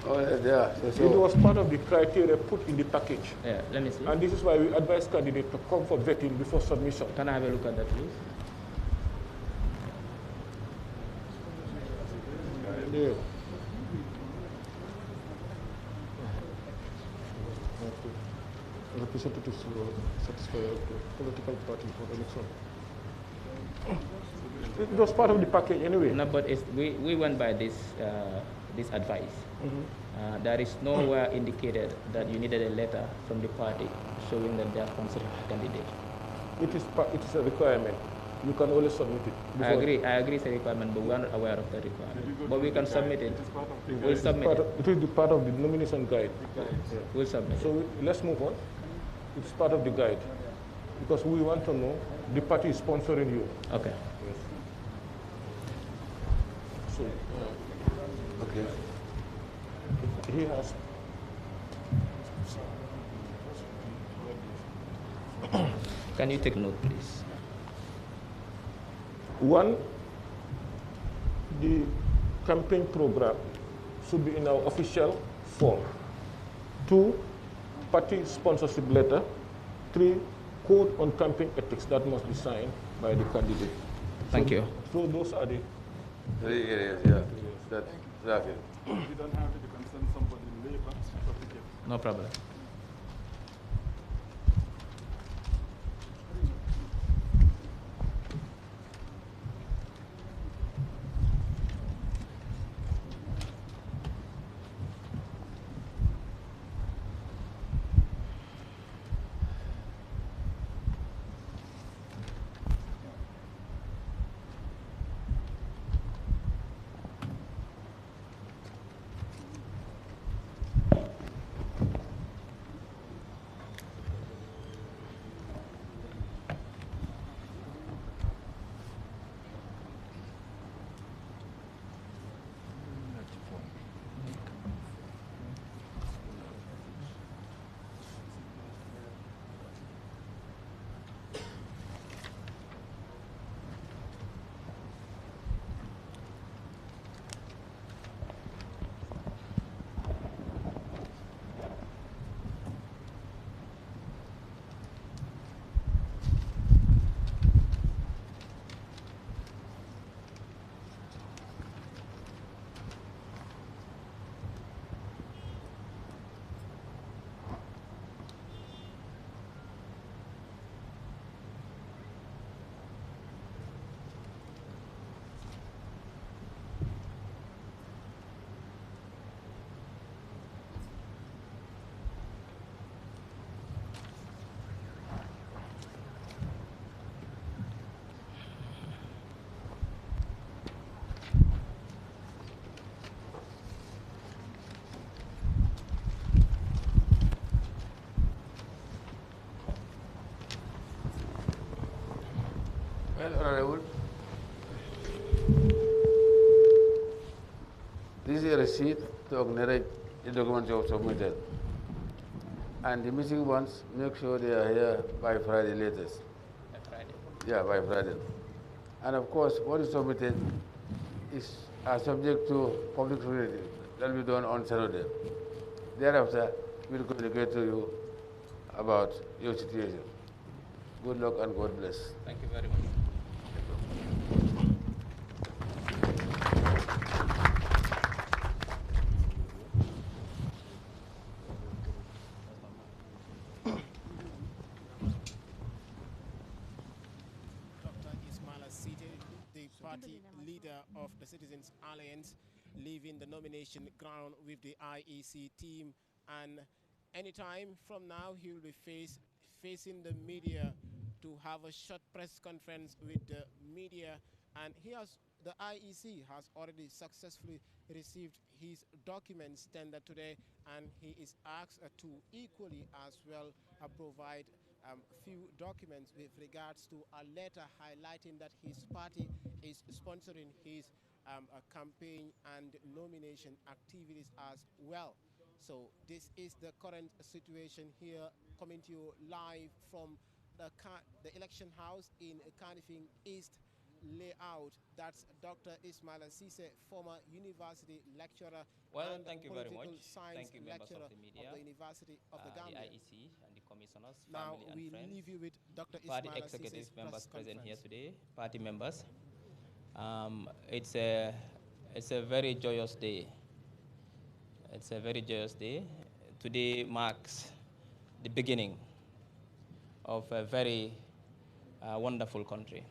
Oh, yeah. So it was part of the criteria put in the package. Yeah, let me see. And this is why we advise candidates to come for vetting before submission. Can I have a look at that, please? Yeah. Representatives will satisfy the political party for the election. It was part of the package anyway. No, but we went by this this advice. There is nowhere indicated that you needed a letter from the party showing that they are sponsoring a candidate. It is a requirement. You can only submit it. I agree it's a requirement, but we are not aware of that requirement. But we can submit it. We'll submit it. It will be part of the nomination guide. Yeah. We'll submit so let's move on. It's part of the guide because we want to know the party is sponsoring you. Okay. Yes. So, okay. He has. Can you take note, please? One, the campaign program should be in our official form. 2, party sponsorship letter. 3, code on campaign ethics that must be signed by the candidate. Thank you. So those are the. If you don't have it, you can send somebody later to pick it. No problem. Well, Honorable, this is a receipt to acknowledge the documents you have submitted. And the missing ones, make sure they are here by Friday latest. By Friday. Yeah, by Friday. And of course, what is submitted is subject to public scrutiny. That will be done on Saturday. Thereafter, we'll communicate to you about your situation. Good luck and God bless. Thank you very much. Dr. Ismaila Site, the party leader of the Citizens Alliance, leaving the nomination ground with the IEC team. And anytime from now, he will be facing the media to have a short press conference with the media. And the IEC has already successfully received his documents tendered today, and he is asked to equally as well provide few documents with regards to a letter highlighting that his party is sponsoring his campaign and nomination activities as well. So this is the current situation here, coming to you live from the election house in Kanifing East layout. That's Dr. Ismaila Sise, former university lecturer and Thank you very political much. science Thank you, members lecturer of the media, of the University of the the Gambia. IEC and the commissioners, Now family and we friends, leave you with Dr. party Ismaila executive Sise's members press present here conference. today, party members. It's a very joyous day. It's a very joyous day. Today marks the beginning of a very wonderful country.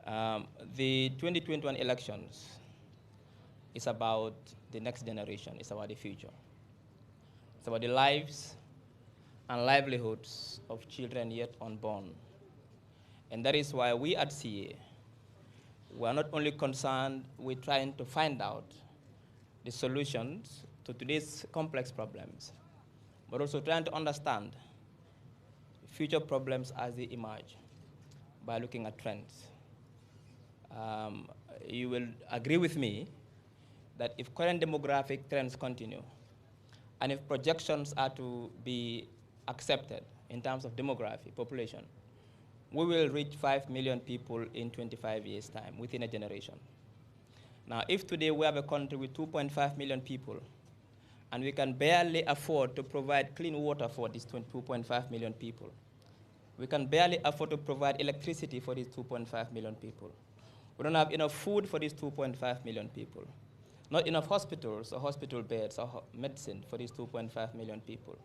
The 2021 elections is about the next generation. It's about the future. It's about the lives and livelihoods of children yet unborn. And that is why we at CA, we are not only concerned with trying to find out the solutions to today's complex problems, but also trying to understand future problems as they emerge by looking at trends. You will agree with me that if current demographic trends continue, and if projections are to be accepted in terms of demography, population, we will reach 5 million people in 25 years' time, within a generation. Now, if today we have a country with 2.5 million people, and we can barely afford to provide clean water for these 2.5 million people, we can barely afford to provide electricity for these 2.5 million people. We don't have enough food for these 2.5 million people. Not enough hospitals or hospital beds or medicine for these 2.5 million people.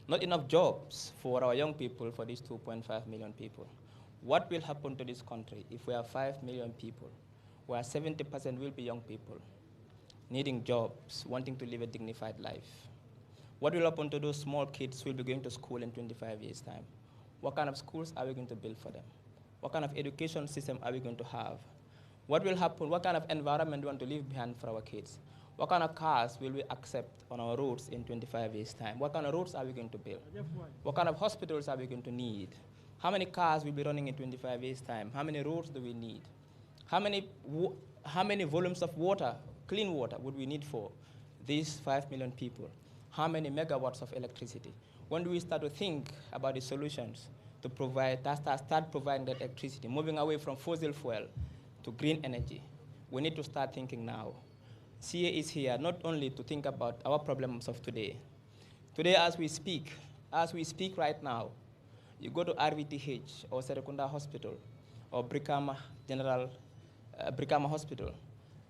Not enough jobs for our young people for these 2.5 million people. What will happen to this country if we have 5 million people, where 70% will be young people, needing jobs, wanting to live a dignified life? What will happen to those small kids who will be going to school in 25 years' time? What kind of schools are we going to build for them? What kind of education system are we going to have? What will happen? What kind of environment do we want to leave behind for our kids? What kind of cars will we accept on our roads in 25 years' time? What kind of roads are we going to build? What kind of hospitals are we going to need? How many cars will be running in 25 years' time? How many roads do we need? How many volumes of water, clean water, would we need for these 5 million people? How many megawatts of electricity? When do we start to think about the solutions to provide, start providing that electricity, moving away from fossil fuel to green energy? We need to start thinking now. CA is here not only to think about our problems of today. Today, as we speak right now, you go to RVTH or Serekunda Hospital or Brikama Hospital.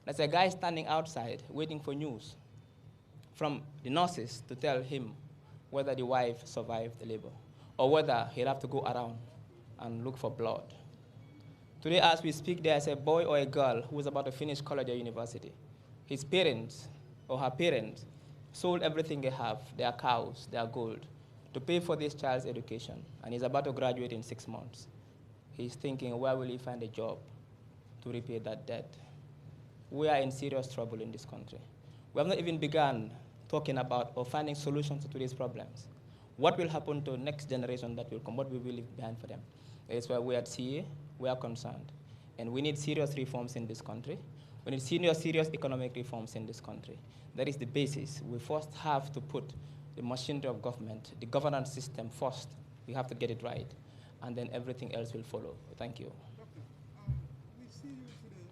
There's a guy standing outside waiting for news from the nurses to tell him whether the wife survived the labor or whether he'll have to go around and look for blood. Today, as we speak, there's a boy or a girl who is about to finish college or university. His parents or her parents sold everything they have, their cows, their gold, to pay for this child's education, and he's about to graduate in 6 months. He's thinking, where will he find a job to repay that debt? We are in serious trouble in this country. We have not even begun talking about or finding solutions to these problems. What will happen to the next generation that will come? What will we leave behind for them? That is why we at CA we are concerned. And we need serious reforms in this country. We need serious economic reforms in this country. That is the basis. We first have to put the machinery of government, the governance system first. We have to get it right, and then everything else will follow. Thank you. Doctor, we see you today.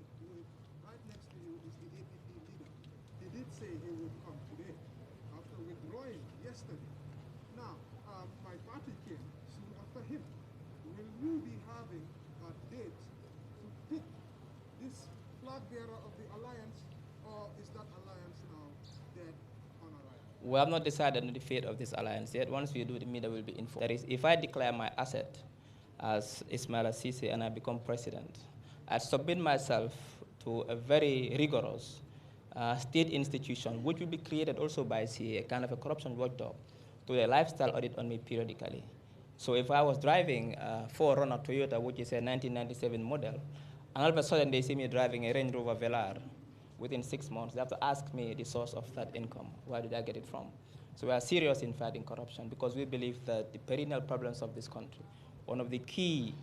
Right next to you is the APP leader. He did say he would come today after withdrawing yesterday. Now, my party came soon after him. Will you be having a date to pick this flag bearer of the alliance, or is that alliance now dead on arrival? We have not decided on the fate of this alliance yet. Once we do, the media will be informed. That is, if I declare my asset as Ismail Assisi and I become president, I submit myself to a very rigorous state institution, which will be created also by CA, kind of a corruption watchdog, to a lifestyle audit on me periodically. So if I was driving a 4Runner Toyota, which is a 1997 model, and all of a sudden they see me driving a Range Rover Velar, within 6 months, they have to ask me the source of that income. Where did I get it from? So we are serious in fighting corruption because we believe that the perennial problems of this country, one of the key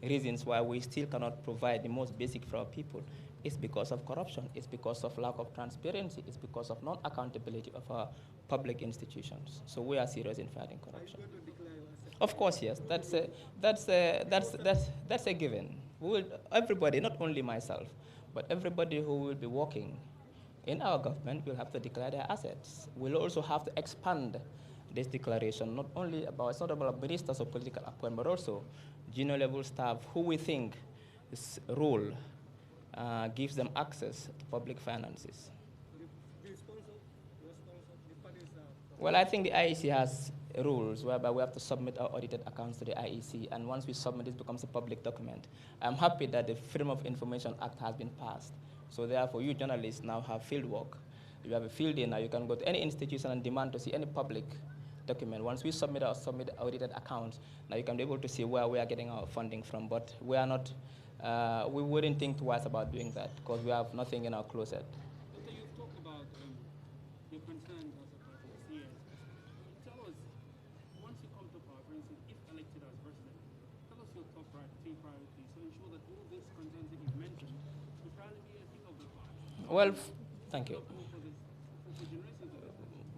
reasons why we still cannot provide the most basic for our people is because of corruption, it's because of lack of transparency, it's because of non-accountability of our public institutions. So we are serious in fighting corruption. Of course, yes, that's a given. We will, everybody, not only myself, but everybody who will be working in our government will have to declare their assets. We'll also have to expand this declaration, not only about, it's not about ministers or political appointment, but also junior level staff who we think this role gives them access to public finances. Well, I think the IEC has rules whereby we have to submit our audited accounts to the IEC, and once we submit, it becomes a public document. I'm happy that the Freedom of Information Act has been passed. So therefore, you journalists now have field work. You have a field day now. You can go to any institution and demand to see any public document. Once we submit our audited accounts, now you can be able to see where we are getting our funding from. But we are not, we wouldn't think twice about doing that because we have nothing in our closet. Doctor, you've talked about your concerns as a part of the CS. Tell us, once you come to power, for instance, if elected as president, tell us your top three priorities to ensure that all these concerns that you've mentioned will probably be a thing of the past. Well, thank you.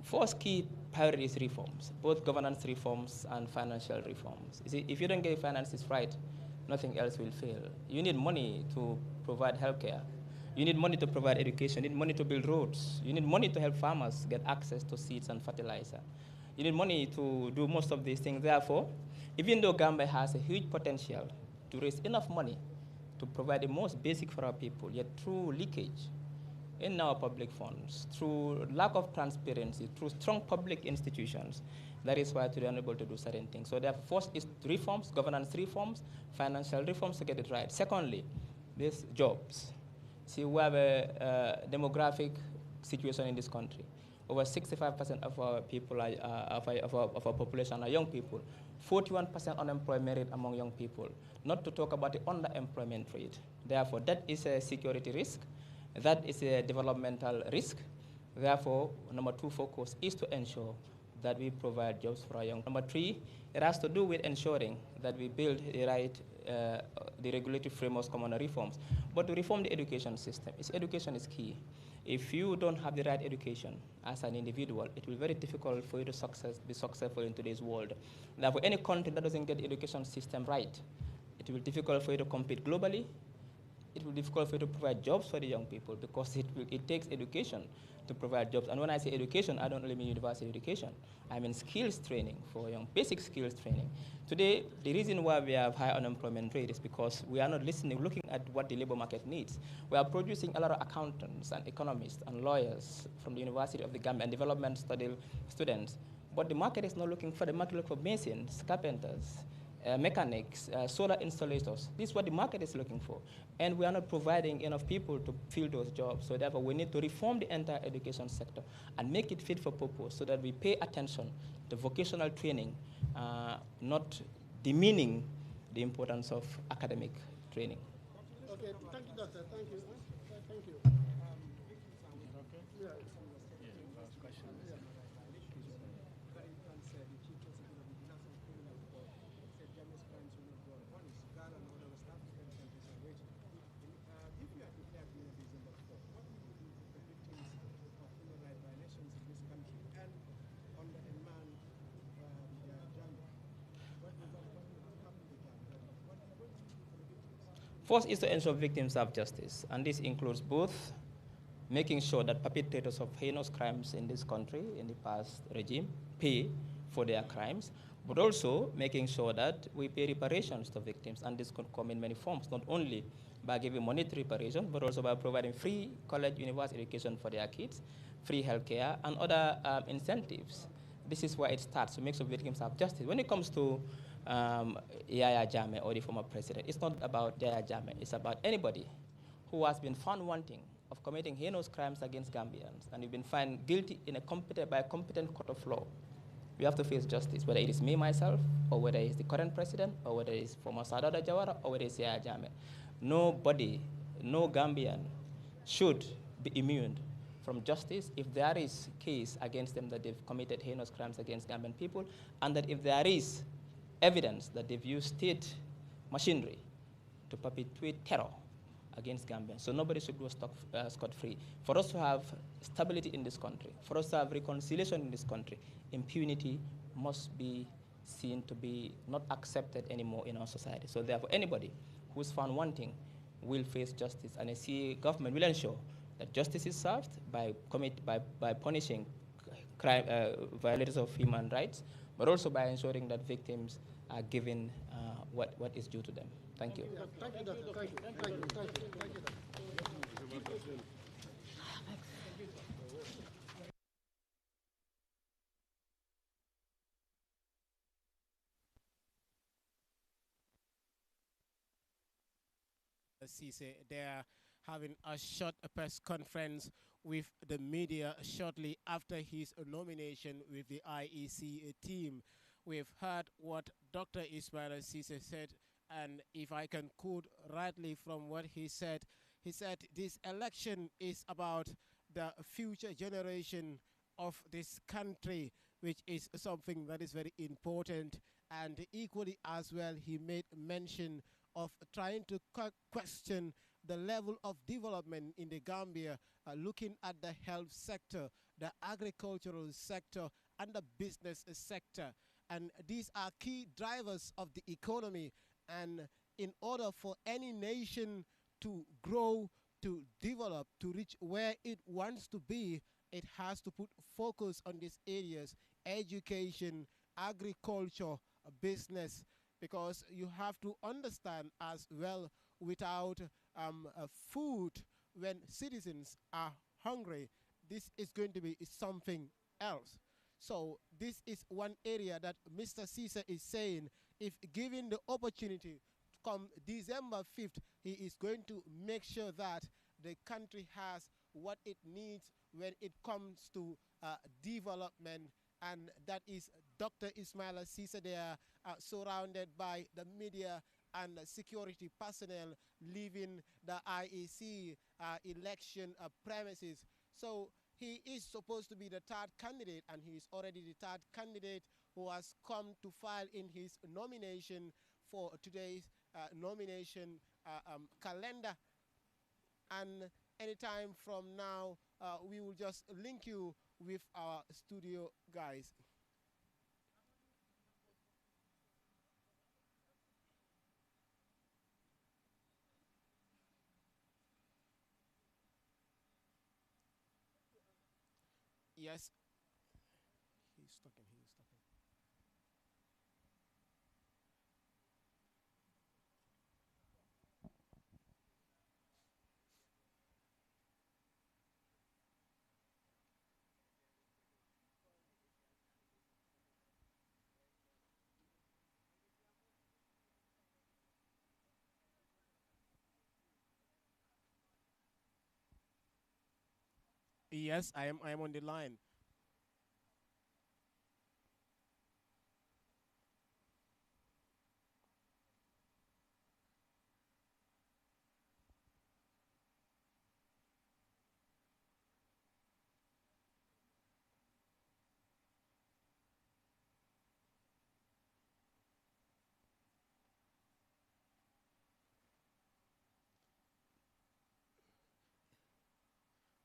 First key priority is reforms, both governance reforms and financial reforms. You see, if you don't get finances right, nothing else will fail. You need money to provide healthcare. You need money to provide education. You need money to build roads. You need money to help farmers get access to seeds and fertilizer. You need money to do most of these things. Therefore, even though Gambia has a huge potential to raise enough money to provide the most basic for our people, yet through leakage in our public funds, through lack of transparency, through strong public institutions, that is why we are unable to do certain things. So therefore, first is reforms, governance reforms, financial reforms to get it right. Secondly, these jobs. See, we have a demographic situation in this country. Over 65% of our people, of our population are young people. 41% unemployment rate among young people. Not to talk about the underemployment rate. Therefore, that is a security risk. That is a developmental risk. Therefore, number 2 focus is to ensure that we provide jobs for our young. Number 3, it has to do with ensuring that we build the right, the regulatory frameworks, common reforms. But to reform the education system, education is key. If you don't have the right education as an individual, it will be very difficult for you to be successful in today's world. Therefore, any country that doesn't get the education system right, it will be difficult for you to compete globally. It will be difficult for you to provide jobs for the young people because it takes education to provide jobs. And when I say education, I don't really mean university education. I mean skills training for young, basic skills training. Today, the reason why we have high unemployment rate is because we are not looking at what the labor market needs. We are producing a lot of accountants and economists and lawyers from the University of the Gambia and development study students. But the market is not looking for the market for masons, carpenters, mechanics, solar installators. This is what the market is looking for. And we are not providing enough people to fill those jobs. So therefore, we need to reform the entire education sector and make it fit for purpose so that we pay attention to vocational training, not demeaning the importance of academic training. Okay, thank you, Doctor. Thank you. Thank you. Yeah. Last question. First is to ensure victims have justice, and this includes both making sure that perpetrators of heinous crimes in this country, in the past regime, pay for their crimes, but also making sure that we pay reparations to victims, and this could come in many forms, not only by giving monetary reparations, but also by providing free college, university education for their kids, free healthcare, and other incentives. This is where it starts to make sure victims have justice. When it comes to Yaya Jammeh or the former president, it's not about Yaya Jammeh, it's about anybody who has been found wanting of committing heinous crimes against Gambians and you've been found guilty by a competent court of law. We have to face justice, whether it is me, myself, or whether it's the current president, or whether it's former Sadada Jawara, or whether it's Yaya Jammeh. Nobody, no Gambian should be immune from justice if there is case against them that they've committed heinous crimes against Gambian people, and that if there is evidence that they've used state machinery to perpetuate terror against Gambians. So nobody should go scot-free. For us to have stability in this country, for us to have reconciliation in this country, impunity must be seen to be not accepted anymore in our society. So therefore, anybody who's found wanting will face justice, and I see government will ensure that justice is served by punishing crime, violators of human rights, but also by ensuring that victims are given what is due to them. Thank you. Thank you, Doctor. Thank you. Thank you. Thank you. Thank you. Cisse, they're having a short press conference with the media shortly after his nomination with the IEC team. We've heard what Dr. Ismail Cisse said, and if I can quote rightly from what he said this election is about the future generation of this country, which is something that is very important. And equally as well, he made mention of trying to question the level of development in the Gambia, looking at the health sector, the agricultural sector, and the business sector. And these are key drivers of the economy. And in order for any nation to grow, to develop, to reach where it wants to be, it has to put focus on these areas: education, agriculture, business, because you have to understand as well, without food, when citizens are hungry, this is going to be something else. So this is one area that Mr. Caesar is saying, if given the opportunity, come December 5th, he is going to make sure that the country has what it needs when it comes to development. And that is Dr. Ismaila Cisse. They are surrounded by the media and security personnel leaving the IEC election premises. So he is supposed to be the third candidate, and he is already the third candidate who has come to file in his nomination for today's nomination calendar. And anytime from now, we will just link you with our studio guys. Yes. He's talking. Yes, I am on the line.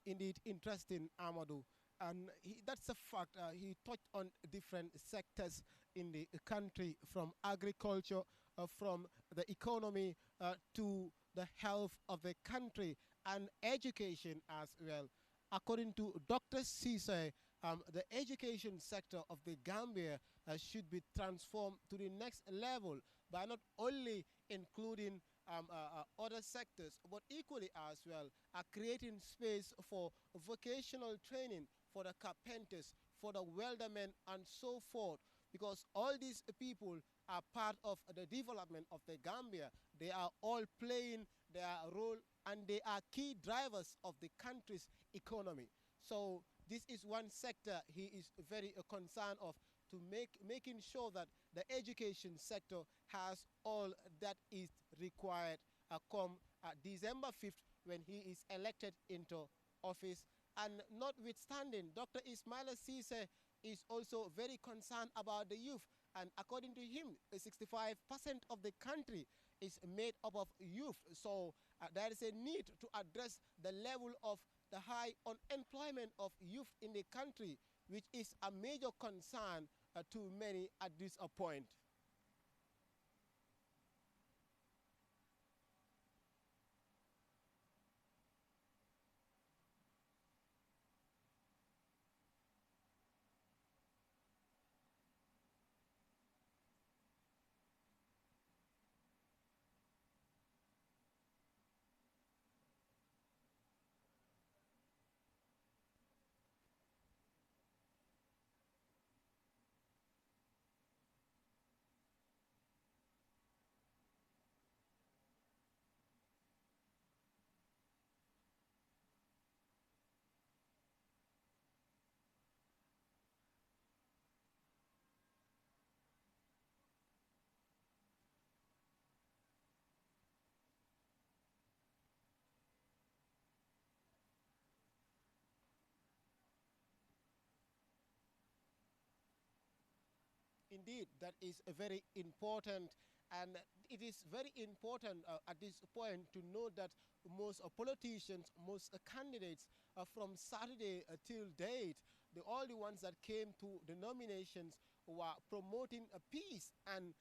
Indeed, interesting, Amadou. And that's a fact. He touched on different sectors in the country, from agriculture, from the economy, to the health of the country, and education as well. According to Dr. Cisse, the education sector of the Gambia should be transformed to the next level by not only including other sectors, but equally as well, creating space for vocational training for the carpenters, for the weldermen, and so forth. Because all these people are part of the development of the Gambia. They are all playing their role, and they are key drivers of the country's economy. So this is one sector he is very concerned of, to making sure that the education sector has all that is required come December 5th, when he is elected into office. And notwithstanding, Dr. Ismaila Cisse is also very concerned about the youth. And according to him, 65% of the country is made up of youth. So there is a need to address the level of the high unemployment of youth in the country, which is a major concern to many at this point. Indeed, that is a very important, and it is very important at this point to note that most politicians, most candidates from Saturday till date, all the ones that came to the nominations were promoting a peace, and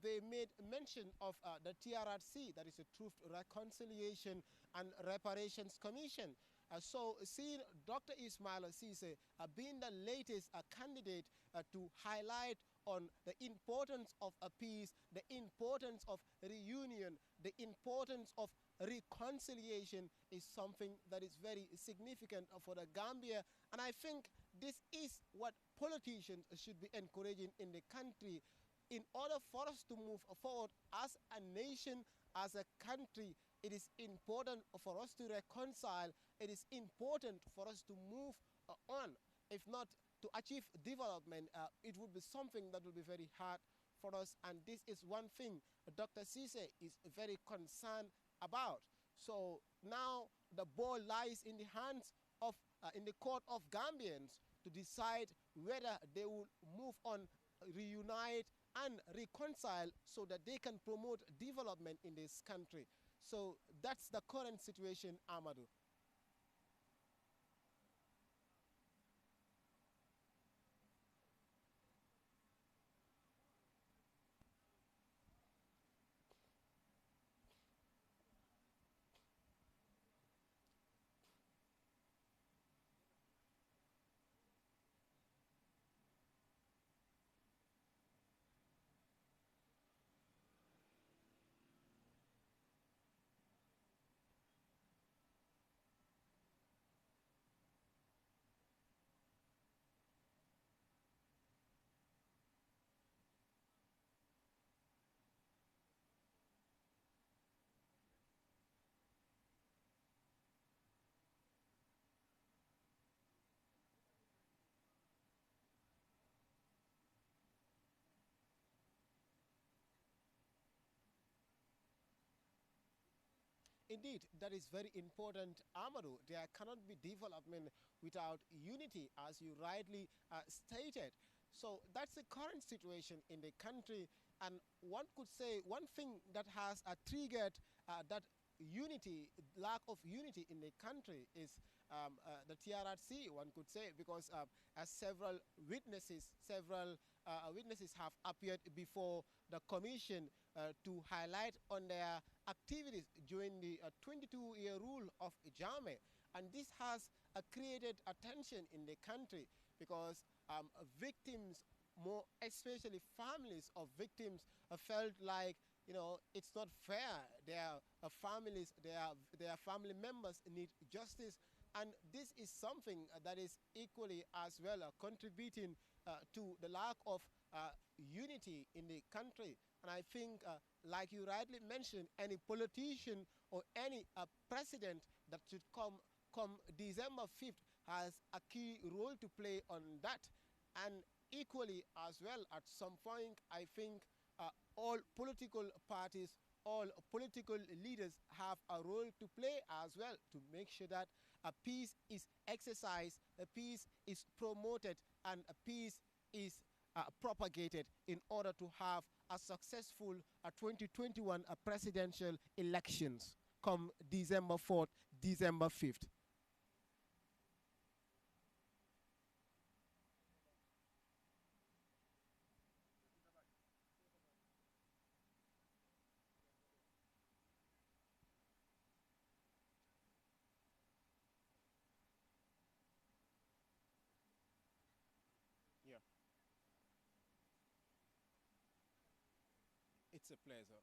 they made mention of the TRRC, that is a Truth, Reconciliation, and Reparations Commission. So seeing Dr. Ismail Cisse being the latest candidate to highlight on the importance of a peace, the importance of reunion, the importance of reconciliation, is something that is very significant for the Gambia. And I think this is what politicians should be encouraging in the country. In order for us to move forward as a nation, as a country, it is important for us to reconcile. It is important for us to move on. If not to achieve development, it would be something that will be very hard for us. And this is one thing Dr. Cisse is very concerned about. So now the ball lies in the hands of, in the court of Gambians, to decide whether they will move on, reunite, and reconcile, so that they can promote development in this country. So that's the current situation, Amadou. Indeed, that is very important, Amadou. There cannot be development without unity, as you rightly stated. So that's the current situation in the country. And one could say one thing that has triggered that unity, lack of unity in the country, is the TRRC, one could say, because as several witnesses have appeared before the commission to highlight on their activities during the 22-year rule of Jammeh. And this has created attention in the country because victims, more especially families of victims, felt like, you know, it's not fair. Their families, their family members need justice, and this is something that is equally as well contributing to the lack of unity in the country. And I think, like you rightly mentioned, any politician or any president that should come December 5th has a key role to play on that. And equally as well, at some point, I think all political parties, all political leaders have a role to play as well to make sure that a peace is exercised, a peace is promoted, and a peace is propagated in order to have a successful 2021 presidential elections come December 4th, December 5th. Yeah. It's a pleasure.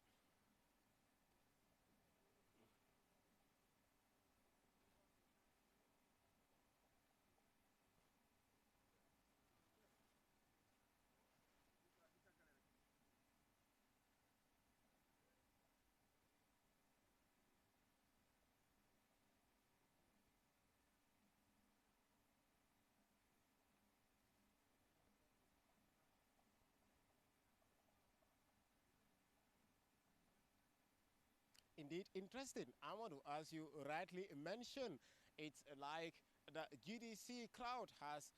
Indeed, interesting. Amadou, as you rightly mentioned, it's like the GDC crowd has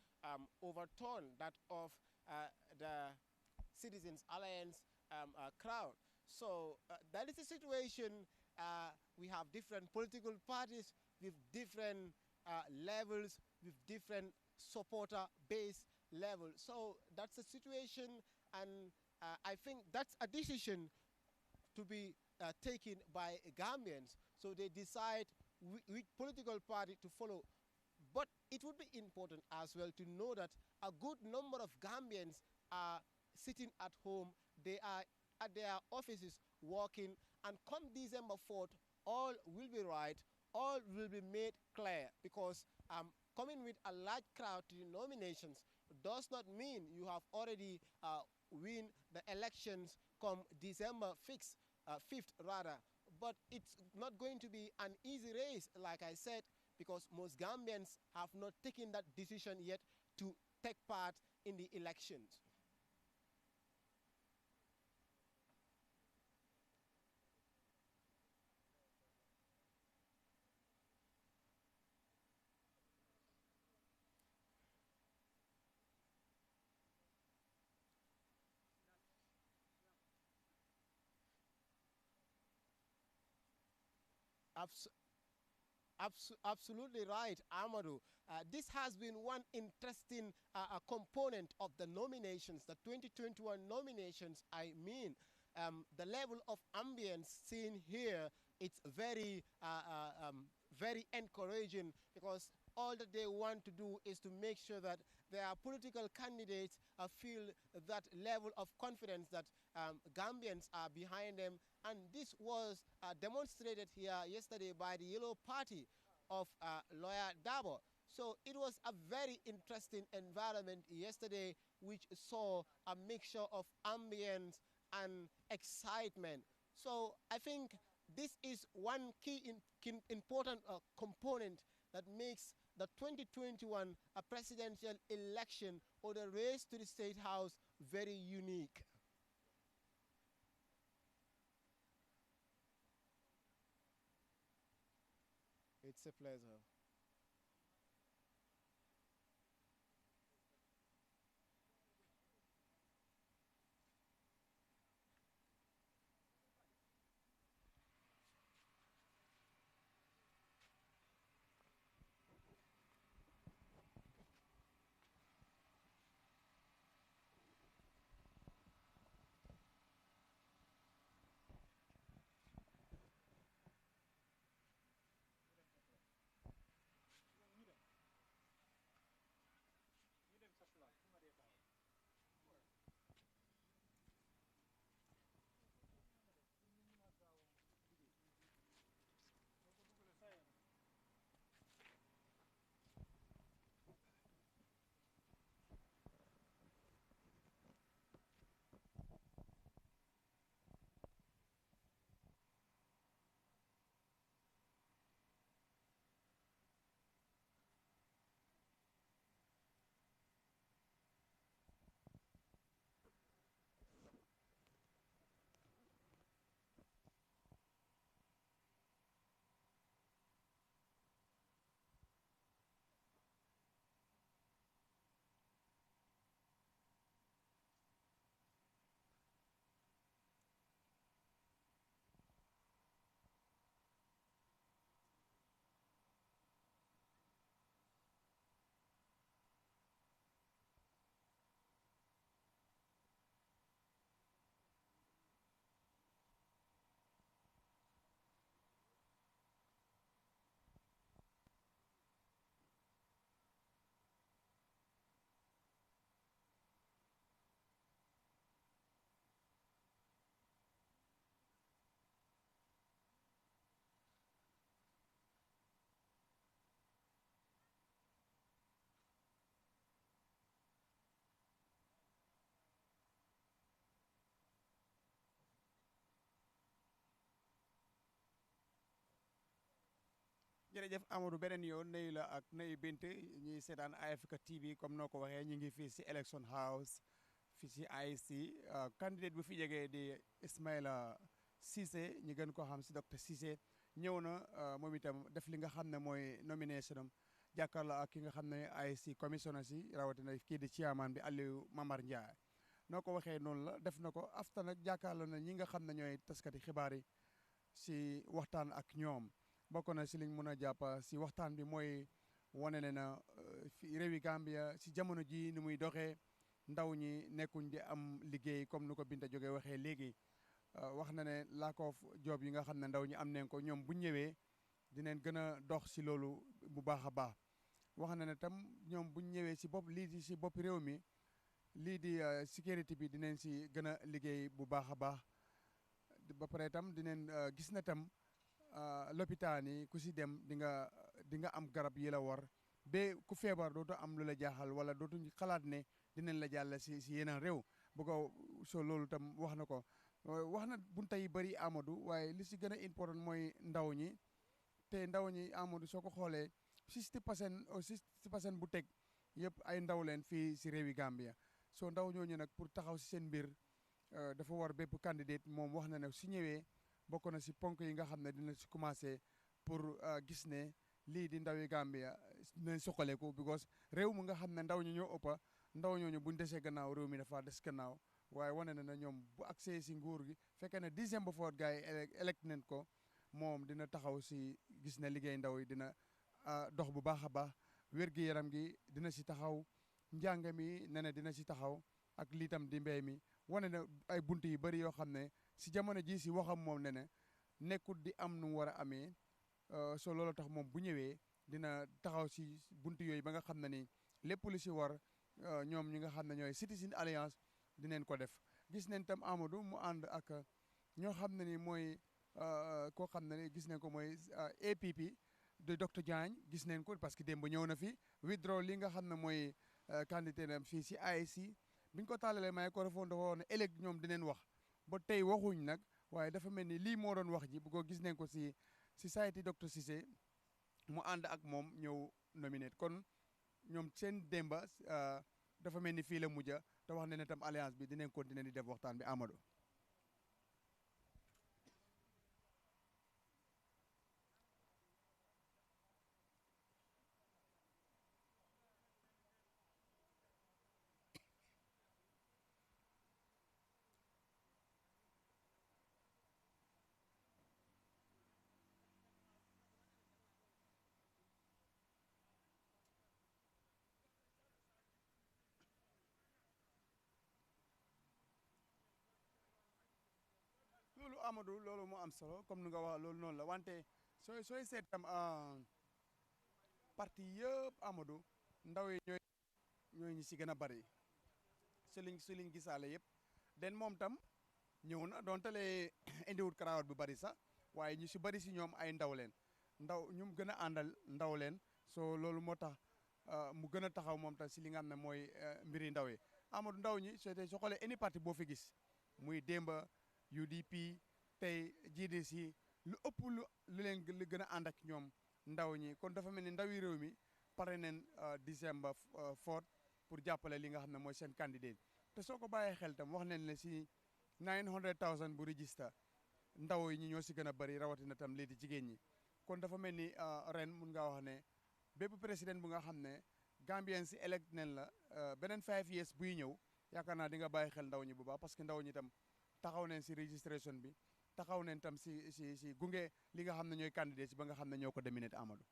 overturned that of the Citizens Alliance crowd. So that is the situation. We have different political parties with different levels, with different supporter base levels. So that's the situation, and I think that's a decision to be taken by Gambians. So they decide which political party to follow. But it would be important as well to know that a good number of Gambians are sitting at home. They are at their offices working, and come December 4th, all will be right, all will be made clear, because coming with a large crowd to the nominations does not mean you have already win the elections come December 5th rather. But it's not going to be an easy race, like I said, because most Gambians have not taken that decision yet to take part in the elections. Abs Absolutely right, Amadou. This has been one interesting component of the nominations, the 2021 nominations, I mean. The level of ambience seen here, it's very encouraging, because all that they want to do is to make sure that their political candidates feel that level of confidence that Gambians are behind them. And this was demonstrated here yesterday by the Yellow Party of Lawyer Dabo. So it was a very interesting environment yesterday, which saw a mixture of ambience and excitement. So I think this is one key important component that makes the 2021 presidential election, or the race to the State House, very unique. It's a pleasure. jërëjëf Amadou beneen yoon nuyu la ak nuyu Bint ñuy seetaan Africa TV comme noo ko waxee ñu ngi fii si election house fii si IEC candidate bu fi jegee di Ismaila Cissé ñu gën koo xam si docteur Cissé ñëw na moom itam def li nga xam ne mooy nomination am jàkkaarloo ak ki nga xam ne IEC commissioner si rawatina kii di chairman bi Aliou Mamar Ndiaye noo ko waxee noonu la def na ko afta nag jàkkaarloo na ñi nga xam ne ñooy taskati xibaar yi si waxtaan ak ñoom bokk na si liñ mën a jàpp si waxtaan bi mooy wane ne na fi réewi Gambia si jamono ji ni muy doxee ndaw ñi nekkuñ di am liggéey comme nu ko Binta jógee waxee léegi wax na ne lack of job yi nga xam ne ndaw ñi am nañ ko ñoom bu ñëwee dinañ gën a dox si loolu bu baax a baax wax na ne tam ñoom bu ñëwee si bopp lii di si bopp réew mi lii di sécurité bi dinañ si gën a liggéey bu baax a baax ba pare tam dinañ gis na tam lopitaan yi ku si dem di nga am garab yi la war ba ku feebar dootu am lu la jaaxal wala dootuñ xalaat ne dinañ la jàll si yeneen réew bu ko so loolu tam wax na ko wax na bunta yi bëri Amadou waaye li si gën a important mooy ndaw ñi te ndaw ñi Amadou soo ko xoolee 60% ou 60% bu teg yëpp ay ndaw leen fii si réewi Gambia soo ndaw ñooñu nag pour taxaw si seen mbir dafa war bépp candidate moom wax na ne su ñëwee bokk na si ponk yi nga xam ne dina si commencé pour gis ne lii di ndawi Gambia dinañ soqaleku because réew mu nga xam ne ndaw ñi ñoo ëppa ndaw ñooñu buñ desee gannaaw réew mi dafa des gannaaw waaye wane na ne ñoom bu accès si nguur gi fekkee ne dixième ba foot gars yi elect nañ ko moom dina taxaw si gis ne liggéey ndaw yi dina dox bu baax a baax wér-gi-yaram gi dina si taxaw njàng mi ne dina si taxaw ak lii tam di mbéy mi wane na ay bunt yu bëri yoo xam ne si jamono ji si waxam moom ne nekkul di am nu mu war a amee so loolu tax moom bu ñëwee dina taxaw si bunt yooyu ba nga xam ne ni lépp lu si war ñoom ñi nga xam ne ñooy Citizen Alliance dinañ ko def gis nañ tam Amadou mu ànd ak ñoo xam ne ni mooy koo xam ne ni gis nañ ko mooy APP de docteur Diagne gis nañ ko parce que démb ñëw na fi withdraw li nga xam ne mooy candidat am fii si IEC bi ñu ko taalalee microphone dafa wax ne ëllëg ñoom dinañ wax ba tey waxuñ nag waaye dafa mel ni lii moo doon wax ji bu ko gis nañ ko si society docteur Cissé mu ànd ak moom ñëw nominate kon ñoom seen démba dafa mel ni fii la mujja te wax ne ne tam alliance bi dinañ continuer di def waxtaan bi Amadou. loolu Amadou loolu moo am solo comme ni nga wax loolu noonu la wante sooy seet tam parti yëpp Amadou ndaw yi ñooy ñi si gën a bari su liñ gisaale yëpp den moom tam ñëw na donte le indiwut karawat bu bari sax waaye ñu si bari si ñoom ay ndaw leen ndaw ñu gën a àndal ndaw leen so loolu moo tax mu gën a taxaw moom tam si li nga xam ne mooy mbiri ndaw yi Amadou ndaw ñi soo xoolee any parti boo fi gis muy démba UDP tey GDC lu ëpp lu leen li gën a ànd ak ñoom ndaw ñi kon dafa mel ni ndawi réew mi pare neen December 4 pour jàppale li nga xam ne mooy seen candidat te soo ko bàyyee xel tam wax nañ ne si 900,000 bu register ndaw yi ñi ñoo si gën a bëri rawatina tam lii di jigéen ñi kon dafa mel ni ren mun ngaa wax ne bépp président bu nga xam ne Gambien si elect nañ la beneen 5 years buy ñëw yaakaar naa di nga bàyyi xel ndaw ñi bu baax parce que ndaw ñi tam taxaw neen si registration bi taxaw neen tam si gunge li nga xam ne ñooy candidat si ba nga xam ne ñoo ko dominate Amadou.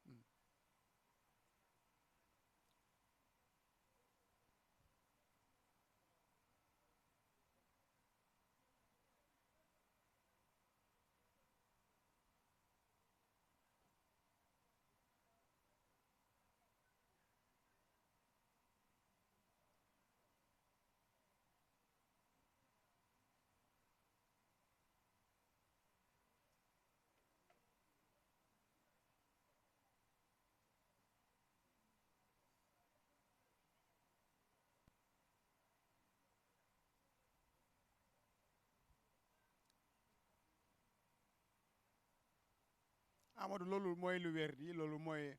Amadou loolu mooy lu wér di loolu mooy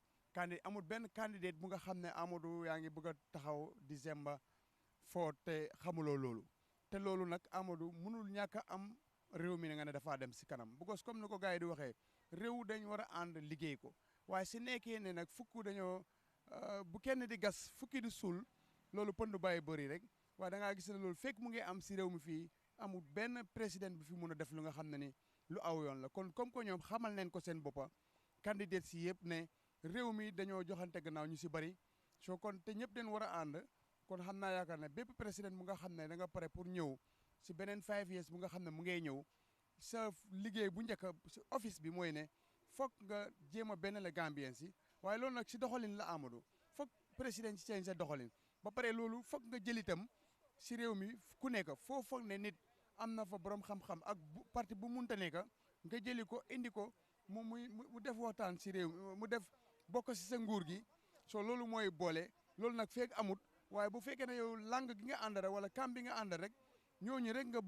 amul benn candidate bu nga xam ne Amadou yaa ngi bëgg a taxaw December 4 te xamuloo loolu te loolu nag Amadou mënul ñàkk a am réew mi ne nga ne dafaa dem si kanam because comme ni ko gars yi di waxee réew dañ war a ànd liggéey ko waaye si nekkee ne nag fukk dañoo bu kenn di gas fukki di suul loolu pënd bàyyi bëri rek waaye da ngaa gis ne loolu fekk mu ngi am si réew mi fii amul benn président bu fi mun a def lu nga xam ne ni lu aw yoon la kon comme que ñoom xamal neen ko seen boppa candidat si yëpp ne réew mi dañoo joxante gannaaw ñu si bëri soo kon te ñëpp den war a ànd kon xam naa yaakaar ne bépp président bu nga xam ne da nga pare pour ñëw si beneen 5 years bu nga xam ne mu ngay ñëw sa liggéey bu njëkk si office bi mooy ne foog nga jéem a benn la Gambien si waaye loolu nag si doxalin la Amadou foog président si seen sa doxalin ba pare loolu foog nga jël itam si réew mi ku nekk foo foog ne nit am na fa borom xam-xam ak parti bu munta nekk nga jëli ko indi ko mu def waxtaan si réew mu def bokk si sa nguur gi soo loolu mooy boole loolu nag feeg amut waaye bu fekkee ne yow lang gi nga ànd rek wala kam bi nga ànd rek ñooñu rek nga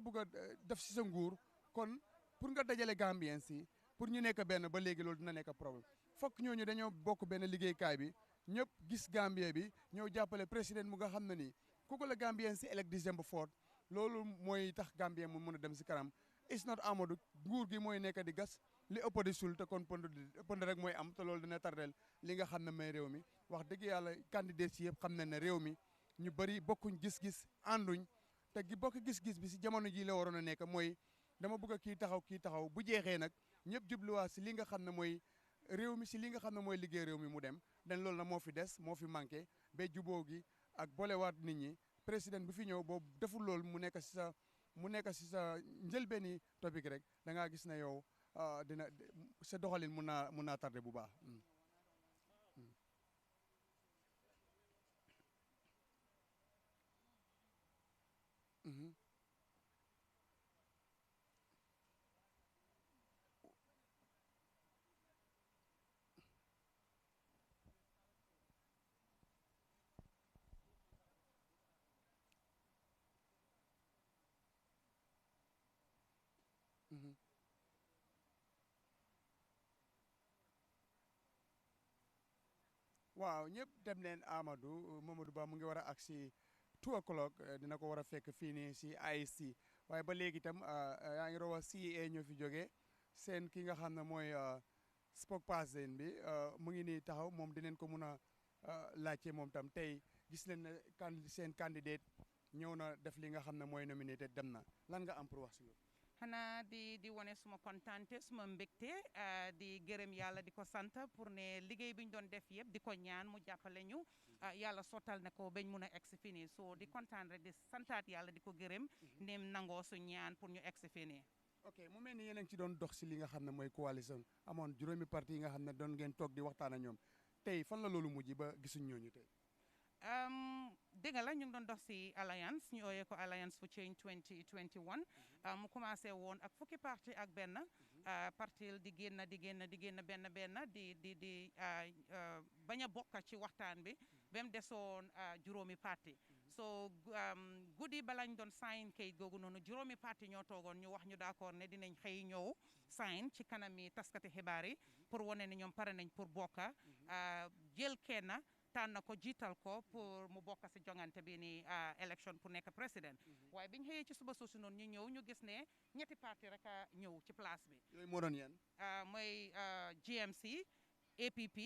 bugg a def si sa nguur kon pour nga dajale Gambien si pour ñu nekk benn ba léegi loolu dina nekk problème fokk ñooñu dañoo bokk benn liggéeykaay bi ñëpp gis Gambien bi ñëw jàppale président mu nga xam ne nii ku ko la Gambien si elect December 4 loolu mooy tax Gambien mu mën a dem si kanam is not Amadou nguur gi mooy nekk di gas li ëpp di sul te kon pënd rek mooy am te loolu dina tardel li nga xam ne may réew mi wax dëgg yàlla candidat si yëpp xam ne ne réew mi ñu bëri bokkuñ gis-gis ànduñ te bokk gis-gis bi si jamono ji la waroon a nekk mooy dama bëgg a kii taxaw bu jeexee nag ñëpp jubluwaat si li nga xam ne mooy réew mi si li nga xam ne mooy liggéey réew mi mu dem den loolu nag moo fi des moo fi manqué ba juboo gi ak bolewaat nit ñi président bi fi ñëw boobu deful loolu mu nekk si sa njëlbeeni topic rek da ngaa gis ne yow dina sa doxalin mun naa tardé bu baax. waaw ñëpp dem leen Amadou Mamadou Ba mu ngi war a agsi 2 o'clock dina ko war a fekk fii nii si IEC waaye ba léegi itam yaa ngi rowa CEA ñoo fi jógee seen ki nga xam ne mooy spokesperson bi mu ngi nii taxaw moom dinañ ko mun a laajte moom tam tey gis leen ne seen candidate ñëw na def li nga xam ne mooy nominated dem na lan nga am pour wax si loolu. xanaa di wane suma kontante suma mbégte di gërëm yàlla di ko sant pour ne liggéey bi ñu doon def yëpp di ko ñaan mu jàppale ñu yàlla sottal na ko bañ mun a egsi fii nii so di kontaan rek di santaat yàlla di ko gërëm ndem nangoo su ñaan pour ñu egsi fii nii. ok mu mel ni yéen a ngi ci doon dox si li nga xam ne mooy coalition amoon juróomi parti yi nga xam ne doon ngeen toog di waxtaan ak ñoom tey fan la loolu mujj ba gisuñ ñooñu tey. dëgg la ñu ngi doon dox si alliance ñu ooyee ko alliance for change 2021 mu commencé woon ak fukki parti ak benn parti di génn benn di bañ a bokk ci waxtaan bi ba mu desoon juróomi parti so guddi bala ñu doon sign kayit googu noonu juróomi parti ñoo toogoon ñu wax ñu d'accord ne dinañ xëy ñëw sign ci kanami taskati xibaar yi pour wane ne ñoom pare nañ pour bokka jël kenn tànn ko jiital ko pour mu bokk si jongante bi ni élection pour nekk président waaye bi ñu xëyee ci suba soosu noonu ñu ñëw ñu gis ne ñetti parti rek a ñëw ci place bi. yooyu moo doon yan. mooy GMC APP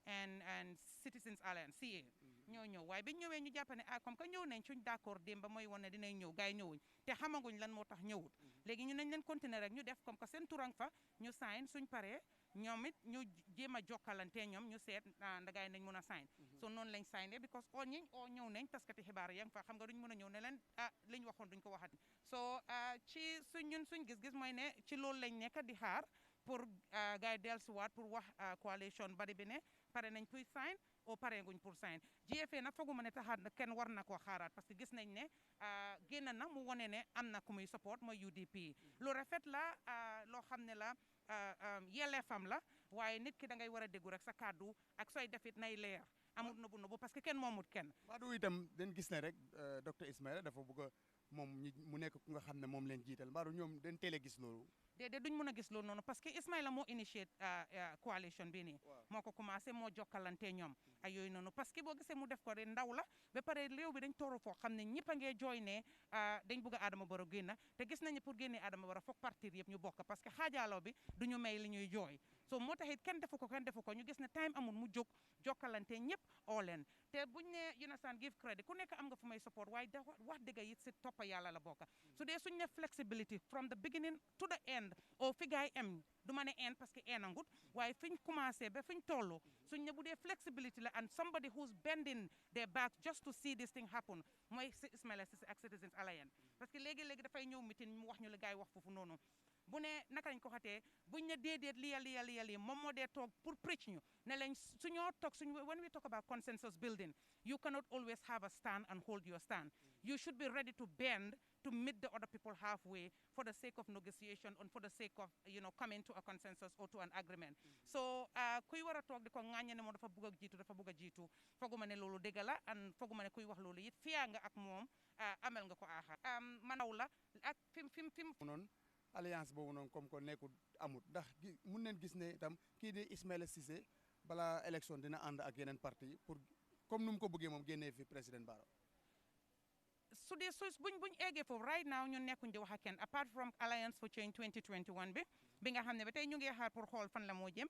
and Citizens Alliance CA ñoo ñëw waaye bi ñu ñëwee ñu jàpp ne comme que ñëw nañ suñ d'accord démb ba mooy wane ne dinañ ñëw gars yi ñëwuñ te xamaguñ lan moo tax ñëwut léegi ñu nañ leen continuer rek ñu def comme que seen turang fa ñu sign suñ paree ñoom it ñu jéem a jokkalante ñoom ñu seet ndagaay nañ mën a sign so noonu lañ signé because oo ñiñ oo ñëw nañ taskati xibaar yang fa xam nga duñ mën a ñëw ne leen liñ waxoon duñ ko waxati so ci suñ gis-gis mooy ne ci loolu lañ nekk di xaar pour gars yi dellusiwaat pour wax coalition bari bi ne pare nañ pour sign o pare guñ pour sign GFA nag fooguma ne taxaat na kenn war na koo xaaraat parce que gis nañ ne génn na mu wone ne am na ku muy support mooy UDP lu rafet la loo xam ne la yelleefam la waaye nit ki da ngay war a déggu rek sa kàddu ak sooy defit nay leer amul nëbbu nëbbu parce que kenn moomut kenn Badou itam dañ gis ne rek docteur Ismaila dafa bëgg a moom mu nekk ku nga xam ne moom leen jiital mbaaru ñoom dañ teel a gis loolu. déedéet duñ mën a gis loolu noonu parce que Ismaila moo initiate coalition bi nii moo ko commencé moo jokkalante ñoom ay yooyu noonu parce que boo gisee mu def ko rek ndaw la ba pare réew bi dañ tooro foo xam ne ñëpp a ngee jooy ne dañ bëgg a Adama Barrow génn te gis nañu pour génnee Adama Barrow foog partir yëpp ñu bokk parce que xaajaaloo bi du ñu may li ñuy jooy so moo taxit kenn defu ko ñu gis ne time amul mu jóg jokkalante ñëpp oo leen te buñ ne you understand give credit ku nekk am nga fu may support waaye da wax dëgg it si toppa yàlla la bokk su dee suñ ne flexibility from the beginning to the end o fi gaay em du ma ne end parce que enangut waaye fiñ commencé ba fiñ toll suñ ne bu dee flexibility la and somebody who's bending their back just to see this thing happen mooy si Ismaila Ceesay ak Citizens Alliance parce que léegi-léegi dafay ñëw meeting mu wax ñu la gaay wax foofu noonu bu ne naka lañ ko xatee buñ ne déedéet lii moom moo dee toog pour preach ñu ne lañ suñoo toog when we talk about consensus building you cannot always have a stand and hold your stand you should be ready to bend to meet the other people halfway for the sake of negotiation and for the sake of coming to a consensus or to an agreement so kuy war a toog di ko ŋàññe ne moom dafa bugg a jiitu fooguma ne loolu dëgg la and fooguma ne kuy wax loolu it fiyaa nga ak moom amel nga ko aaxa man naw la ak fim noonu alliance boobu noonu comme que nekkul amut ndax mun neen gis ne itam kii di Ismaila Ceesay balaa élection dina ànd ak yeneen parti pour comme nu mu ko bëggee moom génnee fi président Barrow su dee buñ eggee foofu right now ñun nekkuñ di wax ak kenn apart from Alliance for Change 2021 bi nga xam ne ba tey ñu ngi xaar pour xool fan la moo jëm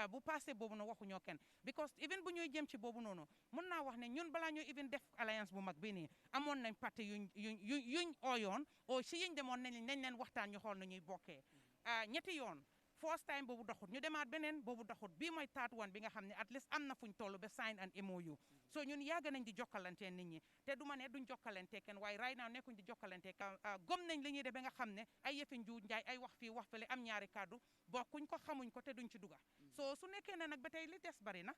bu passé boobu noonu waxuñoo kenn because even bu ñuy jëm ci boobu noonu mun naa wax ne ñun balaa ñuy even def alliance bu mag bi nii amoon nañ parti yuñ ooyoon o si yiñ demoon nañ leen waxtaan ñu xool na ñuy bokkee ñetti yoon first time boobu doxut ñu demaat beneen boobu doxut bii mooy third one bi nga xam ne at least am na fuñ toll ba sign an MOU so ñun yàgg nañ di jokkalante nit ñi te du ma ne duñ jokkalante kenn waaye right now nekkuñ di jokkalante gom nañ li ñuy def ba nga xam ne ay yëfi njuuj njaay ay wax fii wax fële am ñaari kàddu bokkuñ ko xamuñ ko te duñ ci duga so su nekkee ne nag ba tey li des bari na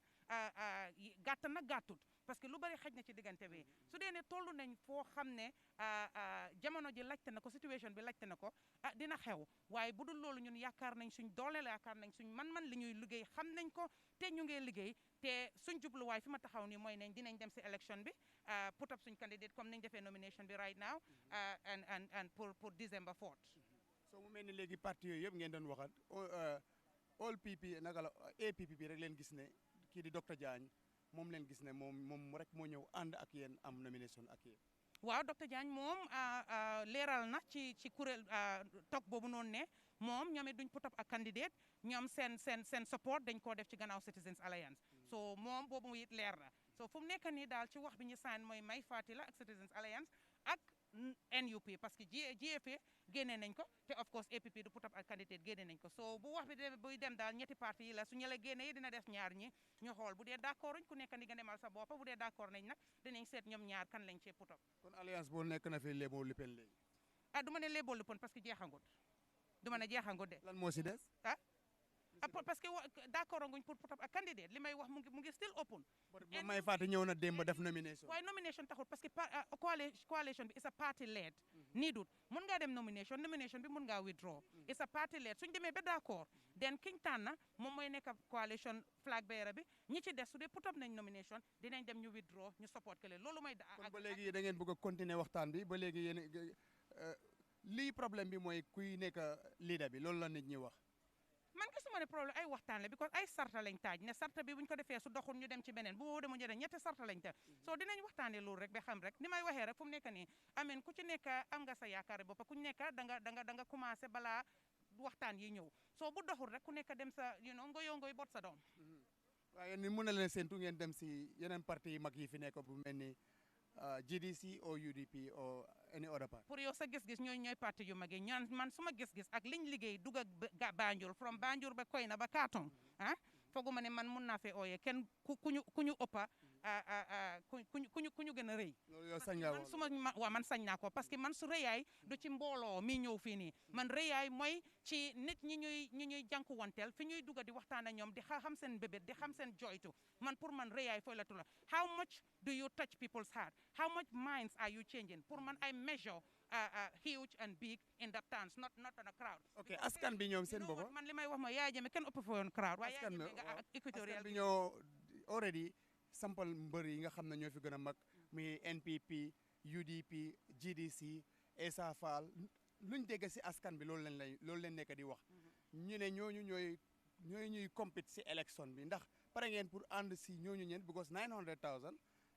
gàtt na gàttut parce que lu bari xëj na ci diggante bi su dee ne toll nañ foo xam ne jamono ji laajte na ko situation bi laajte na ko dina xew waaye bu dul loolu ñun yaakaar nañ suñ doole la yaakaar nañ suñ man-man li ñuy liggéey xam nañ ko te ñu ngee liggéey te suñ jubluwaay fi ma taxaw nii mooy nañ dinañ dem si élection bi put up suñ candidate comme nañ defee nomination bi right now and pour December 4th so mu mel ni léegi parti yooyu yëpp ngeen doon waxat all PP naka la APP bi rek leen gis ne kii di docteur Diagne moom leen gis ne moom rek moo ñëw ànd ak yéen am nomination ak yéen waaw docteur Diagne moom leeral na ci kuréel toog boobu noonu ne moom ñoom it duñ put up ak candidate ñoom seen support dañ koo def ci gannaaw Citizens Alliance so moom boobu it leer na so fu mu nekk nii daal ci wax bi ñu sign mooy Mai Fatty la ak Citizens Alliance ak NUP parce que GFA génne nañ ko te of course APP du put up ak candidate génne nañ ko so bu wax bi buy dem daal ñetti parti yi la su ñu la génne yi dina def ñaar ñi ñu xool bu dee d'accord uñ ku nekk ni nga demal sa bopp bu dee d'accord nañ nag dinañ seet ñoom ñaar kan lañ cee put up kon alliance boo nekk na fi léeboo lippen léegi du ma ne léeboo lippen parce que jeexangut du ma ne jeexangut de lan moo si des parce que d'accord nguñ pour put up ak candidate li may wax mu ngi still open Mai Fatty ñëw na démb def nomination waaye nomination taxul parce que coalition bi is a party led nii dut mun ngaa dem nomination bi mun ngaa withdraw is a party led suñ demee ba d'accord den kiñ tànn moom mooy nekk coalition flag bearer bi ñi ci des su dee put up nañ nomination dinañ dem ñu withdraw ñu support ke leen loolu mooy kon ba léegi da ngeen bëgg a continuer waxtaan bi ba léegi yéen lii problème bi mooy kuy nekk leader bi loolu la nit ñi wax man gisuma ne problème ay waxtaan la because ay sarta lañ taaj ne sarta bi buñ ko defee su doxul ñu dem ci beneen bu boobu demu ñu dem ñetti sarta lañ taaj soo dinañ waxtaanee loolu rek ba xam rek ni may waxee rek fu mu nekk nii amen ku ci nekk am nga sa yaakaar boppa ku nekk da nga commencé balaa waxtaan yi ñëw soo bu doxul rek ku nekk dem sa ngoyoo ngoy bot sa doom waaye ni mën na leen séntu ngeen dem si yeneen parti yi mag yi fi nekk bu mel ni GDC or UDP or any other party pour yow sa gis-gis ñooy parti yu mag yi ñaan man suma gis-gis ak liñ liggéey dugg ak Banjul from Banjul ba Koyna ba Katong fooguma ne man mun naa fee ooyee kenn ku ñu ëppa ku ñu gën a rëy loolu yow sañ nga waaw man sañ naa ko parce que man su rëyaay du ci mbooloo mi ñëw fii nii man rëyaay mooy ci nit ñi ñuy jànkuwanteel fi ñuy dugga di waxtaan ak ñoom di xam seen bébét di xam seen joytu man pour man rëyaay fooy la tula how much do you touch people's heart how much minds are you changing pour man I measure huge and big in the towns not on a crowd ok askan bi ñoom seen bopp man li may wax mooy Yaya Jammeh kenn ëpp fa woon crowd waaye askan équatorial bi ñoo already sampal mbër yi nga xam ne ñoo fi gën a mag muy NPP UDP GDC Essa Fall luñ dégg si askan bi loolu leen nekk di wax ñu ne ñooñu ñuy compete si élection bi ndax pare ngeen pour ànd si ñooñu ñeen because 900,000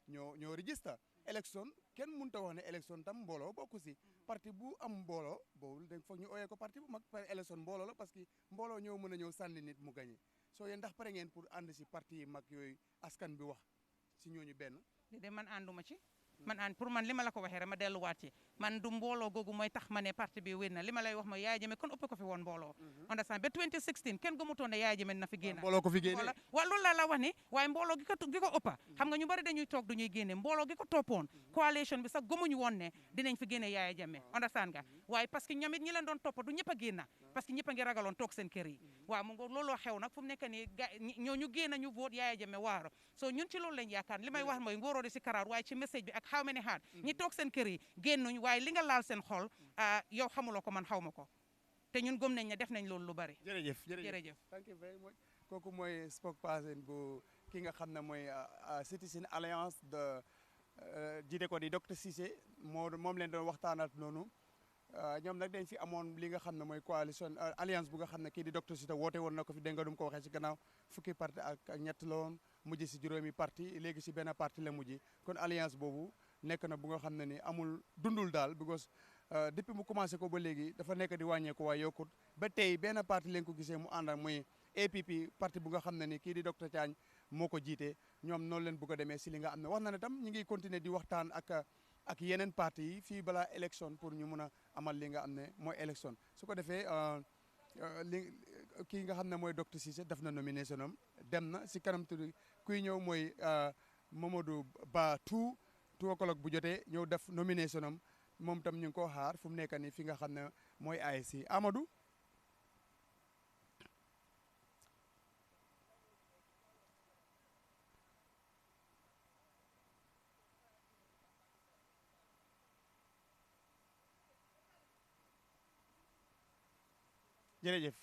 ñoo register élection kenn mënut a wax ne élection tam mbooloo bokku si parti bu am mbooloo boobu dañ foog ñu oyee ko parti bu mag par élection mbooloo la parce que mbooloo ñoo mën a ñëw sànni nit mu gagné soo yéen ndax pare ngeen pour ànd si parti yi mag yooyu askan bi wax si ñooñu benn de man ànduma ci man pour man li ma la ko waxee rek ma delluwaat ci man du mbooloo googu mooy tax ma ne parti bi wér na li ma lay wax mooy Yaya Jammeh kon ëpp ko fi woon mbooloo understand ba 2016 kenn gëmutoon ne Yaya Jammeh na fi génn mbooloo ko fi génne waaw loolu la wax ni waaye mbooloo gi ko ëppa xam nga ñu bari dañuy toog du ñuy génne mbooloo gi ko toppoon coalition bi sax gëmuñu woon ne dinañ fi génne Yaya Jammeh understand nga waaye parce que ñoom it ñi leen doon toppa du ñëpp a génn parce que ñëpp a ngi ragaloon toog seen kër yi waaw mu ngo looloo xew nag fu mu nekk nii ñooñu génn ñu vote Yaya Jammeh waaro so ñun ci loolu lañ yaakaar li may wax mooy ngóoroo di si karaar waaye ci message bi ak how many hard ñi toog seen kër yi génnuñ waaye li nga laal seen xol yow xamuloo ko man xaw ma ko te ñun gëm nañ ne def nañ loolu lu bari jërëjëf thank you very much kooku mooy spokesperson bu ki nga xam ne mooy Citizen Alliance de jiite ko di docteur Cissé moom leen doon waxtaanal noonu ñoom nag dañ fi amoon li nga xam ne mooy coalition alliance bu nga xam ne kii di docteur Cissé woote woon na ko fi dégg nga dum ko waxee si gannaaw fukki parti ak ñett la woon mujj si juróomi parti léegi si benn parti la mujj kon alliance boobu nekk na bu nga xam ne ni amul dundul daal because depuis mu commencé ko ba léegi dafa nekk di wàññeeku waaye yokkut ba tey benn parti leen ko gisee mu ànd ak muy APP parti bu nga xam ne ni kii di docteur Diagne moo ko jiite ñoom noonu leen bëgg a demee si li nga xam ne wax na ne tam ñu ngi continuer di waxtaan ak yeneen parti yi fii balaa élection pour ñu mun a amal li nga xam ne mooy élection su ko defee kii nga xam ne mooy docteur Cissé def na nomination am dem na si kanam tuuti kuy ñëw mooy Mamadou Ba two o'clock bu jotee ñëw def nomination am moom tam ñu ngi koo xaar fu mu nekk nii fi nga xam ne mooy AIC Amadou. jërëjëf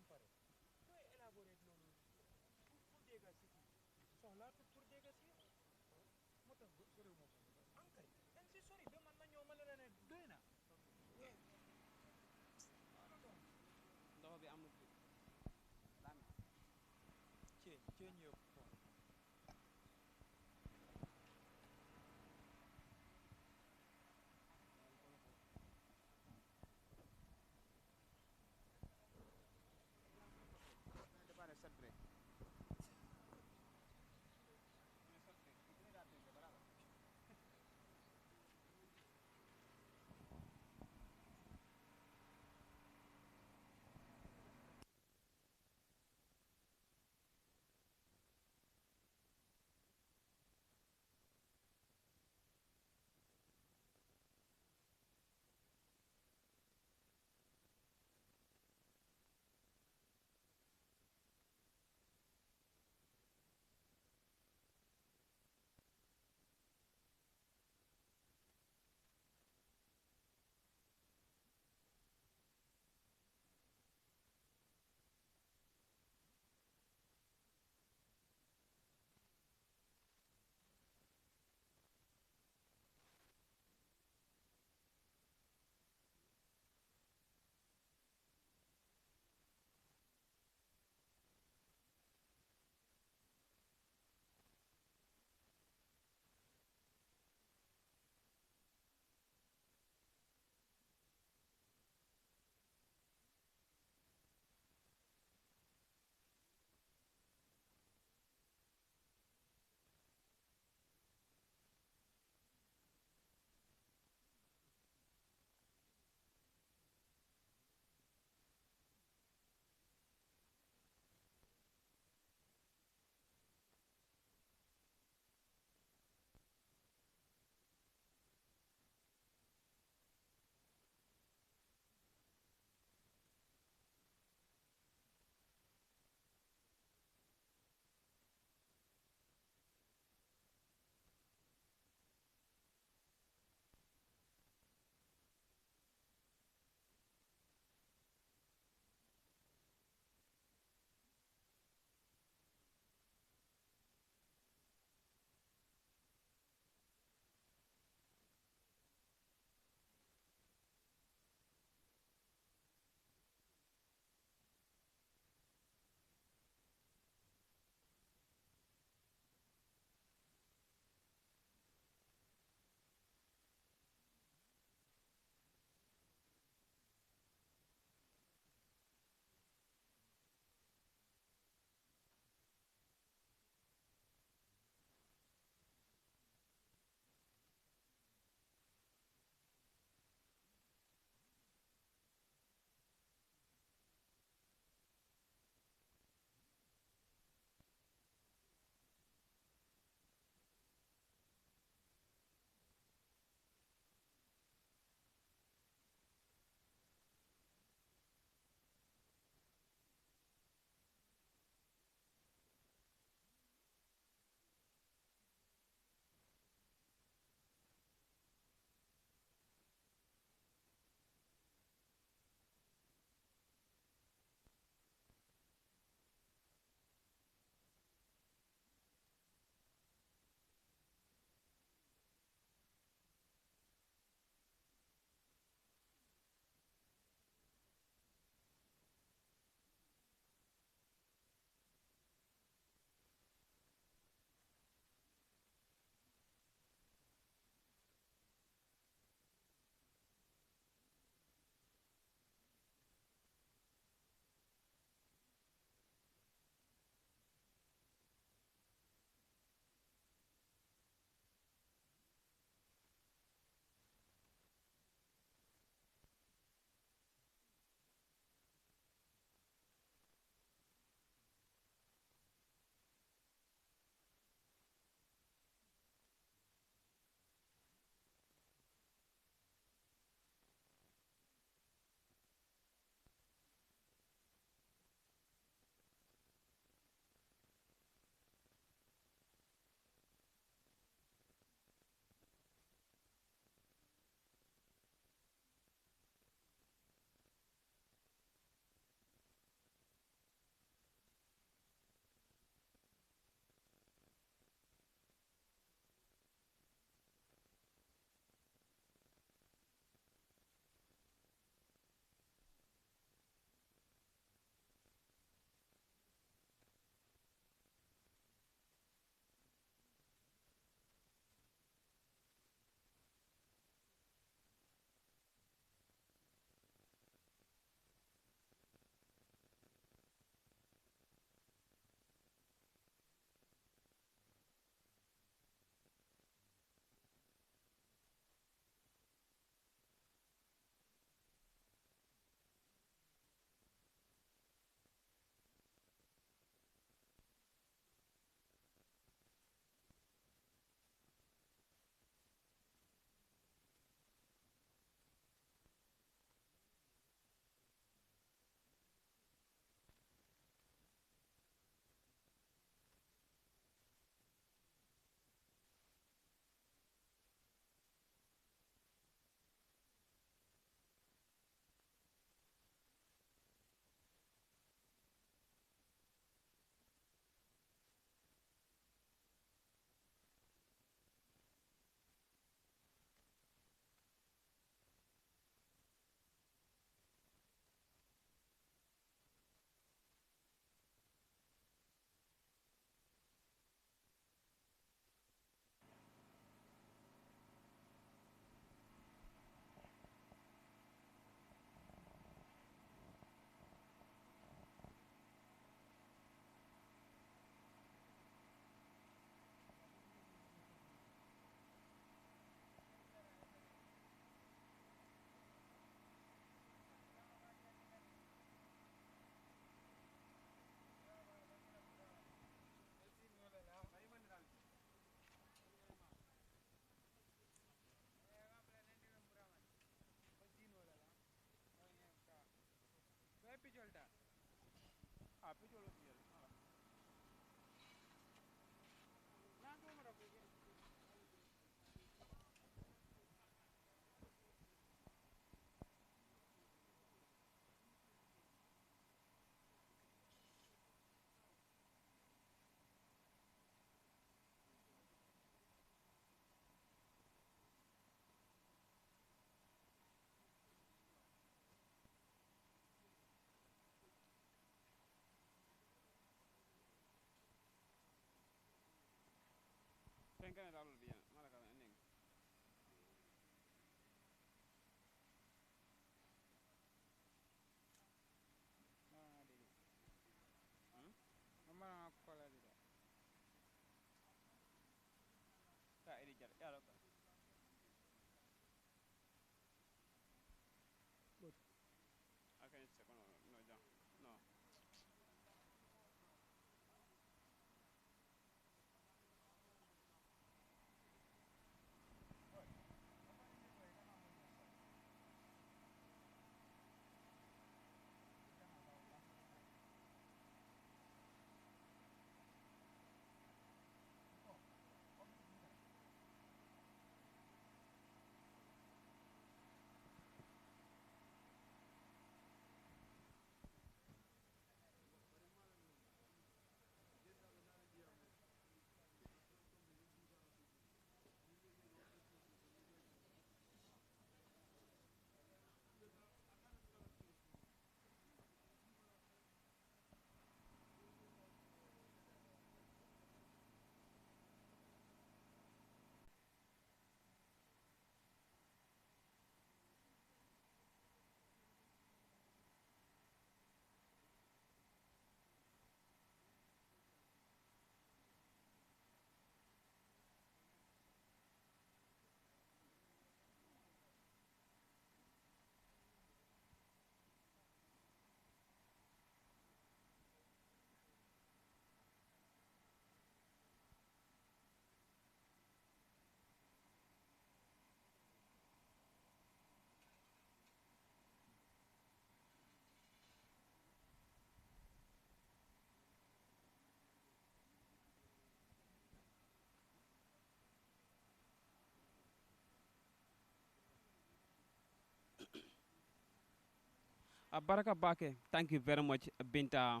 Baraka Bake, thank you very much, Binta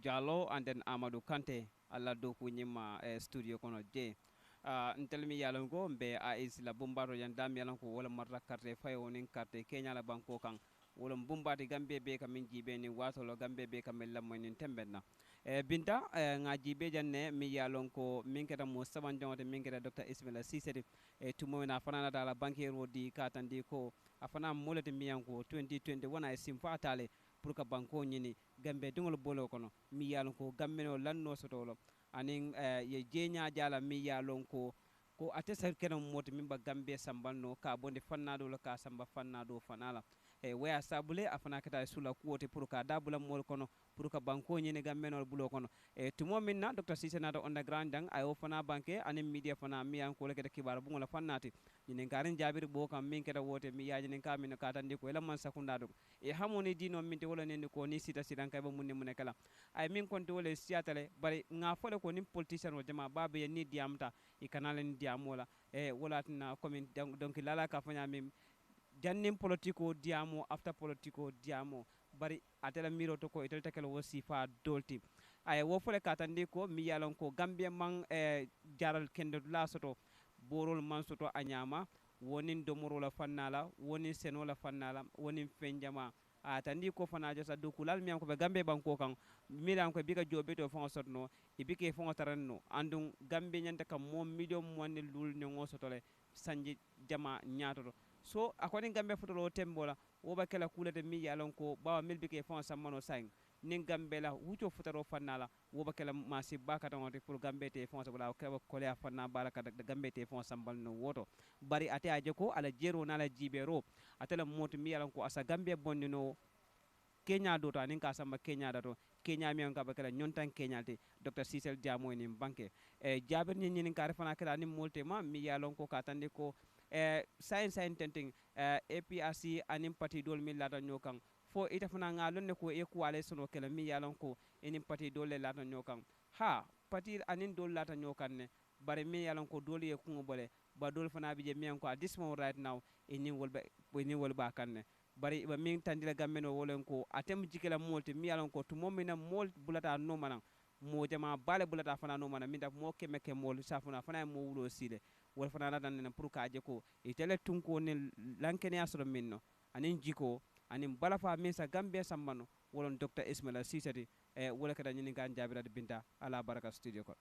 Jallo, and then Amadou Kante, Allah do kunyima studio kono je. Ntelmi yalan ko mbe a isla bumbaro yandam yalan ko wala marra carte fay wonin carte Kenya la banko kan wala bumbati gambe be kam min jibe ni watolo gambe be kam lammo nin tembenna binta nga jibe janne mi yalon ko min keta mo saban jonte min keta Dr. Ismaila Siseri tumo na fanana dala bankero di katandi ko afana molete miyanko 2020 wana e simfa tale pour que banko nyini gambe dingol bolo kono mi yalon ko gammeno lanno sotolo anin ye jeña jala mi yalon ko atesa kenan moti min ba gambe sambanno ka bonde fannado la ka samba fannado fanala waya sabule afana kata sula kuwote pour ka dabula mol kono pour ka banko nyini gammenol bulo kono tumo minna Dr. Cissé nata underground dang ayo fana banke anin media fana mi yan ko lekete kibar bu ngola fannati nyinen garin jabir bo kam min keta wote mi yaji nen ka min ka tandi ko man sakunda do hamoni dino min te wala nen ko ni sita sidan kay ba munne mun kala ay min konti wala siatale bari nga fole ko nim politician o jama babe ya ni diamta e kanala ni diamola wala tina commune donc lala ka fanya min jannim politiko diamo after politiko diamo bari atela miro to ko itel takel wo sifa dolti ay wo fole katandi ko mi yalon ko gambia man jaral kende la soto borol man soto anyama wonin domoro la fannala wonin seno la fannala wonin fenjama atandi ko fana josa dokulal mi ko be gambe banko kan milan ko biga jobe to fon sotno e bike fon taranno andun gambe nyanta kam mo million mo lul ne ngosotole sanji jama nyaato so akoni gambe fotolo tembola woba kala kulade mi yalon ko bawa melbi ke fon sammano sang nin gambe la wuto fotoro fannala woba kala masi baka tan wote pour gambe te fon sabula ko kolya fanna baraka de gambe te fon sambal no woto bari ate aje ko ala jero na la jibero atela moti mi yalon ko asa gambe bonnino Kenya do to anin ka samba Kenya da to Kenya mi on ka bakala nyontan Kenya te Dr. Cissel Diamo ni banke jaber ni ni ka refana kala ni molte ma mi yalon ko ka tande ko science tenting APRC anim parti dol mi lada nyokan fo ita fana nga lonne ko e coalition kala mi yalon ko enin parti dole lata nyokan ha parti anin dole lata nyokan ne bare mi yalon ko dole e kungo bole ba dole fana bije mi ko at this moment right now enin wolba kanne bari ba min tandila gammeno wolen ko atem jikela molti mi yalon ko to momina mol bulata no manan mo jama bale bulata fana no manan min da mo keme ke mol safuna fana mo wulo sile wol fana la dan pour ka je ko e tele tunko ne lankene asro minno anin jiko anin balafa min sa gambe sambano wolon Dr. Ismaila Sisati e wala kada nyini kan jabira de binta ala baraka studio ko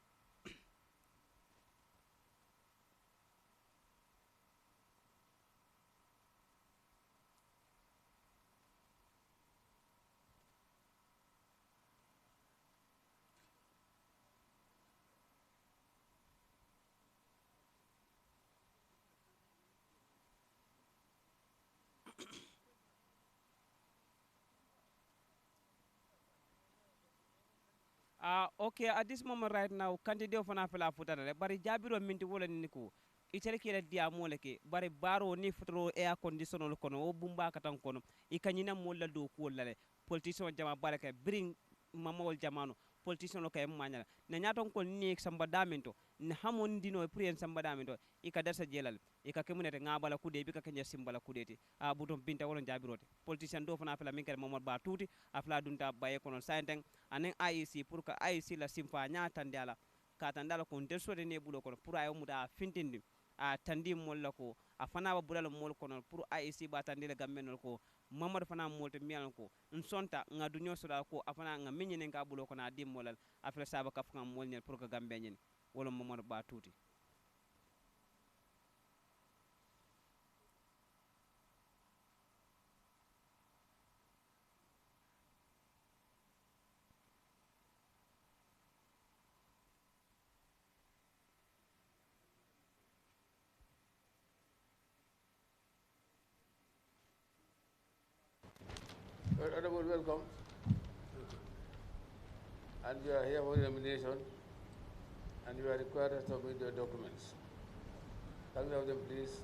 okay, at this moment right now candidate fana fela futata le bari jabiro minti wala niko itere kila dia mole ke bari baro ni futuro air conditioner kono o bumba katan kono ikanyina molla do ko lale politician jama baraka bring mamawol jamano politician kay manyala na nyaton ko ni samba daminto na hamon dino prien samba daminto ika darsa jelal ika kemunete ngabala kude bika kenya simbala kudeti a buton binta wolon jabirote politician do fana fela min kala mamad ba tuti afla dunta baye kono sainteng anen IEC pour que IEC la simfa nya tandala ka tandala ko der sode ne bulo kono pour ayo muda fintindi a tandi molla ko a fana ba bulal mol kono pour IEC ba tandila gammenol ko mamad fana molte miyan ko nsonta nga dunyo soda ko afana nga minyene ka bulo kono adim molal afla saba ka fanga mol nyel pour que gambe nyen wala mamad ba tuti Honorable, welcome. And you are here for nomination, and you are required to submit your documents. Can we have them, please?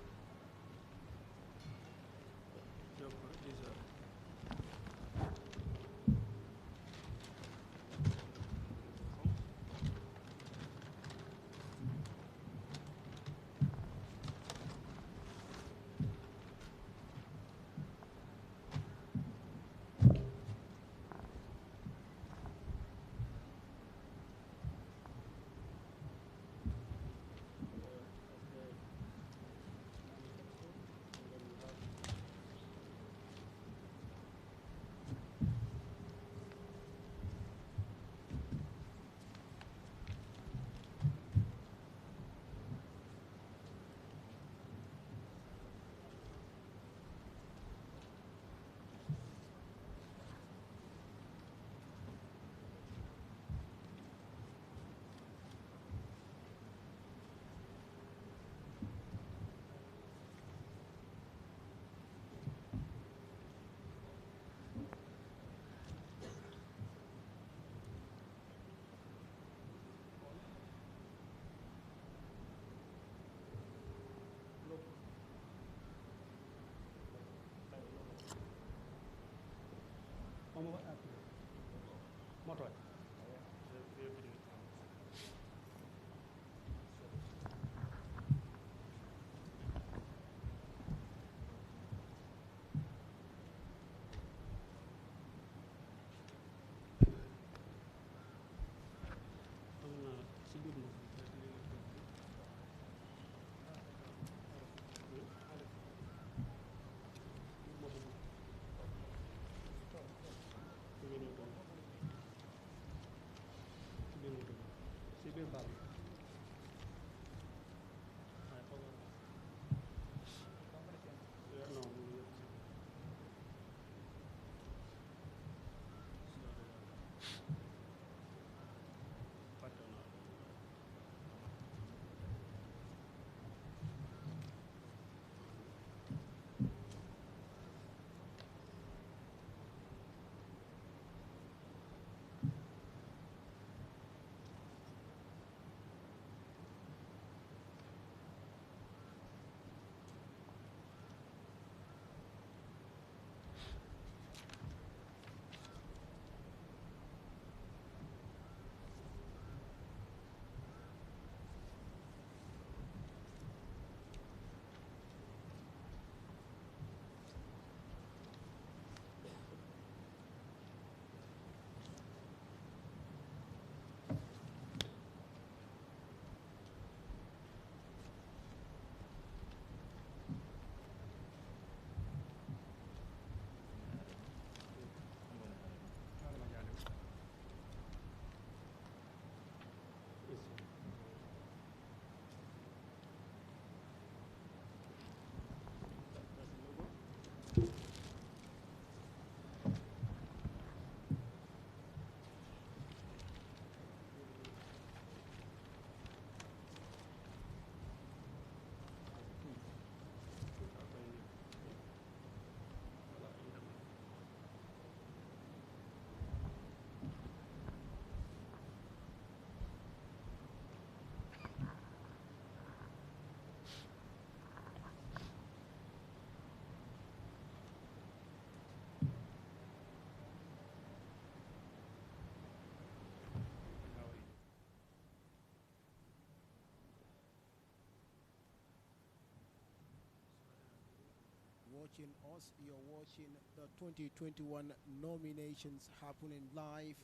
watching us. You're watching the 2021 nominations happening live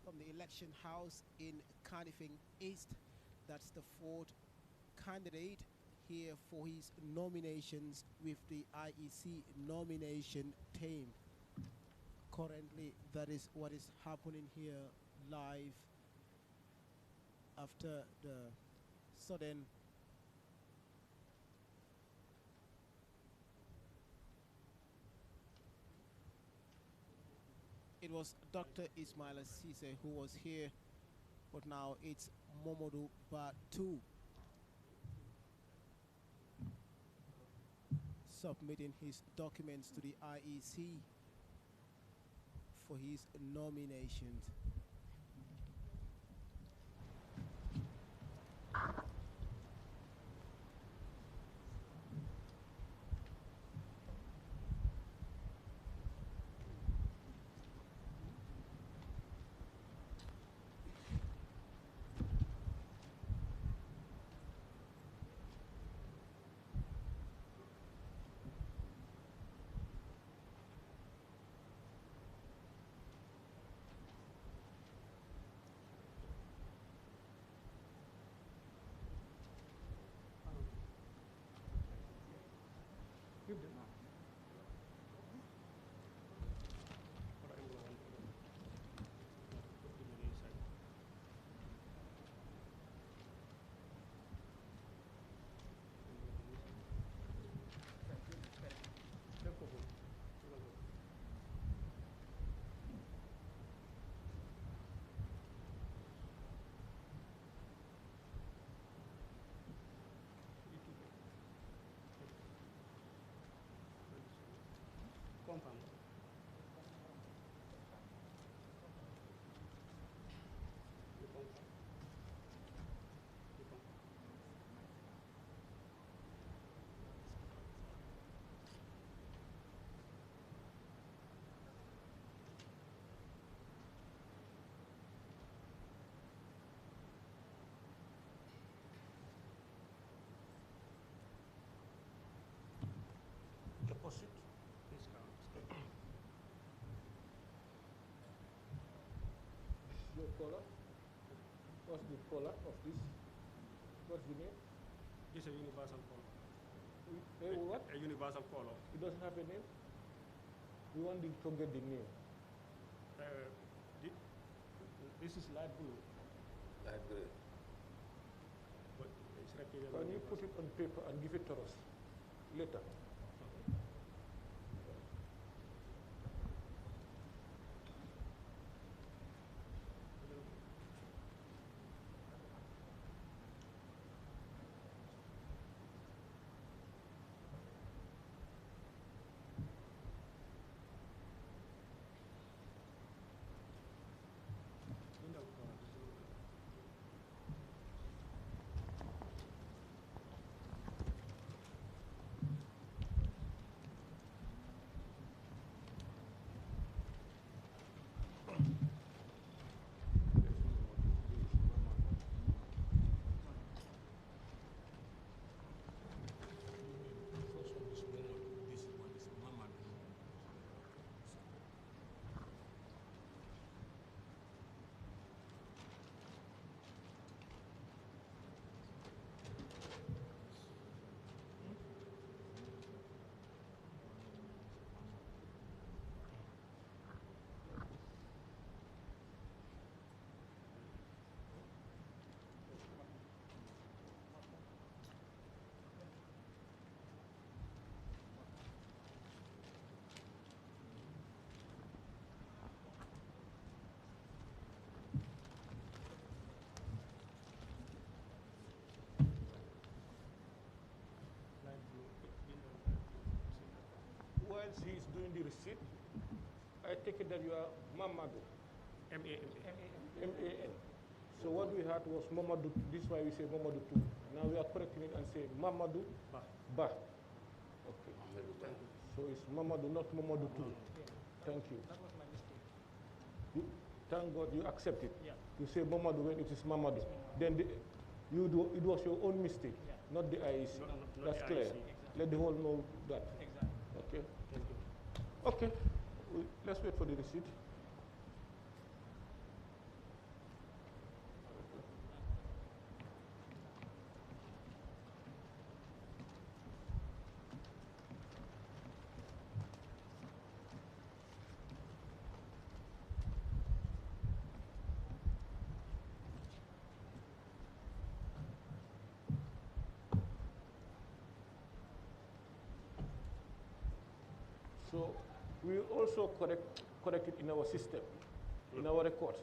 from the election house in Carnifing East. That's the fourth candidate here for his nominations with the IEC nomination team. Currently, that is what is happening here live after the sudden it was Dr. Ismail Sise who was here, but now it's Momodu Batu submitting his documents to the IEC for his nominations. Deposit. Your color? What's the color of this? What's the name? This is a universal color. What? A universal color. It doesn't have a name? We want to get the name. This is light blue. Light gray. But it's repeated. Can you put it on paper and give it to us later? Whilst he is doing the receipt, I take it that you are Mamadou. M-A-M-A. M-A-N. So what we had was Mamadou. This is why we say Mamadou too. Now we are correcting it and say Mamadou Ba. Okay. So it's Mamadou, not Mamadou too. Thank you. That was my mistake. Thank God you accept it. Yeah. You say Mamadou when it is Mamadou. Then it was your own mistake, not the IEC. Not That's the clear. IEC, exactly. Let the whole know that. Exactly. Okay. Okay, let's wait for the receipt. So we also correct it in our system, in our records.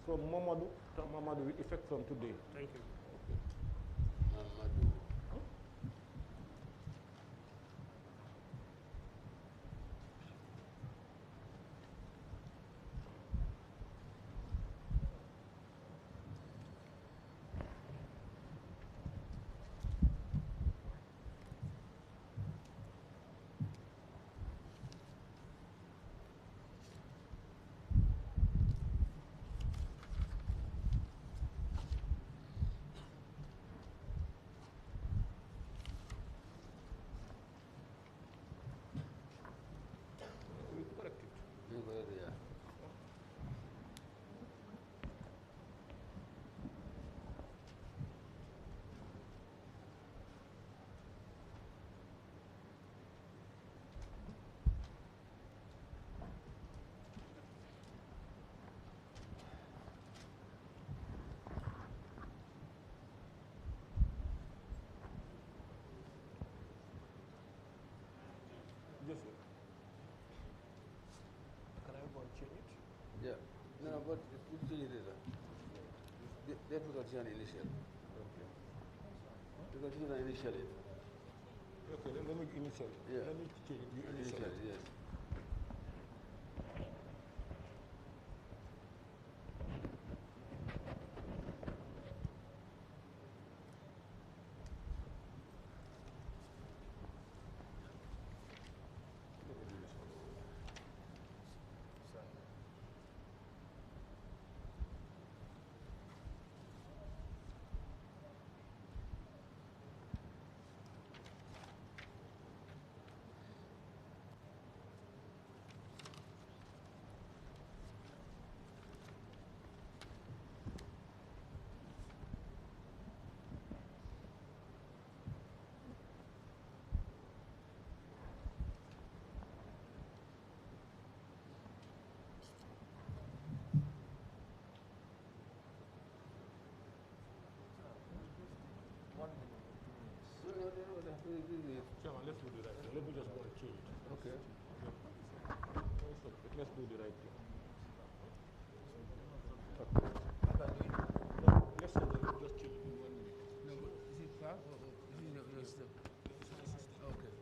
From Mamadou to Mamadou with effect from today. Thank you. Just wait. Can I go and change it? Yeah. No, but it's change it later. That was an initial. Okay. Because you can initial it. Okay, let me initial it. Yeah. Let me change it. You initial it. Yes. Chairman, let's do the right thing. Let me just go and change it. Okay. Let's do the right thing. Let's just change it in 1 minute. No, but is it fast or is it your step? Okay.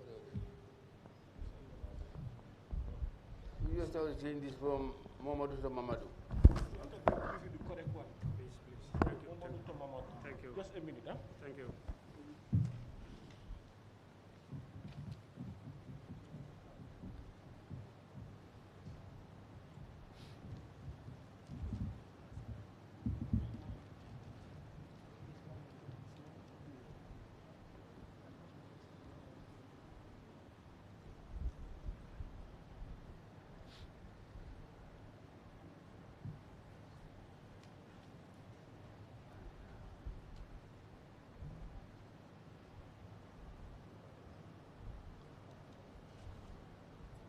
You just have to change this from Mamadou to Mamadou. I'm going to give you the correct one. Please. Thank you. Mamadou to Mamadou. Thank you. Just a minute, huh? Thank you.